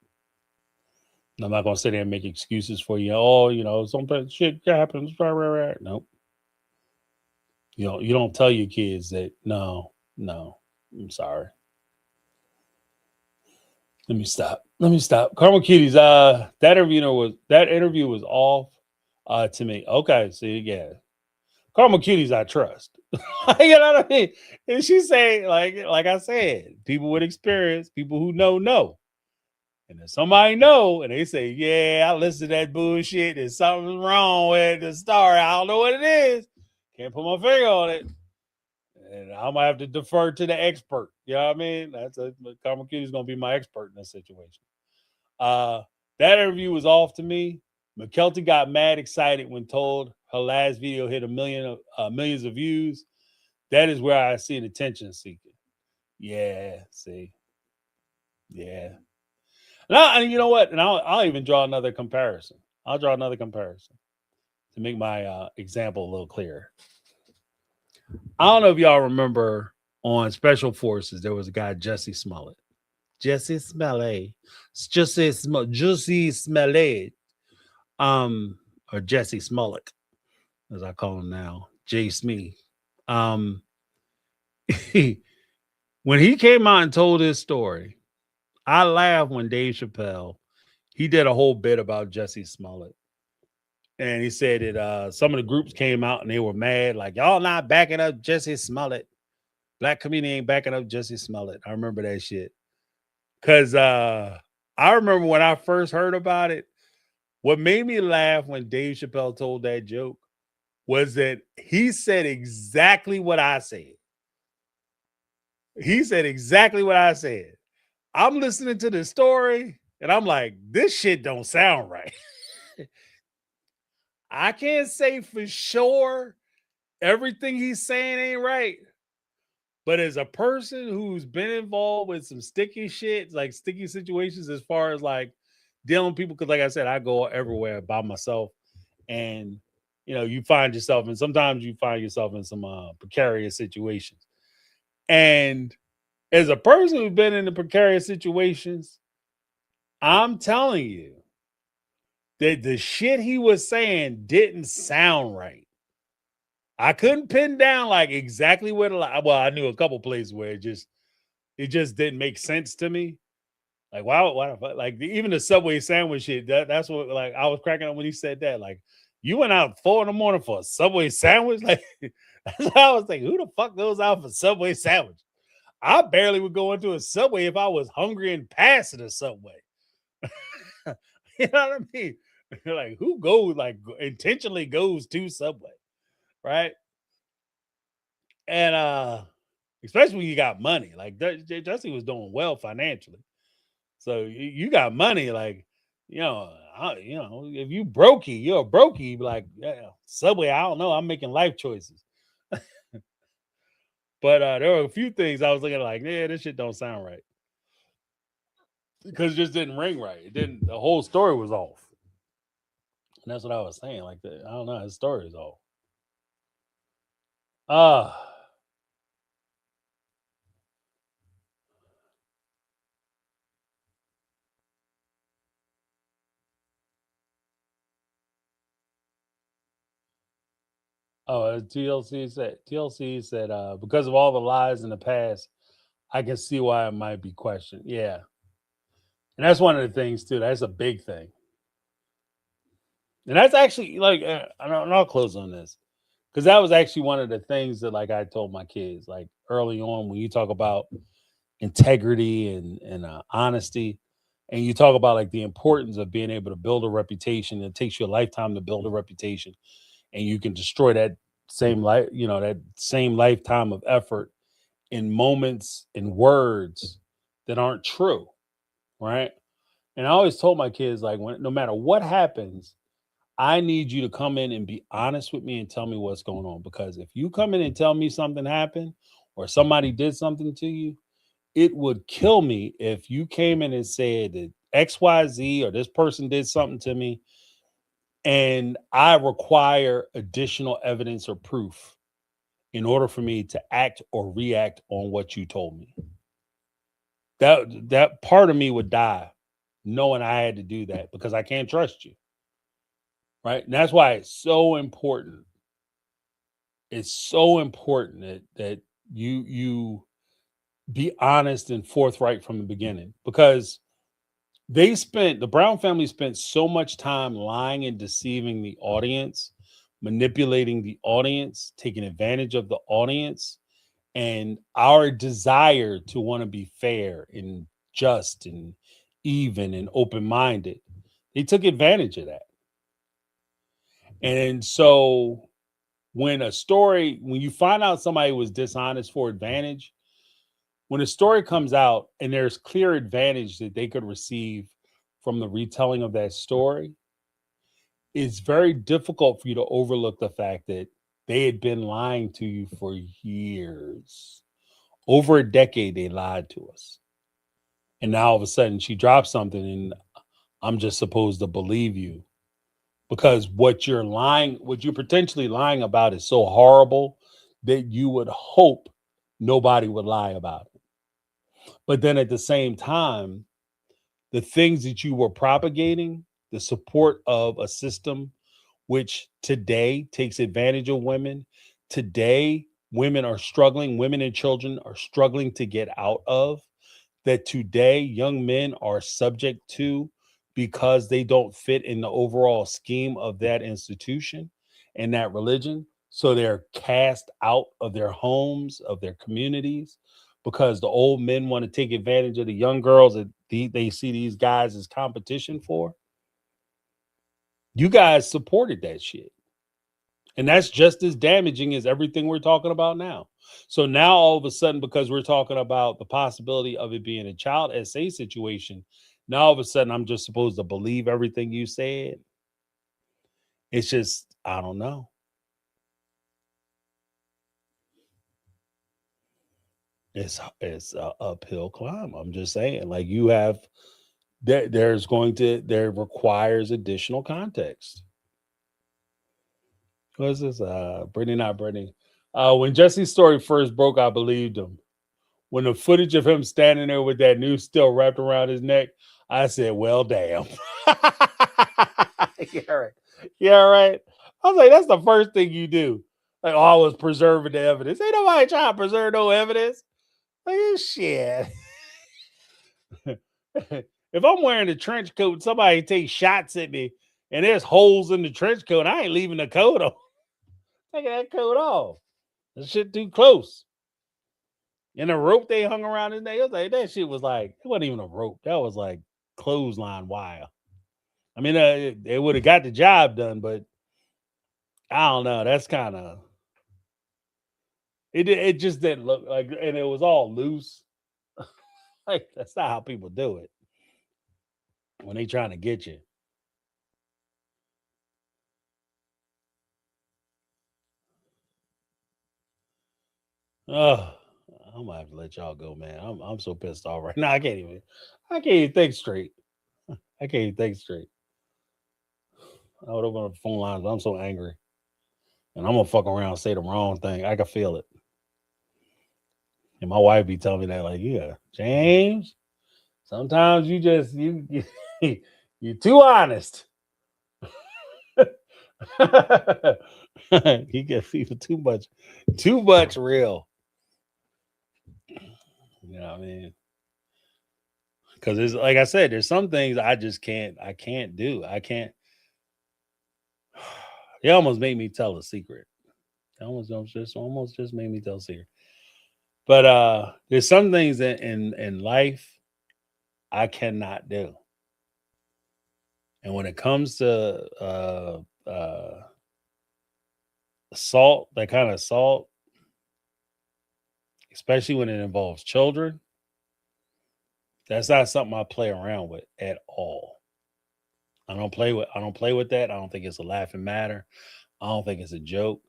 And I'm not gonna sit there and make excuses for you. Oh, sometimes shit happens. Nope. You don't tell your kids that no. I'm sorry. Let me stop. Karma Kitties, that interview was off to me. Okay, see, yeah. Karma Kitties I trust. You know what I mean? And she say, like I said, people with experience, people who know. And if somebody know and they say, yeah, I listened to that bullshit, there's something wrong with the story. I don't know what it is. Can't put my finger on it. And I might have to defer to the expert. You know what I mean? Karma Kitty's gonna be my expert in this situation. That interview was off to me. McKelty got mad excited when told her last video hit millions of views. That is where I see the attention seeking. Yeah, see. Yeah. And you know what? And I'll even draw another comparison. I'll draw another comparison to make my example a little clearer. I don't know if y'all remember on Special Forces, there was a guy, Jussie Smollett. Jussie Smollett. Or Jesse Smollett, as I call him now, J. Smee. When he came out and told his story, I laughed when Dave Chappelle, he did a whole bit about Jussie Smollett. And he said that some of the groups came out and they were mad, like, y'all not backing up Jesse Smollett. Black community ain't backing up Jesse Smollett. I remember that shit. Cause I remember when I first heard about it, what made me laugh when Dave Chappelle told that joke was that he said exactly what I said. He said exactly what I said. I'm listening to the story and I'm like, this shit don't sound right. I can't say for sure everything he's saying ain't right. But as a person who's been involved with some sticky shit, like sticky situations, as far as like dealing with people, because like I said, I go everywhere by myself, and you find yourself, and sometimes you find yourself in some precarious situations. And as a person who's been in the precarious situations, I'm telling you that the shit he was saying didn't sound right. I couldn't pin down like exactly what. Well, I knew a couple places where it just didn't make sense to me. Like, why the fuck? Like, even the Subway sandwich shit, that's what, like, I was cracking up when he said that. Like, you went out 4 in the morning for a Subway sandwich? Like, that's what I was thinking. Who the fuck goes out for Subway sandwich? I barely would go into a Subway if I was hungry and passing a Subway. You know what I mean? Like, who goes, like, intentionally goes to Subway, right? And especially when you got money. Like, Jesse was doing well financially. So you got money, like, if you brokey, you're a brokey. Like, yeah, Subway, I don't know. I'm making life choices, but there were a few things I was looking at, like, yeah, this shit don't sound right because it just didn't ring right. It didn't. The whole story was off, and that's what I was saying. Like, I don't know, his story is off. Ah, TLC said because of all the lies in the past, I can see why it might be questioned. Yeah, and that's one of the things too. That's a big thing. And that's actually like, and I'll close on this because that was actually one of the things that, like, I told my kids, like, early on, when you talk about integrity and honesty, and you talk about like the importance of being able to build a reputation. It takes you a lifetime to build a reputation, and you can destroy that same lifetime of effort in moments and words that aren't true, right? And I always told my kids, like, no matter what happens, I need you to come in and be honest with me and tell me what's going on. Because if you come in and tell me something happened or somebody did something to you, it would kill me if you came in and said that XYZ or this person did something to me and I require additional evidence or proof in order for me to act or react on what you told me. That part of me would die knowing I had to do that because I can't trust you. Right. And that's why it's so important. It's so important that you be honest and forthright from the beginning, because the Brown family spent so much time lying and deceiving the audience, manipulating the audience, taking advantage of the audience, and our desire to want to be fair and just and even and open-minded. They took advantage of that. And so when you find out somebody was dishonest for advantage, when a story comes out and there's clear advantage that they could receive from the retelling of that story, it's very difficult for you to overlook the fact that they had been lying to you for years. Over a decade, they lied to us. And now all of a sudden she drops something and I'm just supposed to believe you because what you're potentially lying about is so horrible that you would hope nobody would lie about it. But then at the same time, the things that you were propagating, the support of a system which today takes advantage of women, today women and children are struggling to get out of, that today young men are subject because they don't fit in the overall scheme of that institution and that religion. So they're cast out of their homes, of their communities, because the old men want to take advantage of the young girls that they see these guys as competition for. You guys supported that shit. And that's just as damaging as everything we're talking about now. So now all of a sudden, because we're talking about the possibility of it being a child SA situation, now all of a sudden I'm just supposed to believe everything you said. It's just, I don't know. It's a uphill climb. I'm just saying, like you have there requires additional context. What's this? Brittany, not Brittany. When Jesse's story first broke, I believed him. When the footage of him standing there with that noose still wrapped around his neck, I said, well, damn. Yeah, right. Yeah, right. I was like, that's the first thing you do. Like, oh, I was preserving the evidence. Ain't nobody trying to preserve no evidence. Like, shit. If I'm wearing a trench coat and somebody takes shots at me and there's holes in the trench coat, I ain't leaving the coat on. Taking that coat off. That shit too close. And the rope they hung around his neck, it was like that shit was like it wasn't even a rope. That was like clothesline wire. I mean, it would have got the job done, but I don't know. That's kind of it. Just didn't look like, and it was all loose. Like that's not how people do it when they trying to get you. Oh, I'm gonna have to let y'all go, man. I'm so pissed off right now. I can't even think straight. I can't even think straight. I would open up the phone lines, but I'm so angry. And I'm gonna fuck around and say the wrong thing. I can feel it. And my wife be telling me that, like, yeah, James, sometimes you just you're too honest. He gets people too much real. You know what I mean? Because it's like I said, there's some things I can't do. I can't. It almost made me tell a secret. It almost just made me tell a secret. But there's some things in life I cannot do. And when it comes to assault, that kind of assault, especially when it involves children, that's not something I play around with at all. I don't play with that. I don't think it's a laughing matter. I don't think it's a joke.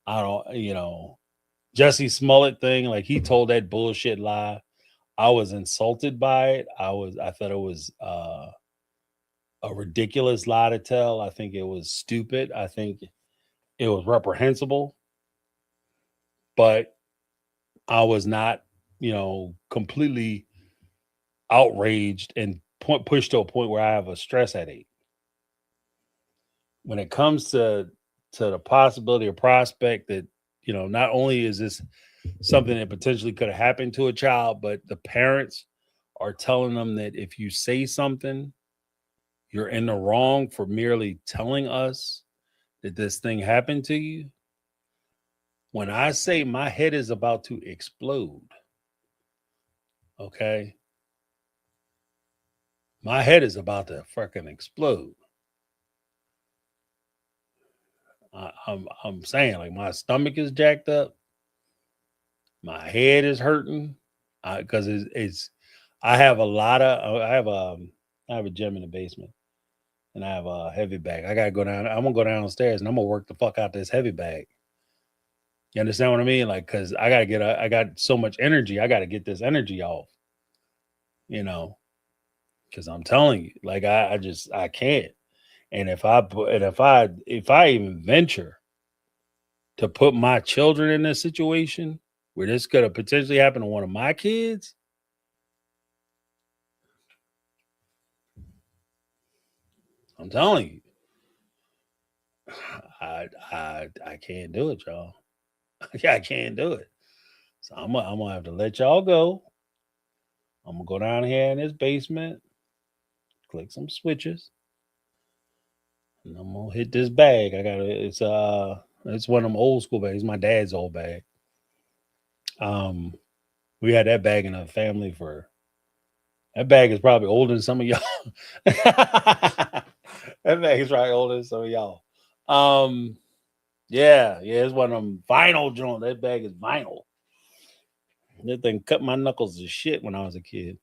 I don't, Jesse Smollett thing, like he told that bullshit lie. I was insulted by it. I thought it was a ridiculous lie to tell. I think it was stupid. I think it was reprehensible, but I was not, completely outraged and pushed to a point where I have a stress headache. When it comes to the possibility or prospect that, not only is this something that potentially could have happened to a child, but the parents are telling them that if you say something, you're in the wrong for merely telling us that this thing happened to you. When I say my head is about to explode, okay? My head is about to fucking explode. I'm saying, like, my stomach is jacked up, my head is hurting, because it's I have a lot of I have a gym in the basement, and I have a heavy bag. I gotta go down. I'm gonna go downstairs and I'm gonna work the fuck out this heavy bag. You understand what I mean? Like, cause I got so much energy. I gotta get this energy off. You know, because I'm telling you, like, I can't. And if I even venture to put my children in this situation where this could have potentially happened to one of my kids, I'm telling you, I can't do it, y'all. I can't do it. So I'm gonna have to let y'all go. I'm gonna go down here in this basement, click some switches, and I'm gonna hit this bag. It's one of them old school bags. My dad's old bag. Um, we had that bag in our family for that bag is probably older than some of y'all. That bag is probably older than some of y'all. Um, yeah, it's one of them vinyl joint. That bag is vinyl. That thing cut my knuckles to shit when I was a kid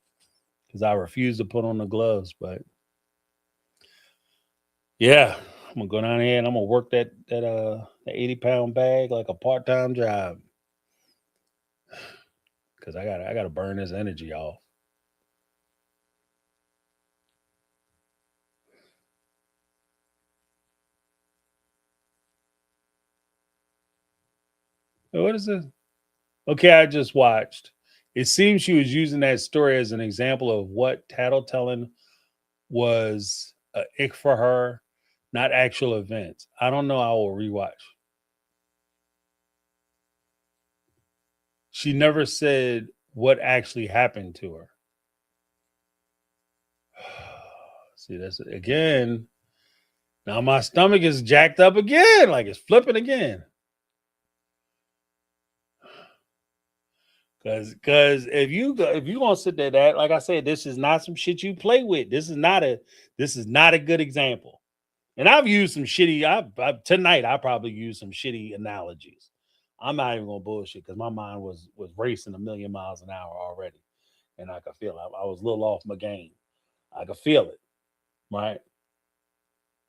because I refused to put on the gloves. But yeah, I'm gonna go down here and I'm gonna work that 80-pound bag like a part-time job because I gotta burn this energy off. What is this? Okay, I just watched. It seems she was using that story as an example of what tattletelling was a ick for her, not actual events. I don't know. I will rewatch. She never said what actually happened to her. See, that's again. Now my stomach is jacked up again, like it's flipping again. Cause if you gonna sit there, that like I said, this is not some shit you play with. This is not a good example. And I've used some shitty. Tonight I probably used some shitty analogies. I'm not even gonna bullshit because my mind was racing a million miles an hour already, and I could feel it. I was a little off my game. I could feel it, right?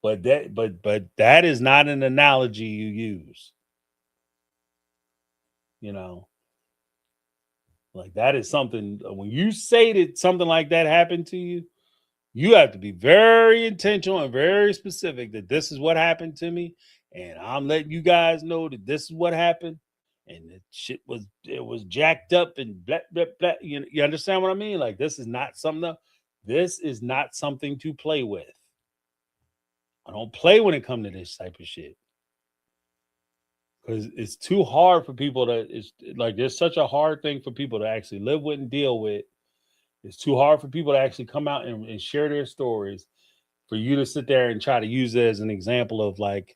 But that is not an analogy you use. You know, like that is something when you say that something like that happened to you, you have to be very intentional and very specific that this is what happened to me, and I'm letting you guys know that this is what happened, and the shit was jacked up and blah blah blah. You understand what I mean? Like this is not something to play with. I don't play when it comes to this type of shit because it's too hard for people to. It's like there's such a hard thing for people to actually live with and deal with. It's too hard for people to actually come out and share their stories. For you to sit there and try to use it as an example of like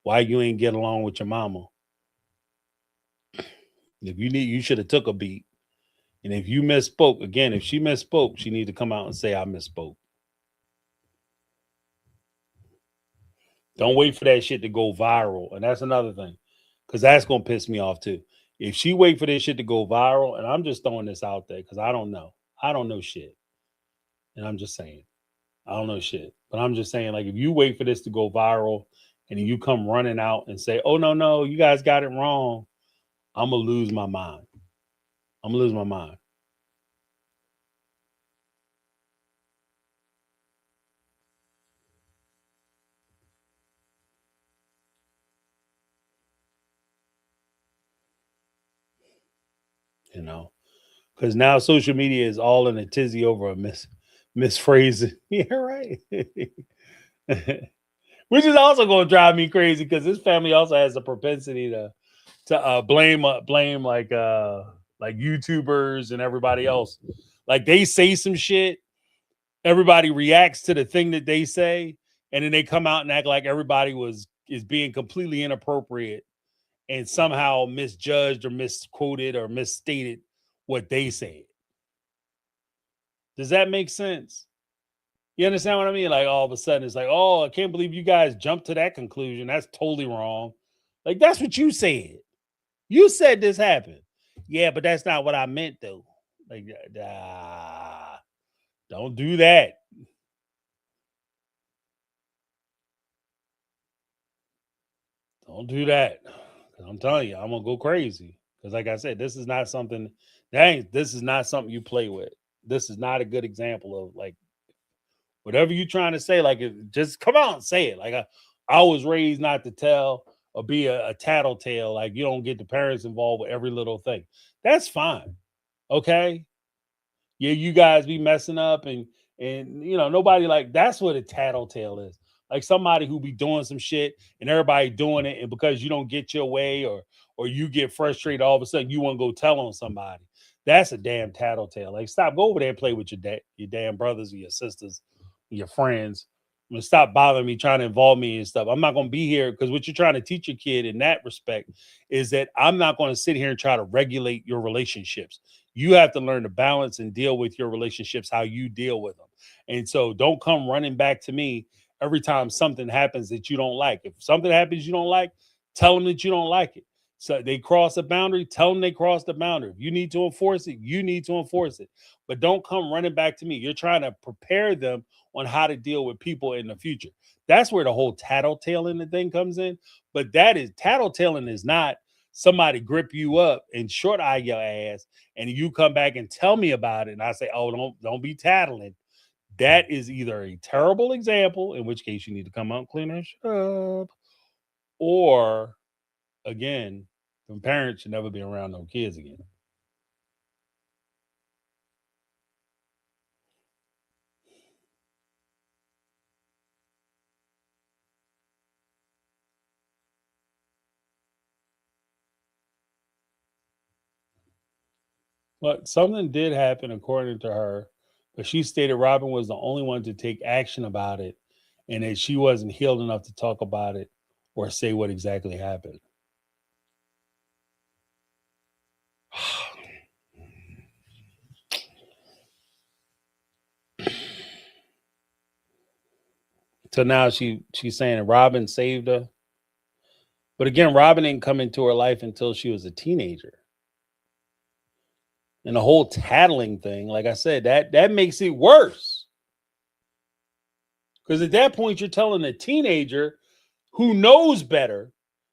why you ain't get along with your mama. If you should have took a beat. And if you misspoke, again, if she misspoke, she need to come out and say I misspoke. Don't wait for that shit to go viral. And that's another thing. Because that's gonna piss me off too. If she wait for this shit to go viral, and I'm just throwing this out there because I don't know. I don't know shit. And I'm just saying, I don't know shit. But I'm just saying, like, if you wait for this to go viral and you come running out and say, oh no, you guys got it wrong, I'm gonna lose my mind. I'm gonna lose my mind. You know, because now social media is all in a tizzy over a misphrasing. Yeah, right. Which is also going to drive me crazy because this family also has a propensity to blame like YouTubers and everybody else. Like they say some shit, everybody reacts to the thing that they say, and then they come out and act like everybody is being completely inappropriate and somehow misjudged or misquoted or misstated what they said. Does that make sense? You understand what I mean? Like all of a sudden it's like, oh, I can't believe you guys jumped to that conclusion. That's totally wrong. Like that's what you said. You said this happened. Yeah, but that's not what I meant though. Like, don't do that. Don't do that. 'Cause I'm telling you, I'm gonna go crazy. Because like I said, this is not something. Dang, this is not something you play with. This is not a good example of like whatever you're trying to say. Like, just come out and say it. Like I was raised not to tell or be a tattletale. Like you don't get the parents involved with every little thing. That's fine. Okay. Yeah, you guys be messing up and nobody like that's what a tattletale is. Like somebody who be doing some shit and everybody doing it, and because you don't get your way or you get frustrated, all of a sudden you want to go tell on somebody. That's a damn tattletale. Like stop, go over there and play with your damn brothers or your sisters your friends. I'm gonna stop bothering me, trying to involve me and stuff. I'm not gonna be here because what you're trying to teach your kid in that respect is that I'm not going to sit here and try to regulate your relationships. You have to learn to balance and deal with your relationships how you deal with them. And so don't come running back to me every time something happens that you don't like. If something happens you don't like, tell them that you don't like it. So they cross a boundary, tell them they crossed the boundary. If you need to enforce it, you need to enforce it. But don't come running back to me. You're trying to prepare them on how to deal with people in the future. That's where the whole tattletaling the thing comes in. But that is tattletaling is not somebody grip you up and short eye your ass and you come back and tell me about it and I say, "Oh, don't be tattling." That is either a terrible example, in which case you need to come out and clean that shit up, or again, the parents should never be around no kids again. But something did happen according to her, but she stated Robin was the only one to take action about it and that she wasn't healed enough to talk about it or say what exactly happened. So now she's saying Robin saved her. But again, Robin didn't come into her life until she was a teenager. And the whole tattling thing, like I said, that makes it worse. Because at that point, you're telling a teenager who knows better.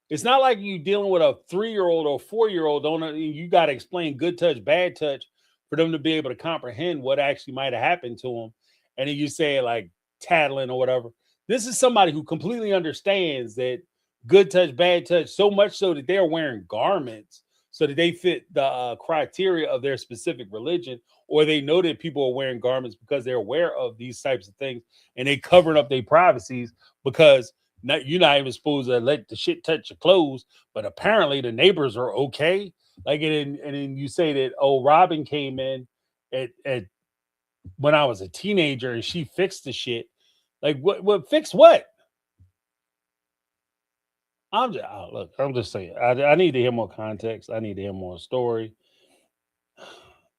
It's not like you dealing with a 3-year-old or 4-year-old. Don't you got to explain good touch, bad touch for them to be able to comprehend what actually might have happened to them. And then you say like tattling or whatever. This is somebody who completely understands that good touch, bad touch, so much so that they're wearing garments so that they fit the criteria of their specific religion, or they know that people are wearing garments because they're aware of these types of things and they covering up their privacies because you're not even supposed to let the shit touch your clothes, but apparently the neighbors are okay. Like, and then you say that, oh, Robin came in at when I was a teenager and she fixed the shit. Like, what fix what? Look. I'm just saying. I need to hear more context. I need to hear more story.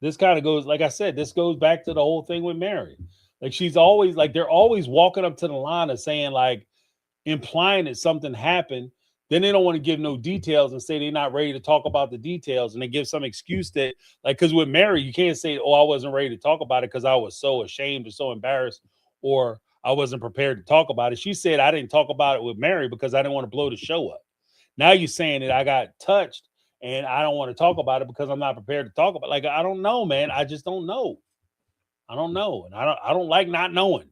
This kind of goes, like I said, this goes back to the whole thing with Mary. Like she's always like they're always walking up to the line of saying like implying that something happened. Then they don't want to give no details and say they're not ready to talk about the details, and they give some excuse that like because with Mary you can't say, oh, I wasn't ready to talk about it because I was so ashamed or so embarrassed or I wasn't prepared to talk about it. She said I didn't talk about it with Mary because I didn't want to blow the show up. Now you're saying that I got touched and I don't want to talk about it because I'm not prepared to talk about it. Like I don't know, man. I just don't know. I don't know, and I don't like not knowing.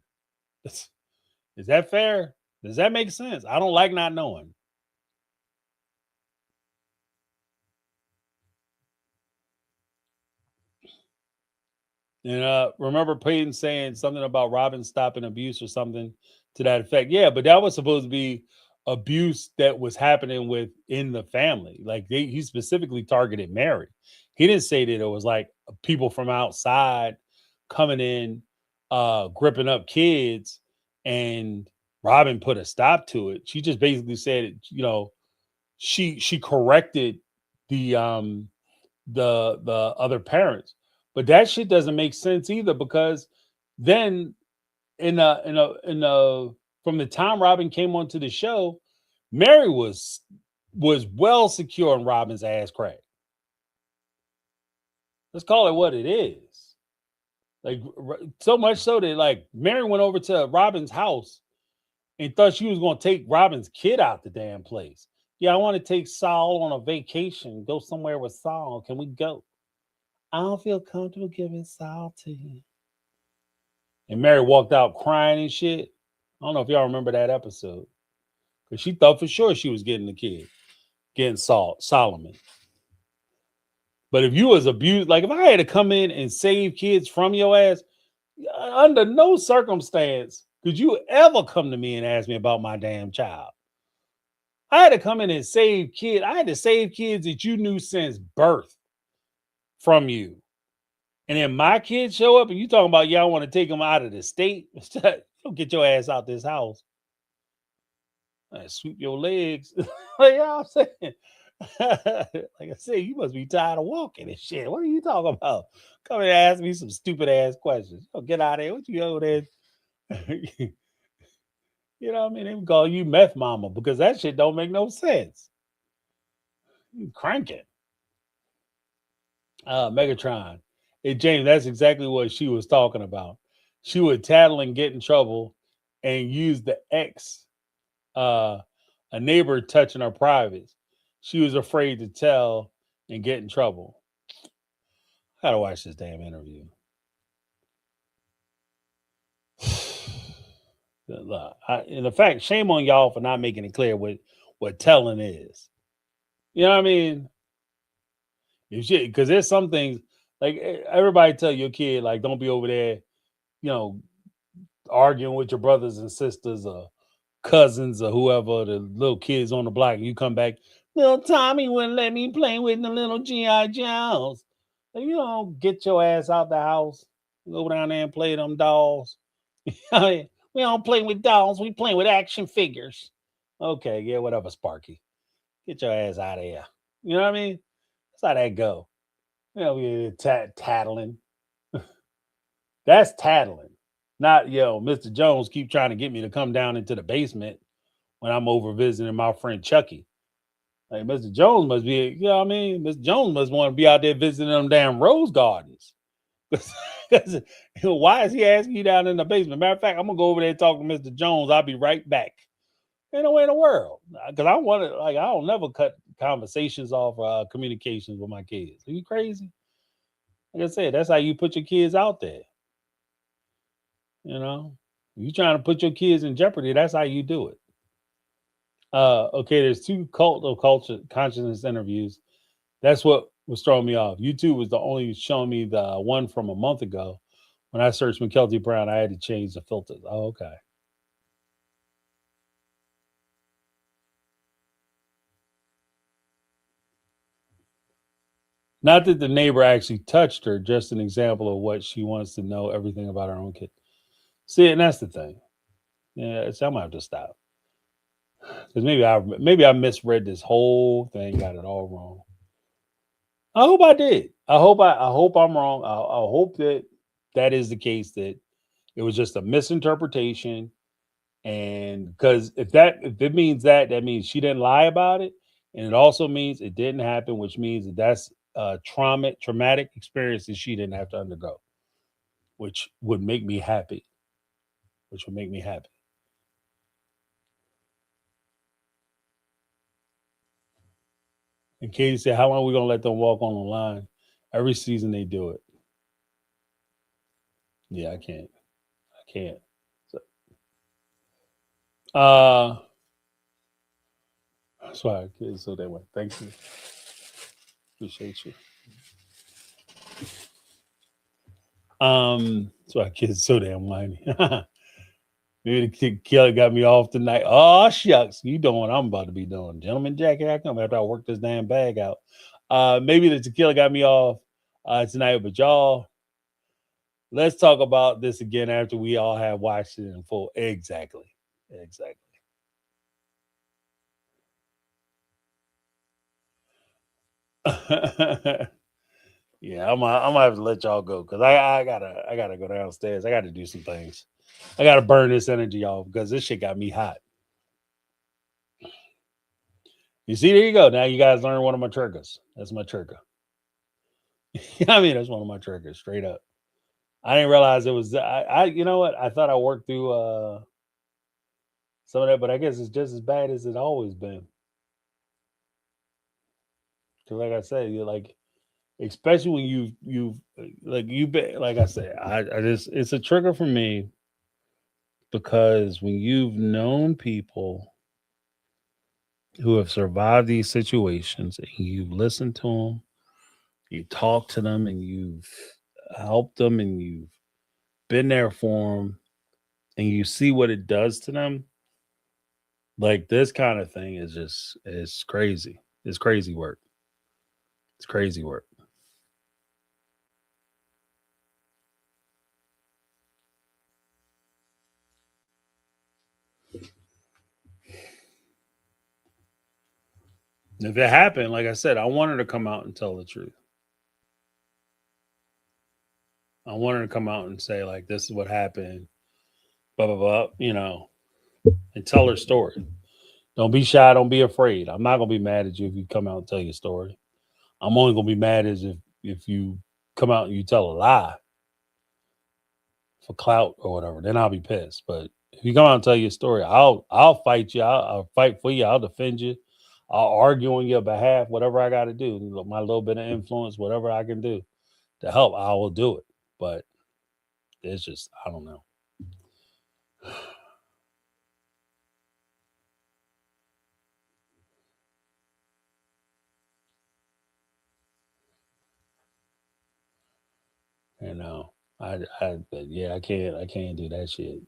Is that fair? Does that make sense? I don't like not knowing. And remember Peyton saying something about Robin stopping abuse or something to that effect. Yeah, but that was supposed to be abuse that was happening within the family. Like he specifically targeted Mary. He didn't say that it was like people from outside coming in, gripping up kids, and Robin put a stop to it. She just basically said, she corrected the other parents. But that shit doesn't make sense either because then in a from the time Robin came onto the show, Mary was well secure in Robin's ass crack. Let's call it what it is. Like so much so that like Mary went over to Robin's house and thought she was going to take Robin's kid out the damn place. Yeah, I want to take Saul on a vacation, go somewhere with Saul. Can we go? I don't feel comfortable giving Saul to you. And Mary walked out crying and shit. I don't know if y'all remember that episode. Because she thought for sure she was getting the kid, getting Solomon. But if you was abused, like if I had to come in and save kids from your ass, under no circumstance could you ever come to me and ask me about my damn child. I had to come in and save kids. I had to save kids that you knew since birth from you. And then my kids show up and you talking about, yeah, I want to take them out of the state. Don't get your ass out this house and sweep your legs. Like, you know what I'm saying? Like I said, you must be tired of walking and shit. What are you talking about? Come and ask me some stupid ass questions. Oh, get out of here. What you over there? You know what I mean? They would call you meth mama because that shit don't make no sense. You cranking. Megatron. Hey, James, that's exactly what she was talking about. She would tattle and get in trouble and use the X, uh, a neighbor touching her privates. She was afraid to tell and get in trouble. I gotta watch this damn interview. In fact, shame on y'all for not making it clear what telling is. You know what I mean? Because there's some things like everybody tell your kid like don't be over there, you know, arguing with your brothers and sisters or cousins or whoever, the little kids on the block, and you come back, little Tommy wouldn't let me play with the little G.I. Jones. Like, you don't get your ass out the house, go down there and play them dolls. I mean, we don't play with dolls, we play with action figures. Okay, yeah, whatever, Sparky. Get your ass out of here. You know what I mean? That's how that go. You know, we tattling. That's tattling. Not, Mr. Jones keep trying to get me to come down into the basement when I'm over visiting my friend Chucky. Like Mr. Jones must be, you know what I mean? Mr. Jones must want to be out there visiting them damn rose gardens. Because why is he asking you down in the basement? Matter of fact, I'm gonna go over there and talk to Mr. Jones. I'll be right back. Ain't no way in the world. Because I want to, like, I don't never cut conversations off communications with my kids. Are you crazy? Like I said, that's how you put your kids out there. You know, you trying to put your kids in jeopardy. That's how you do it. Okay, there's two cult of culture consciousness interviews. That's what was throwing me off. YouTube was the only showing me the one from a month ago. When I searched McKelty Brown, I had to change the filters. Oh, okay. Not that the neighbor actually touched her, just an example of what she wants to know everything about her own kid. See, and that's the thing. Yeah, so I'm gonna have to stop because maybe I misread this whole thing, got it all wrong. I hope I did. I hope I'm wrong. I hope that that is the case. That it was just a misinterpretation. And because if it means that means she didn't lie about it, and it also means it didn't happen, which means that that's traumatic experience that she didn't have to undergo, which would make me happy. Which would make me happy. And Katie said, "How long are we gonna let them walk on the line? Every season they do it. Yeah, I can't. I can't. So, uh, that's why I kids so that way. Thank you. Appreciate you. That's why kids so damn whiny. Maybe the killer got me off tonight. Oh shucks, you doing what I'm about to be doing, gentleman Jack. Here I come after I work this damn bag out. Maybe the tequila got me off tonight, but y'all, let's talk about this again after we all have watched it in full. Exactly, exactly. Yeah, I'm gonna have to let y'all go because I gotta go downstairs. I gotta do some things. I gotta burn this energy off because this shit got me hot. You see, there you go. Now you guys learn one of my triggers. That's my trigger. I mean, that's one of my triggers, straight up. I didn't realize it was. You know what? I thought I worked through some of that, but I guess it's just as bad as it always been. Because, like I said, you're like, especially when you've been, like I said, I just it's a trigger for me because when you've known people who have survived these situations and you've listened to them, you talk to them, and you've helped them, and you've been there for them, and you see what it does to them. Like this kind of thing is just it's crazy. It's crazy work. It's crazy work. If it happened, like I said, I want her to come out and tell the truth. I want her to come out and say, like, this is what happened, blah, blah, blah, and tell her story. Don't be shy. Don't be afraid. I'm not going to be mad at you if you come out and tell your story. I'm only going to be mad as if you come out and you tell a lie for clout or whatever. Then I'll be pissed. But if you come out and tell your story, I'll fight you. I'll fight for you. I'll defend you. I'll argue on your behalf. Whatever I got to do, my little bit of influence, whatever I can do to help, I will do it. But it's just I don't know. You know, but yeah, I can't do that shit.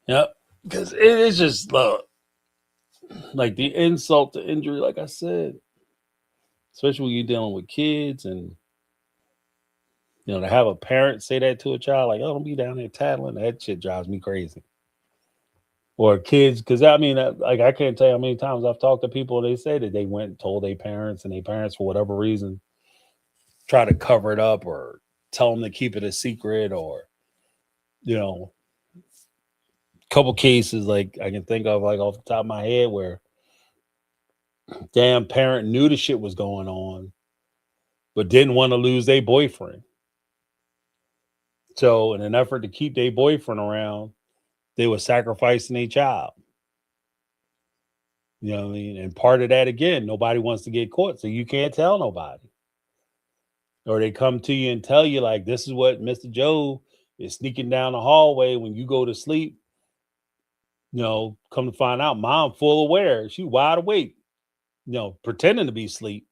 Yep, because it is just like the insult to injury, like I said, especially when you're dealing with kids and to have a parent say that to a child, like, "Oh, don't be down there tattling." That shit drives me crazy. Or kids, because I mean, like I can't tell you how many times I've talked to people. They say that they went and told their parents, and their parents, for whatever reason, try to cover it up or tell them to keep it a secret, or you know, couple cases like I can think of, like off the top of my head, where damn parent knew the shit was going on, but didn't want to lose their boyfriend. So, in an effort to keep their boyfriend around, they were sacrificing their child. You know what I mean? And part of that, again, nobody wants to get caught, so you can't tell nobody. Or they come to you and tell you, like, this is what Mr. Joe is sneaking down the hallway when you go to sleep. Come to find out, mom full aware. She wide awake, pretending to be asleep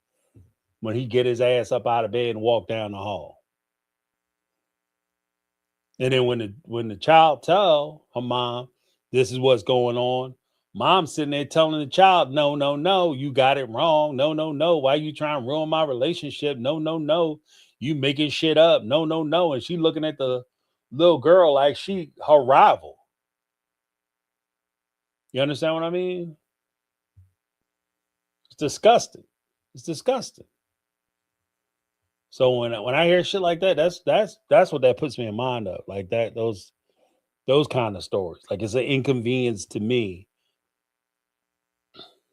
when he get his ass up out of bed and walk down the hall. And then when the child tell her mom, this is what's going on, mom sitting there telling the child, no, no, no, you got it wrong. No, no, no. Why you trying to ruin my relationship? No, no, no. You making shit up. No, no, no. And she looking at the little girl like she her rival. You understand what I mean? It's disgusting. It's disgusting. So when I hear shit like that, that's what that puts me in mind of. Like that, those kind of stories. Like it's an inconvenience to me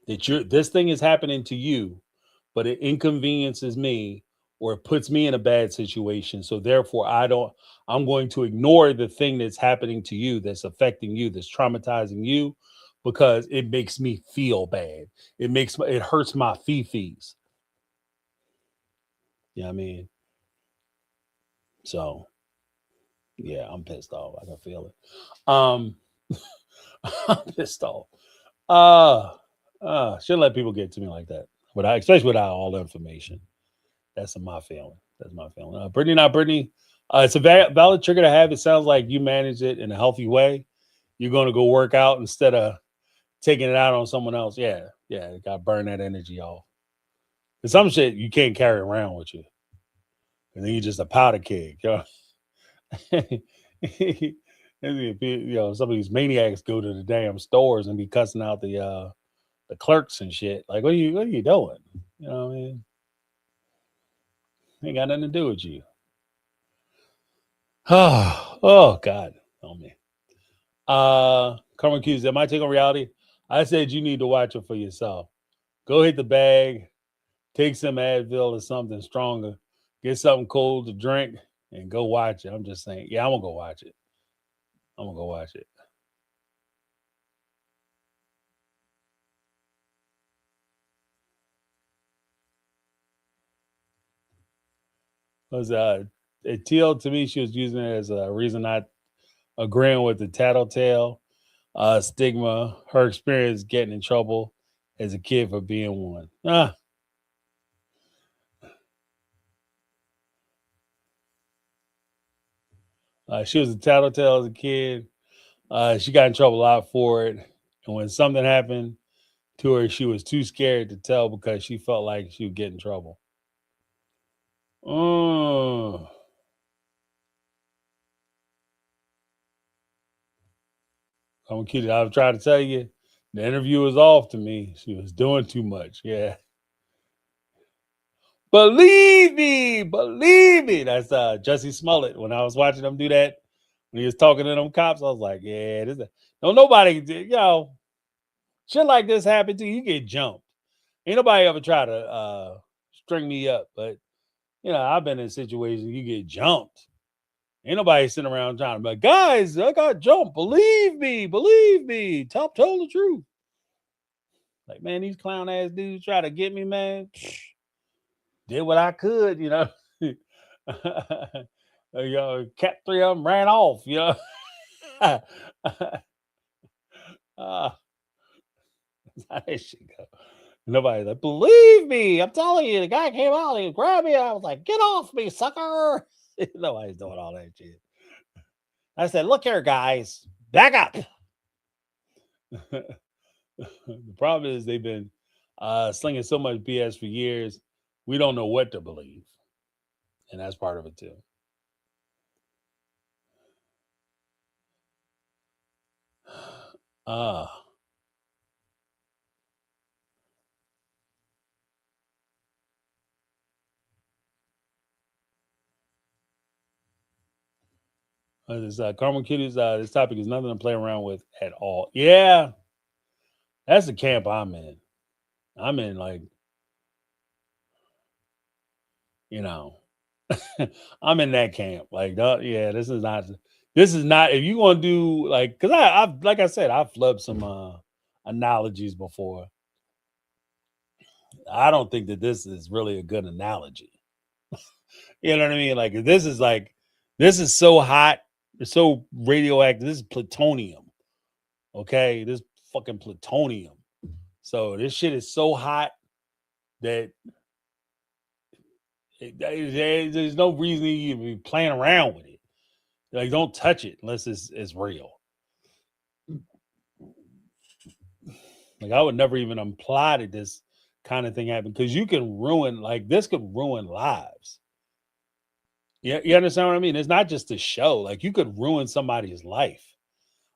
that this thing is happening to you, but it inconveniences me or it puts me in a bad situation. So therefore I'm going to ignore the thing that's happening to you, that's affecting you, that's traumatizing you, because it makes me feel bad. It hurts my fifis. You know what I mean? So yeah, I'm pissed off. I can feel it. I'm pissed off. Uh shouldn't let people get to me like that. Especially without all the information. That's my feeling. That's my feeling. Brittany, not Brittany. It's a valid trigger to have. It sounds like you manage it in a healthy way. You're going to go work out instead of taking it out on someone else. Yeah, yeah. Got to burn that energy off. And some shit you can't carry around with you, and then you're just a powder keg. Some of these maniacs go to the damn stores and be cussing out the clerks and shit. Like, what are you doing? You know what I mean? Ain't got nothing to do with you. Oh God, help me. Carmen Hughes, am I taking reality? I said you need to watch it for yourself. Go hit the bag, take some Advil or something stronger, get something cold to drink, and go watch it. I'm just saying, yeah, I'm gonna go watch it. I'm gonna go watch it. Was it Teal to me? She was using it as a reason not agreeing with the tattletale stigma. Her experience getting in trouble as a kid for being one. She was a tattletale as a kid. She got in trouble a lot for it. And when something happened to her, she was too scared to tell because she felt like she would get in trouble. Oh, I'm kidding. I've tried to tell you. The interview was off to me. She was doing too much. Yeah. Believe me, believe me. That's Jussie Smollett. When I was watching him do that, when he was talking to them cops, I was like, yeah, don't nobody, shit like this happen to you, you get jumped. Ain't nobody ever try to string me up, but I've been in situations you get jumped. Ain't nobody sitting around trying to be like, guys, I got jumped. Believe me. Top told the truth. Like, man, these clown ass dudes try to get me, man. Did what I could, Cat three of them ran off, uh, how that shit go? Nobody's like, believe me, I'm telling you, the guy came out and grabbed me. I was like, get off me, sucker. Nobody's doing all that shit. I said, look here, guys, back up. The problem is they've been slinging so much BS for years, we don't know what to believe. And that's part of it too. Uh, this Carmen Kitty's this topic is nothing to play around with at all. Yeah, that's the camp I'm in. I'm in like, you know, I'm in that camp. Like, yeah, this is not. This is not. If you want to do like, because I've like I said, I've flubbed some analogies before. I don't think that this is really a good analogy. You know what I mean? This is so hot, it's so radioactive. This is plutonium. Okay, this fucking plutonium. So this shit is so hot that there's no reason to even be playing around with it. Like, don't touch it unless it's real. Like, I would never even imply that this kind of thing happened, because you can ruin, like, this could ruin lives. Yeah, you understand what I mean? It's not just a show. Like, you could ruin somebody's life.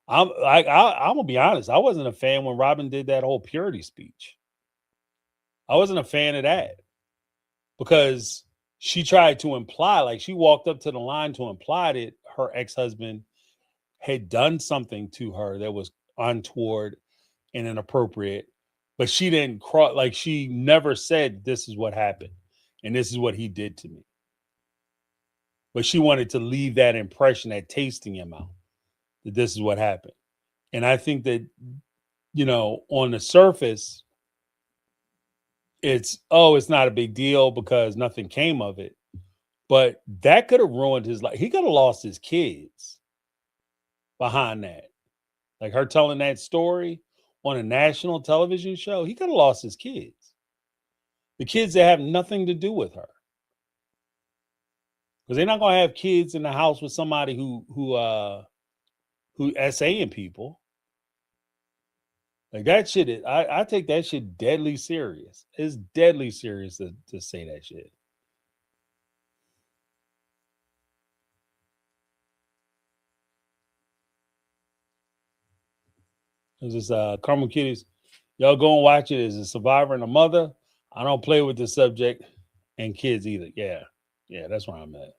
I'm gonna be honest. I wasn't a fan when Robin did that whole purity speech. I wasn't a fan of that, because she tried to imply, like, she walked up to the line to imply that her ex-husband had done something to her that was untoward and inappropriate, but she didn't cross, like, she never said this is what happened and this is what he did to me. But she wanted to leave that impression, that taste in your mouth, that this is what happened. And I think that, on the surface, it's not a big deal because nothing came of it. But that could have ruined his life. He could have lost his kids behind that. Like, her telling that story on a national television show, he could have lost his kids. The kids that have nothing to do with her. Because they're not gonna have kids in the house with somebody who essaying people. Like, that shit is, I take that shit deadly serious. It's deadly serious to say that shit. It's just Carmen Kitties. Y'all go and watch it. As a survivor and a mother, I don't play with the subject and kids either. Yeah. Yeah, that's where I'm at.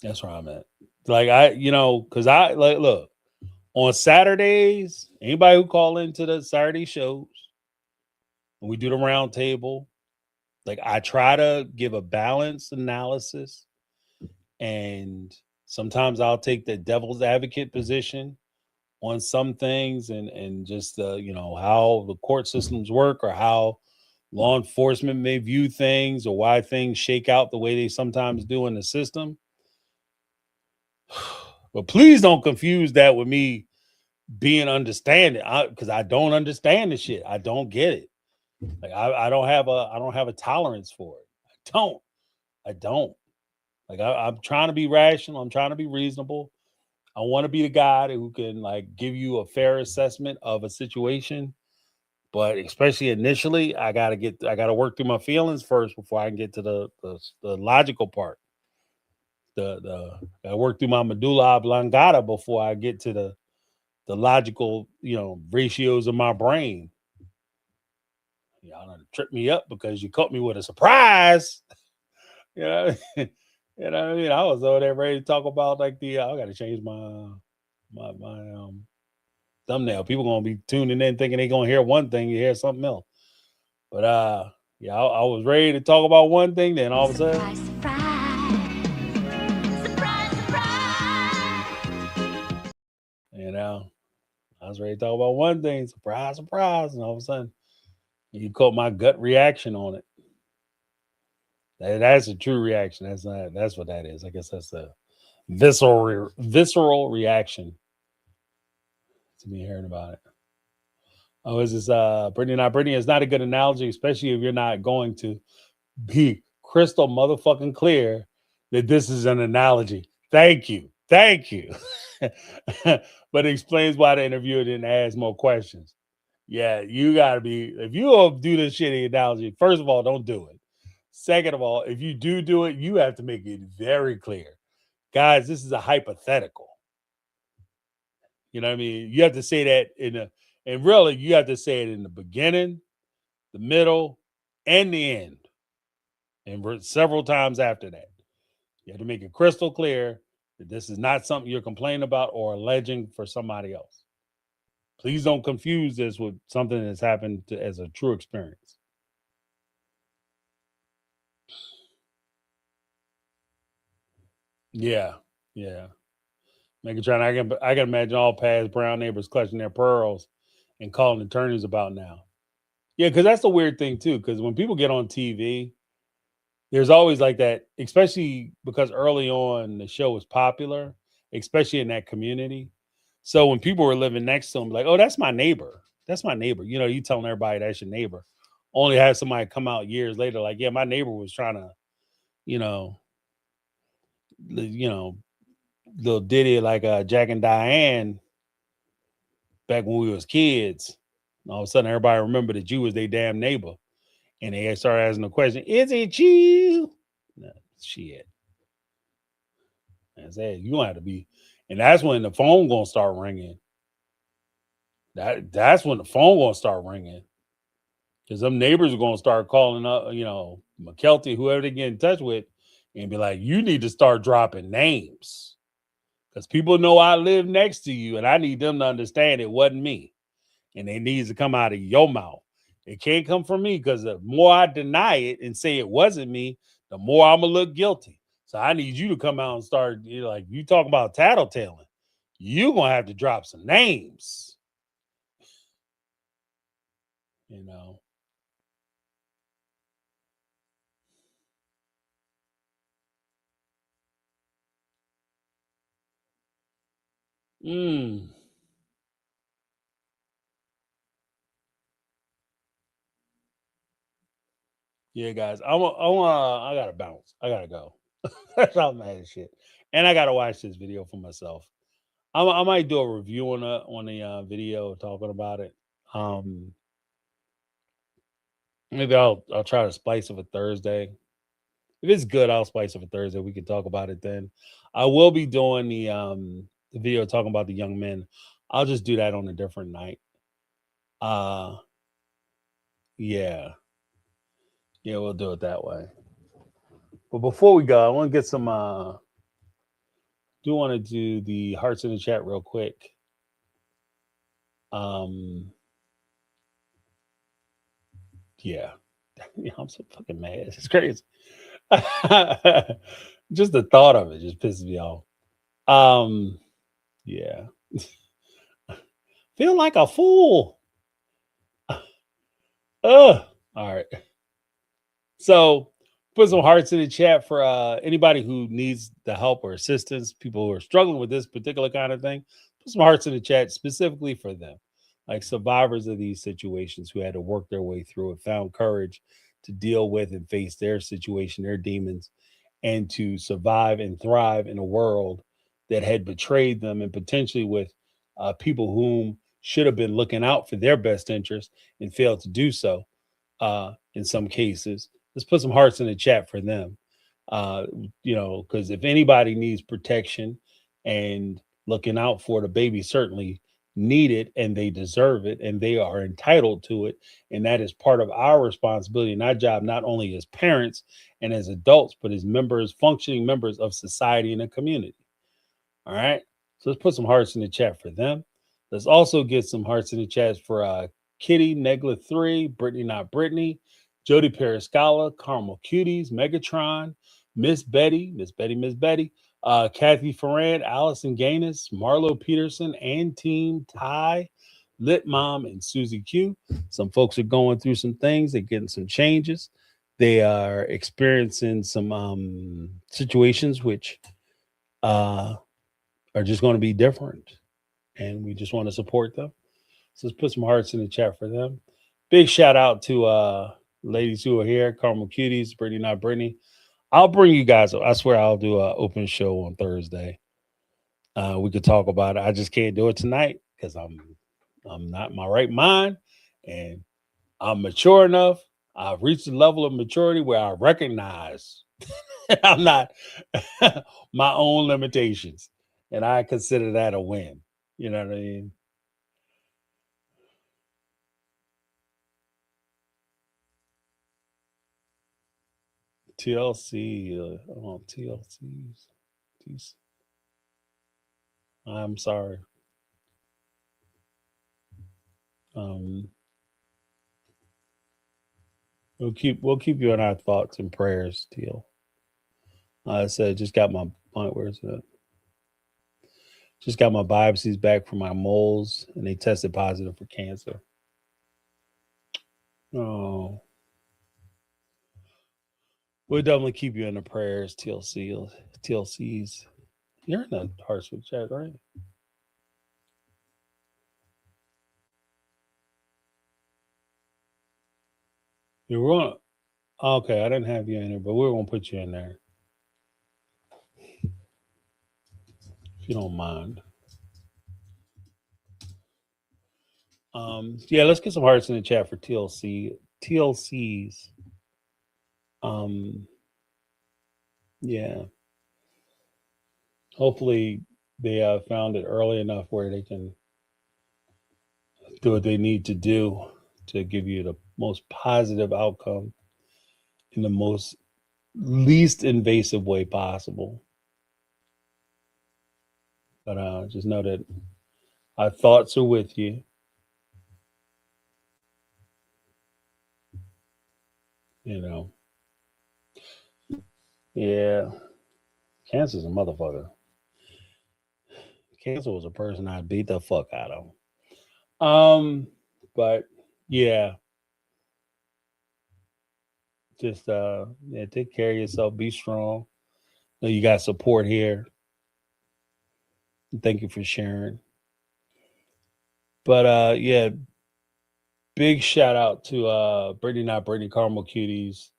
That's where I'm at. Like, because I like, look, on Saturdays, anybody who call into the Saturday shows, when we do the round table, like, I try to give a balanced analysis, and sometimes I'll take the devil's advocate position on some things, and just how the court systems work, or how law enforcement may view things, or why things shake out the way they sometimes do in the system. But please don't confuse that with me being understanding, because I don't understand the shit. I don't get it. Like, I don't have a tolerance for it. I don't. Like, I'm trying to be rational. I'm trying to be reasonable. I want to be the guy who can, like, give you a fair assessment of a situation. But especially initially, I gotta work through my feelings first before I can get to the logical part. I work through my medulla oblongata before I get to the logical, ratios of my brain. Y'all done tripped me up because you caught me with a surprise. You know, you know what I mean? I was over there ready to talk about like I got to change my thumbnail. People gonna be tuning in thinking they gonna hear one thing, you hear something else. But yeah, I was ready to talk about one thing, then all of a sudden, Surprise, surprise. I was ready to talk about one thing, surprise, surprise, and all of a sudden, you caught my gut reaction on it. That's a true reaction. That's what that is. I guess that's a visceral reaction to me hearing about it. Oh, is this Brittany? Not Brittany is not a good analogy, especially if you're not going to be crystal motherfucking clear that this is an analogy. Thank you. Thank you. But it explains why the interviewer didn't ask more questions. Yeah, you gotta be, if you gonna do this shitty analogy, first of all, don't do it. Second of all, if you do it, you have to make it very clear. Guys, this is a hypothetical. You know what I mean? You have to say that and really you have to say it in the beginning, the middle, and the end. And several times after that. You have to make it crystal clear that this is not something you're complaining about or alleging for somebody else. Please don't confuse this with something that's happened as a true experience. Yeah, yeah. Making sure I can imagine all past brown neighbors clutching their pearls and calling attorneys about now. Yeah, because that's the weird thing too. Because when people get on TV, there's always like that, especially because early on the show was popular, especially in that community. So when people were living next to them, like, oh, that's my neighbor. That's my neighbor. You telling everybody that's your neighbor. Only have somebody come out years later, like, yeah, my neighbor was trying to, you know, you know, little ditty like Jack and Diane back when we was kids. And all of a sudden, everybody remembered that you was their damn neighbor, and they started asking the question, "Is it you?" No, shit. I said, you gonna have to be, and that's when the phone gonna start ringing. That's when the phone gonna start ringing because them neighbors are gonna start calling up, McKelty, whoever they get in touch with, and be like, you need to start dropping names because people know I live next to you, and I need them to understand it wasn't me, and it needs to come out of your mouth. It can't come from me because the more I deny it and say it wasn't me, the more I'm gonna look guilty. So I need you to come out and start, like you talk about tattletaling. You're gonna have to drop some names, you know. Mm. Yeah, guys. I gotta bounce. I gotta go. That's all mad as shit. And I gotta watch this video for myself. I might do a review on the video talking about it. Um, Maybe I'll try to splice it for Thursday. If it's good, I'll splice it for Thursday. We can talk about it then. I will be doing the video talking about the young men. I'll just do that on a different night. Uh yeah. Yeah, we'll do it that way. But before we go, I want to get some do want to do the hearts in the chat real quick. Um yeah. Yeah, I'm so fucking mad. It's crazy. Just the thought of it just pisses me off. Yeah. Feel like a fool. Ugh. All right. So put some hearts in the chat for anybody who needs the help or assistance, people who are struggling with this particular kind of thing. Put some hearts in the chat specifically for them, like survivors of these situations who had to work their way through it, found courage to deal with and face their situation, their demons, and to survive and thrive in a world that had betrayed them and potentially with people whom should have been looking out for their best interest and failed to do so in some cases. Let's put some hearts in the chat for them. Uh, because if anybody needs protection and looking out for the baby, certainly need it and they deserve it and they are entitled to it. And that is part of our responsibility and our job, not only as parents and as adults, but as members, functioning members of society and a community. All right. So let's put some hearts in the chat for them. Let's also get some hearts in the chat for Kitty, Negla 3, Brittany Not Brittany, Jody Periscala, Carmel Cuties, Megatron, Miss Betty, Kathy Ferrand, Allison Gaines, Marlo Peterson, and Team Ty, Lit Mom, and Susie Q. Some folks are going through some things. They're getting some changes. They are experiencing some situations which uh, are just going to be different. And we just want to support them. So let's put some hearts in the chat for them. Big shout out to ladies who are here, Carmel Cuties, Brittany Not Brittany. I'll bring you guys. I swear I'll do an open show on Thursday. We could talk about it. I just can't do it tonight because I'm not in my right mind, and I'm mature enough. I've reached a level of maturity where I recognize I'm not my own limitations, and I consider that a win. You know what I mean? TLC, TLCs. I'm sorry. Um, we'll keep you in our thoughts and prayers, Teal. I said just got my where's that? Just got my biopsies back from my moles, and they tested positive for cancer. Oh, we'll definitely keep you in the prayers, TLCs. You're in the Hartswood chat, right? You were on. Okay, I didn't have you in there, but we're gonna put you in there if you don't mind. Yeah, let's get some hearts in the chat for TLCs. Um, yeah. Hopefully they found it early enough where they can do what they need to do to give you the most positive outcome in the most least invasive way possible. But just know that our thoughts are with you. You know, yeah, cancer's a motherfucker. Cancer was a person I beat the fuck out of. But yeah, just yeah, take care of yourself. Be strong. Know you got support here. Thank you for sharing. But yeah, big shout out to Brittany Not Brittany, Carmel Cuties,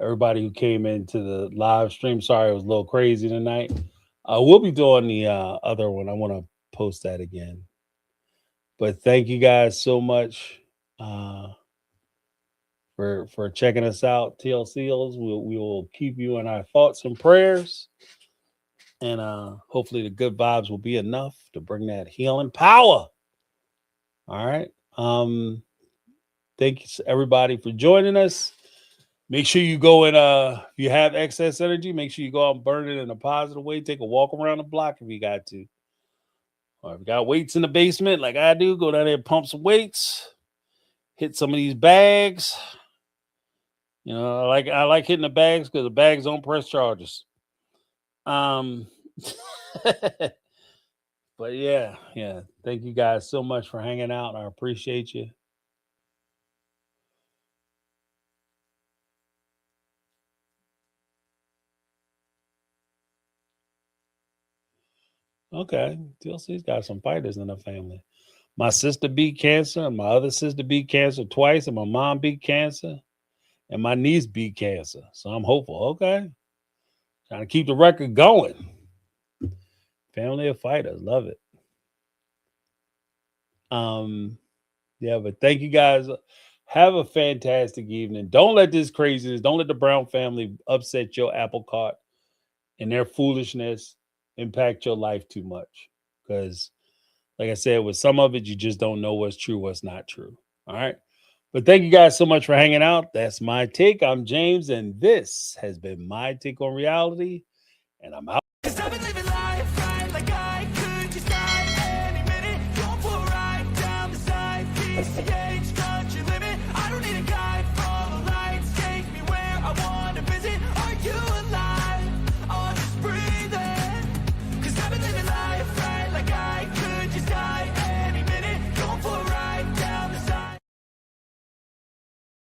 everybody who came into the live stream. Sorry, it was a little crazy tonight. We'll be doing the other one. I want to post that again. But thank you guys so much for checking us out, TLCs. We will keep you in our thoughts and prayers, and hopefully the good vibes will be enough to bring that healing power. All right. Thank you everybody for joining us. Make sure you go and if you have excess energy, make sure you go out and burn it in a positive way. Take a walk around the block if you got to. Or if you got weights in the basement like I do, go down there and pump some weights. Hit some of these bags. You know, I like hitting the bags because the bags don't press charges. But yeah. Thank you guys so much for hanging out. I appreciate you. Okay. TLC's got some fighters in the family. My sister beat cancer, and my other sister beat cancer twice, and my mom beat cancer, and my niece beat cancer. So I'm hopeful. Okay. Trying to keep the record going. Family of fighters. Love it. Yeah, but thank you guys. Have a fantastic evening. Don't let this craziness, don't let the Brown family upset your apple cart and their foolishness impact your life too much. Because, like I said, with some of it, you just don't know what's true, what's not true. All right. But thank you guys so much for hanging out. That's my take. I'm James, and this has been my take on reality. And I'm out.